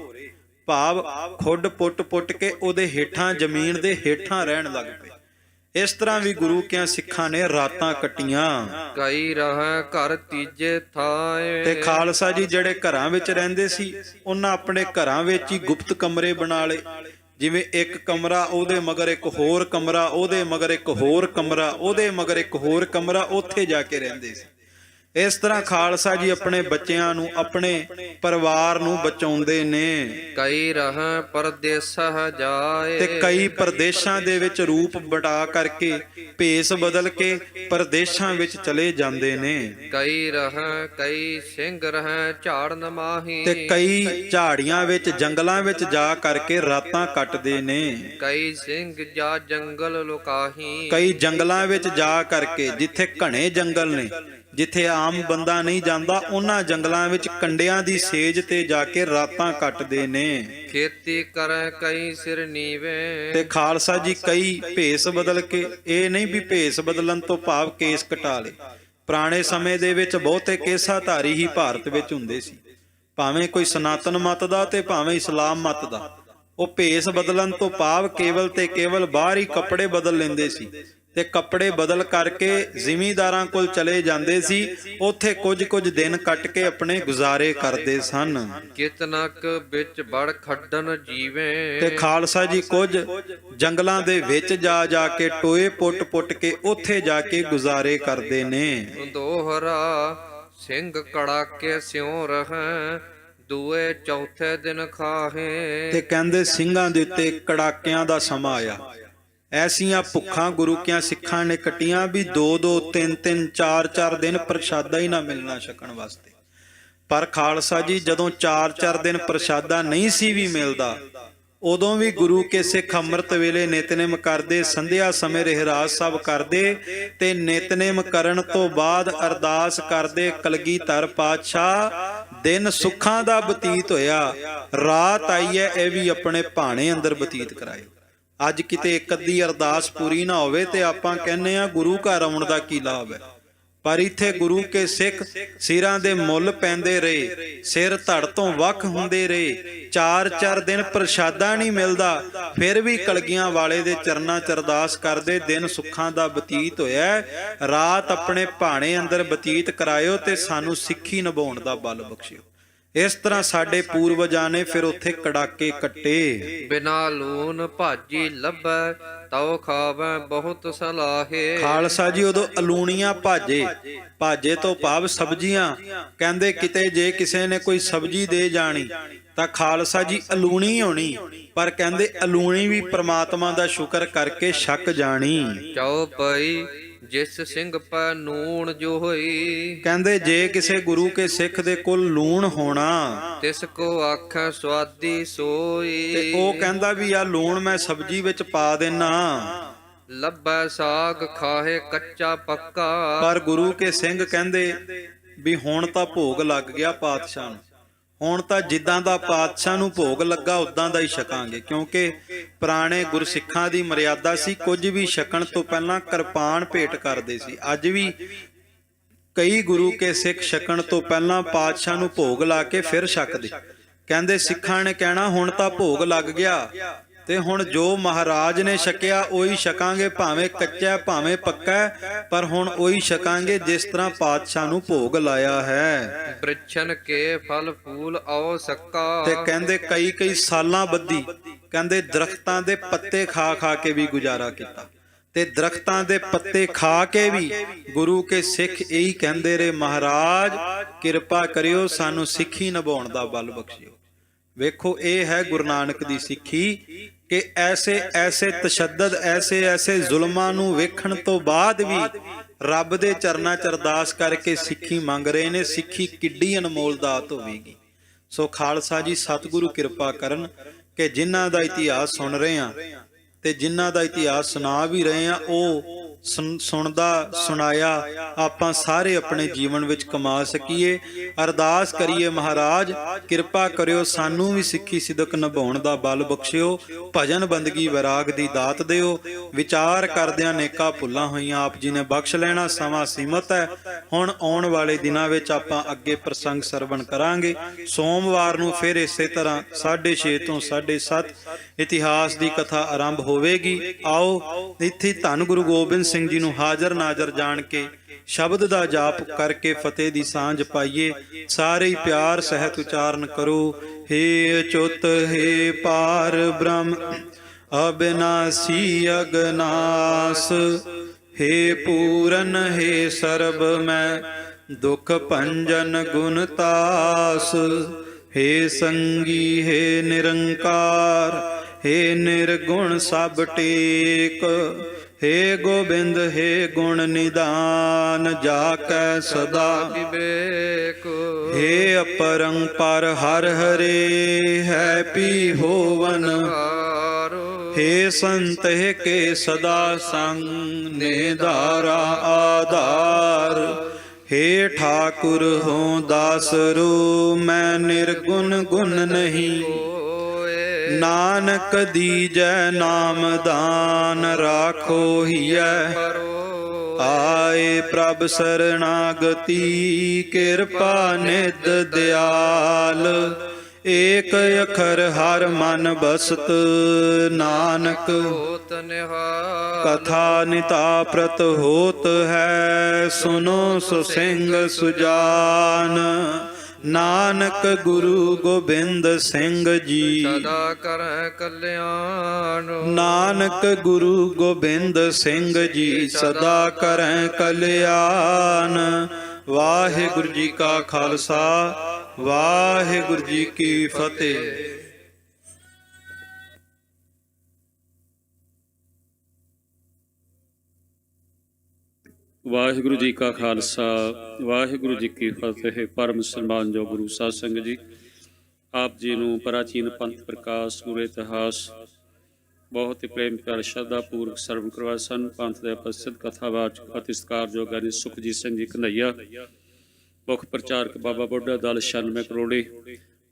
ਭਾਵ ਖੁੱਡ ਪੁੱਟ ਕੇ ਉਹਦੇ ਹੇਠਾਂ, ਜ਼ਮੀਨ ਦੇ ਹੇਠਾਂ ਰਹਿਣ ਲੱਗ ਪਏ। ਇਸ ਤਰ੍ਹਾਂ ਵੀ ਗੁਰੂ ਕਿਆਂ ਸਿੱਖਾਂ ਨੇ ਰਾਤਾਂ ਕੱਟੀਆਂ। ਕਈ ਰਹਿ ਘਰ ਤੀਜੇ ਥਾਏ। ਤੇ ਖਾਲਸਾ ਜੀ ਜਿਹੜੇ ਘਰਾਂ ਵਿੱਚ ਰਹਿੰਦੇ ਸੀ ਉਹਨਾਂ ਆਪਣੇ ਘਰਾਂ ਵਿੱਚ ਹੀ ਗੁਪਤ ਕਮਰੇ ਬਣਾ ਲਏ। ਜਿਵੇਂ ਇੱਕ ਕਮਰਾ, ਉਹਦੇ ਮਗਰ ਇੱਕ ਹੋਰ ਕਮਰਾ, ਉਹਦੇ ਮਗਰ ਇੱਕ ਹੋਰ ਕਮਰਾ, ਉਹਦੇ ਮਗਰ ਇੱਕ ਹੋਰ ਕਮਰਾ, ਉੱਥੇ ਜਾ ਕੇ ਰਹਿੰਦੇ ਸੀ। ਇਸ ਤਰ੍ਹਾਂ ਖਾਲਸਾ ਜੀ ਆਪਣੇ ਬੱਚਿਆਂ ਨੂੰ, ਆਪਣੇ ਪਰਿਵਾਰ ਨੂੰ ਬਚਾਉਂਦੇ ਨੇ। ਕਈ ਰਹਿ ਪਰਦੇਸਹ ਜਾਏ, ਤੇ ਕਈ ਪ੍ਰਦੇਸ਼ਾਂ ਦੇ ਵਿੱਚ ਰੂਪ ਬਟਾ ਕਰਕੇ, ਭੇਸ ਬਦਲ ਕੇ ਪ੍ਰਦੇਸ਼ਾਂ ਵਿੱਚ ਚਲੇ ਜਾਂਦੇ ਨੇ। ਕਈ ਰਹਿ ਕਈ ਸਿੰਘ ਰਹਿ ਝਾੜਨ ਮਾਹੀ, ਤੇ ਕਈ ਝਾੜੀਆਂ ਵਿੱਚ, ਜੰਗਲਾਂ ਵਿੱਚ ਜਾ ਕਰਕੇ ਰਾਤਾਂ ਕੱਟਦੇ ਨੇ। ਕਈ ਸਿੰਘ ਜਾ ਜੰਗਲ ਲੁਕਾਹੀ, ਕਈ ਜੰਗਲਾਂ ਵਿੱਚ ਜਾ ਕਰਕੇ, ਜਿੱਥੇ ਘਣੇ ਜੰਗਲ ਨੇ, ਜਿੱਥੇ ਆਮ ਬੰਦਾ ਨਹੀਂ ਜਾਂਦਾ, ਉਹਨਾਂ ਜੰਗਲਾਂ ਵਿੱਚ ਕੰਡਿਆਂ ਦੀ ਸੇਜ ਤੇ ਜਾ ਕੇ ਰਾਤਾਂ ਕੱਟਦੇ ਨੇ। ਖੇਤੀ ਕਰੈ ਕਈ ਸਿਰ ਨੀਵੇਂ, ਤੇ ਖਾਲਸਾ ਜੀ ਕਈ ਭੇਸ ਬਦਲ ਕੇ, ਇਹ ਨਹੀਂ ਵੀ ਭੇਸ ਬਦਲਣ ਤੋਂ ਭਾਵ ਕੇਸ ਕਟਾ ਲੇ। ਪੁਰਾਣੇ ਸਮੇਂ ਦੇ ਵਿੱਚ ਬਹੁਤੇ ਕੇਸਾਧਾਰੀ ਹੀ ਭਾਰਤ ਵਿੱਚ ਹੁੰਦੇ ਸੀ, ਭਾਵੇਂ ਕੋਈ ਸਨਾਤਨ ਮਤ ਦਾ ਤੇ ਭਾਵੇਂ ਇਸਲਾਮ ਮਤ ਦਾ। ਉਹ ਭੇਸ ਬਦਲਣ ਤੋਂ ਭਾਵ ਕੇਵਲ ਤੇ ਕੇਵਲ ਬਾਹਰ ਹੀ ਕੱਪੜੇ ਬਦਲ ਲੈਂਦੇ ਸੀ, ਤੇ ਕੱਪੜੇ ਬਦਲ ਕਰਕੇ ਜ਼ਿਮੀਂਦਾਰਾਂ ਕੋਲ ਚਲੇ ਜਾਂਦੇ ਸੀ, ਉੱਥੇ ਕੁਝ ਦਿਨ ਕੱਟ ਕੇ ਆਪਣੇ ਗੁਜ਼ਾਰੇ ਕਰਦੇ ਸਨ। ਕਿਤਨਕ ਵਿੱਚ ਬੜ ਖੱਡਨ ਜੀਵੇਂ, ਤੇ ਖਾਲਸਾ ਜੀ ਕੁਝ ਜੰਗਲਾਂ ਦੇ ਵਿੱਚ ਜਾ ਕੇ ਟੋਏ ਪੁੱਟ ਕੇ ਉੱਥੇ ਜਾ ਕੇ ਗੁਜ਼ਾਰੇ ਕਰਦੇ ਨੇ। ਦੋਹਰਾ ਸਿੰਘ ਕੜਾਕੇ ਸਿਉ ਰਹਿ, ਦੂਏ ਚੌਥੇ ਦਿਨ ਖਾਹੇ। ਤੇ ਕਹਿੰਦੇ ਸਿੰਘਾਂ ਦੇ ਉੱਤੇ ਕੜਾਕਿਆਂ ਦਾ ਸਮਾਂ ਆਇਆ। ਐਸੀਆਂ ਭੁੱਖਾਂ ਗੁਰੂ ਕਿਆਂ ਸਿੱਖਾਂ ਨੇ ਕੱਟੀਆਂ ਵੀ 2-2 3-3 4-4 ਦਿਨ ਪ੍ਰਸ਼ਾਦਾ ਹੀ ਨਾ ਮਿਲਣਾ ਛਕਣ ਵਾਸਤੇ। ਪਰ ਖਾਲਸਾ ਜੀ ਜਦੋਂ 4-4 ਦਿਨ ਪ੍ਰਸ਼ਾਦਾ ਨਹੀਂ ਸੀ ਵੀ ਮਿਲਦਾ, ਉਦੋਂ ਵੀ ਗੁਰੂ ਕੇ ਸਿੱਖ ਅੰਮ੍ਰਿਤ ਵੇਲੇ ਨਿਤਨੇਮ ਕਰਦੇ, ਸੰਧਿਆ ਸਮੇਂ ਰਹਿਰਾਸ ਸਾਹਿਬ ਕਰਦੇ, ਤੇ ਨਿਤਨੇਮ ਕਰਨ ਤੋਂ ਬਾਅਦ ਅਰਦਾਸ ਕਰਦੇ, ਕਲਗੀਧਰ ਪਾਤਸ਼ਾਹ ਦਿਨ ਸੁੱਖਾਂ ਦਾ ਬਤੀਤ ਹੋਇਆ, ਰਾਤ ਆਈ ਹੈ, ਇਹ ਵੀ ਆਪਣੇ ਭਾਣੇ ਅੰਦਰ ਬਤੀਤ ਕਰਾਇਓ। ਅੱਜ ਕਿਤੇ ਇੱਕ ਅੱਧੀ ਅਰਦਾਸ ਪੂਰੀ ਨਾ ਹੋਵੇ ਤੇ ਆਪਾਂ ਕਹਿੰਦੇ ਆ ਗੁਰੂ ਘਰ ਆਉਣ ਦਾ ਕੀ ਲਾਭ ਹੈ। ਪਰ ਇੱਥੇ ਗੁਰੂ ਕੇ ਸਿੱਖ ਸਿਰਾਂ ਦੇ ਮੁੱਲ ਪੈਂਦੇ ਰਹੇ, ਸਿਰ ਧੜ ਤੋਂ ਵੱਖ ਹੁੰਦੇ ਰਹੇ, 4-4 ਦਿਨ ਪ੍ਰਸ਼ਾਦਾ ਨਹੀਂ ਮਿਲਦਾ, ਫਿਰ ਵੀ ਕਲਗੀਆਂ ਵਾਲੇ ਦੇ ਚਰਨਾਂ 'ਚ ਅਰਦਾਸ ਕਰਦੇ, ਦਿਨ ਸੁੱਖਾਂ ਦਾ ਬਤੀਤ ਹੋਇਆ, ਰਾਤ ਆਪਣੇ ਭਾਣੇ ਅੰਦਰ ਬਤੀਤ ਕਰਾਇਓ ਤੇ ਸਾਨੂੰ ਸਿੱਖੀ ਨਿਭਾਉਣ ਦਾ ਬਲ ਬਖਸ਼ਿਓ। ਇਸ ਤਰ੍ਹਾਂ ਸਾਡੇ ਪੂਰਵਜਾਂ ਨੇ ਫਿਰ ਉੱਥੇ ਕੜਾਕੇ ਕੱਟੇ। ਬਿਨਾ ਲੂਣ ਭਾਜੀ ਲੱਭੈ, ਤਉ ਖਾਵੈ ਬਹੁਤ ਸਲਾਹੇ। ਖਾਲਸਾ ਜੀ ਉਦੋਂ ਅਲੂਣੀਆਂ ਭਾਜੇ ਤੋਂ ਭਾਵ ਸਬਜ਼ੀਆਂ, ਕਹਿੰਦੇ ਕਿਤੇ ਜੇ ਕਿਸੇ ਨੇ ਕੋਈ ਸਬਜ਼ੀ ਦੇ ਜਾਣੀ ਤਾਂ ਖਾਲਸਾ ਜੀ ਅਲੂਣੀ ਹੋਣੀ, ਪਰ ਕਹਿੰਦੇ ਅਲੂਣੀ ਵੀ ਪ੍ਰਮਾਤਮਾ ਦਾ ਸ਼ੁਕਰ ਕਰਕੇ ਛਕ ਜਾਣੀ। ਚਉ ਪਈ ਜਿਸ ਸਿੰਘ ਪੈ ਨੂਣ ਜੋ ਹੋਈ, ਕਹਿੰਦੇ ਜੇ ਕਿਸੇ ਗੁਰੂ ਕੇ ਸਿੱਖ ਦੇ ਕੋਲ ਲੂਣ ਹੋਣਾ, ਤਿਸ ਕੋ ਆਖੈ ਸਵਾਦੀ ਸੋਈ। ਤੇ ਉਹ ਕਹਿੰਦਾ ਵੀ ਆ ਲੂਣ ਮੈਂ ਸਬਜ਼ੀ ਵਿੱਚ ਪਾ ਦੇਣਾ। ਲੱਭੈ ਸਾਗ ਖਾਹੇ ਕੱਚਾ ਪੱਕਾ, ਪਰ ਗੁਰੂ ਕੇ ਸਿੰਘ ਕਹਿੰਦੇ ਵੀ ਹੁਣ ਤਾਂ ਭੋਗ ਲੱਗ ਗਿਆ ਪਾਤਸ਼ਾਹ ਨੂੰ, ਹੁਣ ਤਾਂ ਜਿੱਦਾਂ ਦਾ ਪਾਤਸ਼ਾਹ ਨੂੰ ਭੋਗ ਲੱਗਾ ਉਦਾਂ ਦਾ ਹੀ ਛਕਾਂਗੇ। ਕਿਉਂਕਿ ਪੁਰਾਣੇ ਗੁਰਸਿੱਖਾਂ ਦੀ ਮਰਿਆਦਾ ਸੀ, ਕੁਝ ਵੀ ਛਕਣ ਤੋਂ ਪਹਿਲਾਂ ਕਿਰਪਾਨ ਭੇਟ ਕਰਦੇ ਸੀ। ਅੱਜ ਵੀ ਕਈ ਗੁਰੂ ਕੇ ਸਿੱਖ ਛਕਣ ਤੋਂ ਪਹਿਲਾਂ ਪਾਤਸ਼ਾਹ ਨੂੰ ਭੋਗ ਲਾ ਕੇ ਫਿਰ ਛਕਦੇ। ਕਹਿੰਦੇ ਸਿੱਖਾਂ ਨੇ ਕਹਿਣਾ ਹੁਣ ਤਾਂ ਭੋਗ ਲੱਗ ਗਿਆ ਤੇ ਹੁਣ ਜੋ ਮਹਾਰਾਜ ਨੇ ਛਕਿਆ ਉਹੀ ਛਕਾਂਗੇ, ਭਾਵੇਂ ਕੱਚਾ ਭਾਵੇਂ ਪੱਕਾ, ਪਰ ਹੁਣ ਉਹੀ ਛਕਾਂਗੇ ਜਿਸ ਤਰ੍ਹਾਂ ਪਾਤਸ਼ਾਹ ਨੂੰ ਭੋਗ ਲਾਇਆ ਹੈ। ਬ੍ਰਿਛਨ ਕੇ ਫਲ ਫੂਲ ਆਓ ਸਕਾ, ਤੇ ਕਹਿੰਦੇ ਕਈ ਸਾਲਾਂ ਬੱਧੀ ਕਹਿੰਦੇ ਦਰਖਤਾਂ ਦੇ ਪੱਤੇ ਖਾ ਕੇ ਵੀ ਗੁਜ਼ਾਰਾ ਕੀਤਾ, ਤੇ ਦਰਖਤਾਂ ਦੇ ਪੱਤੇ ਖਾ ਕੇ ਵੀ ਗੁਰੂ ਕੇ ਸਿੱਖ ਇਹੀ ਕਹਿੰਦੇ ਰਹੇ, ਮਹਾਰਾਜ ਕਿਰਪਾ ਕਰਿਓ ਸਾਨੂੰ ਸਿੱਖੀ ਨਿਭਾਉਣ ਦਾ ਬਲ ਬਖਸ਼ਿਓ। ਵੇਖੋ ਇਹ ਹੈ ਗੁਰੂ ਨਾਨਕ ਦੀ ਸਿੱਖੀ ਕਿ ਐਸੇ ਤਸ਼ੱਦਦ, ਐਸੇ ਜ਼ੁਲਮਾਂ ਨੂੰ ਵੇਖਣ ਤੋਂ ਬਾਅਦ ਵੀ ਰੱਬ ਦੇ ਚਰਨਾਂ 'ਚ ਅਰਦਾਸ ਕਰਕੇ ਸਿੱਖੀ ਮੰਗ ਰਹੇ ਨੇ। ਸਿੱਖੀ ਕਿੱਡੀ ਅਨਮੋਲ ਦਾਤ ਹੋਵੇਗੀ। ਸੋ ਖਾਲਸਾ ਜੀ ਸਤਿਗੁਰੂ ਕਿਰਪਾ ਕਰਨ ਕਿ ਜਿਨ੍ਹਾਂ ਦਾ ਇਤਿਹਾਸ ਸੁਣ ਰਹੇ ਆ ਤੇ ਜਿਨ੍ਹਾਂ ਦਾ ਇਤਿਹਾਸ ਸੁਣਾ ਵੀ ਰਹੇ ਆ, ਉਹ ਸੁਣਦਾ ਸੁਣਾਇਆ ਆਪਾਂ ਸਾਰੇ ਆਪਣੇ ਜੀਵਨ ਵਿੱਚ ਕਮਾ ਸਕੀਏ। ਅਰਦਾਸ ਕਰੀਏ ਮਹਾਰਾਜ ਕਿਰਪਾ ਕਰਿਓ ਸਾਨੂੰ ਵੀ ਸਿੱਖੀ ਸਿਦਕ ਨਿਭਾਉਣ ਦਾ ਬਲ ਬਖਸ਼ਿਓ, ਭਜਨ ਬੰਦਗੀ ਵਿਰਾਗ ਦੀ ਦਾਤ ਦਿਓ। ਵਿਚਾਰ ਕਰਦਿਆਂ ਨੇਕਾਂ ਭੁੱਲਾਂ ਹੋਈਆਂ ਆਪ ਜੀ ਨੇ ਬਖਸ਼ ਲੈਣਾ। ਸਮਾਂ ਸੀਮਤ ਹੈ, ਹੁਣ ਆਉਣ ਵਾਲੇ ਦਿਨਾਂ ਵਿੱਚ ਆਪਾਂ ਅੱਗੇ ਪ੍ਰਸੰਗ ਸਰਵਣ ਕਰਾਂਗੇ। ਸੋਮਵਾਰ ਨੂੰ ਫਿਰ ਇਸੇ ਤਰ੍ਹਾਂ 6:30 ਤੋਂ 7:30 ਇਤਿਹਾਸ ਦੀ ਕਥਾ ਆਰੰਭ ਹੋਵੇਗੀ। ਆਓ ਇੱਥੇ ਧੰਨ ਗੁਰੂ ਗੋਬਿੰਦ ਸਿੰਘ ਜੀ ਨੂੰ ਹਾਜ਼ਰ ਨਾਜ਼ਰ ਜਾਣ ਕੇ ਸ਼ਬਦ ਦਾ ਜਾਪ ਕਰਕੇ ਫਤਿਹ ਦੀ ਸਾਂਝ ਪਾਈਏ। ਸਾਰੇ ਹੀ ਪਿਆਰ ਸਹਿਤ ਉਚਾਰਨ ਕਰੋ। ਹੇ ਅਚੁੱਤ ਹੇ ਪਾਰ ਬ੍ਰਹਮ ਅਬਿਨਾਸੀ ਅਗਨਾਸ, ਹੇ ਪੂਰਨ ਹੇ ਸਰਬ ਮੈਂ ਦੁਖ ਭੰਜਨ ਗੁਣ ਤਾਸ, ਹੇ ਸੰਗੀ ਹੈ ਨਿਰੰਕਾਰ, ਹੇ ਨਿਰਗੁਣ ਸਭ ਟੇਕ, ਹੇ ਗੋਬਿੰਦ ਹੈ ਗੁਣ ਨਿਦਾਨ, ਜਾ ਕੈ ਸਦਾ ਵਿਵੇਕ ਹੇ ਅਪਰੰਪਰ ਹਰ ਹਰੇ, ਹੈ ਪੀ ਹੋਵਨ ਹਾਰੋ ਹੇ ਸੰਤ ਕੇ ਸਦਾ ਸੰਗ, ਨਿਧਾਰਾ ਆਧਾਰ, ਹੇ ਠਾਕੁਰ ਹੋ ਦਾਸਰੂ, ਮੈਂ ਨਿਰਗੁਣ ਗੁਣ ਨਹੀਂ, ਹੋਏ ਨਾਨਕ ਦੀਜੈ ਨਾਮ ਦਾਨ, ਰਾਖੋ ਹੀਐ ਕਰੋ ਆਏ ਪ੍ਰਭ ਸਰਣਾਗਤੀ, ਕਿਰਪਾ ਨਿਧ ਦਿਆਲ, ਏਕ ਅਖਰ ਹਰ ਮਨ ਬਸਤ, ਨਾਨਕ ਹੋਤ ਨਿਹਾਲ ਕਥਾ ਨਿਤਾ ਪ੍ਰਤ ਹੋਤ ਹੈ, ਸੁਨੋ ਸੁ ਸਿੰਘ ਸੁਜਾਨ, ਨਾਨਕ ਗੁਰੂ ਗੋਬਿੰਦ ਸਿੰਘ ਜੀ। ਸਦਾ ਕਰੈ ਕਲਿਆਣ ਨਾਨਕ ਗੁਰੂ ਗੋਬਿੰਦ ਸਿੰਘ ਜੀ ਸਦਾ ਕਰੈ ਕਲਿਆਣ। ਵਾਹਿਗੁਰੂ ਜੀ ਕਾ ਖਾਲਸਾ, ਵਾਹਿਗੁਰੂ ਜੀ ਕੀ ਫਤਿਹ। ਵਾਹਿਗੁਰੂ ਜੀ ਕਾ ਖਾਲਸਾ, ਵਾਹਿਗੁਰੂ ਜੀ ਕੀ ਫਤਿਹ। ਪਰਮ ਸਨਮਾਨਯੋਗ ਗੁਰੂ ਸਾਧ ਸੰਗਤ ਜੀ, ਆਪ ਜੀ ਨੂੰ ਪ੍ਰਾਚੀਨ ਪੰਥ ਪ੍ਰਕਾਸ਼ ਗੁਰੂ ਇਤਿਹਾਸ ਬਹੁਤ ਹੀ ਪ੍ਰੇਮ ਪਿਆਰ ਸ਼ਰਧਾ ਪੂਰਵਕ ਸਰਵਣ ਕਰਵਾਏ ਸਨ। ਪੰਥ ਦੇ ਪ੍ਰਸਿੱਧ ਕਥਾਵਾਚਕ ਅਤੇ ਸਤਿਕਾਰਯੋਗ ਗਿਆਨੀ ਸੁਖਜੀਤ ਸਿੰਘ ਜੀ ਘਨਈਆ, ਮੁੱਖ ਪ੍ਰਚਾਰਕ ਬਾਬਾ ਬੁੱਢਾ ਦਲ 96 ਕਰੋੜੀ,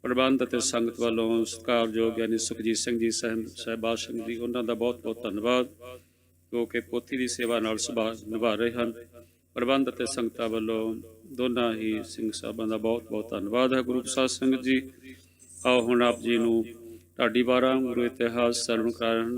ਪ੍ਰਬੰਧ ਅਤੇ ਸੰਗਤ ਵੱਲੋਂ ਸਤਿਕਾਰਯੋਗ ਗਿਆਨੀ ਸੁਖਜੀਤ ਸਿੰਘ ਜੀ ਸਾਹਿਬਾਨ ਸਿੰਘ ਜੀ, ਉਹਨਾਂ ਦਾ ਬਹੁਤ ਬਹੁਤ ਧੰਨਵਾਦ ਜੋ ਕਿ ਪੋਥੀ ਦੀ ਸੇਵਾ ਨਾਲ ਨਿਭਾ ਰਹੇ ਹਨ। ਪ੍ਰਬੰਧ ਅਤੇ ਸੰਗਤਾਂ ਵੱਲੋਂ ਦੋਨਾਂ ਹੀ ਸਿੰਘ ਸਾਹਿਬਾਂ ਦਾ ਬਹੁਤ ਬਹੁਤ ਧੰਨਵਾਦ ਹੈ। ਗੁਰੂ ਸਾਧ ਸੰਗਤ ਜੀ, ਆਓ ਹੁਣ ਆਪ ਜੀ ਨੂੰ ਢਾਡੀ 12 ਗੁਰੂ ਇਤਿਹਾਸ ਸਰਵਣ ਕਰਾਉਣ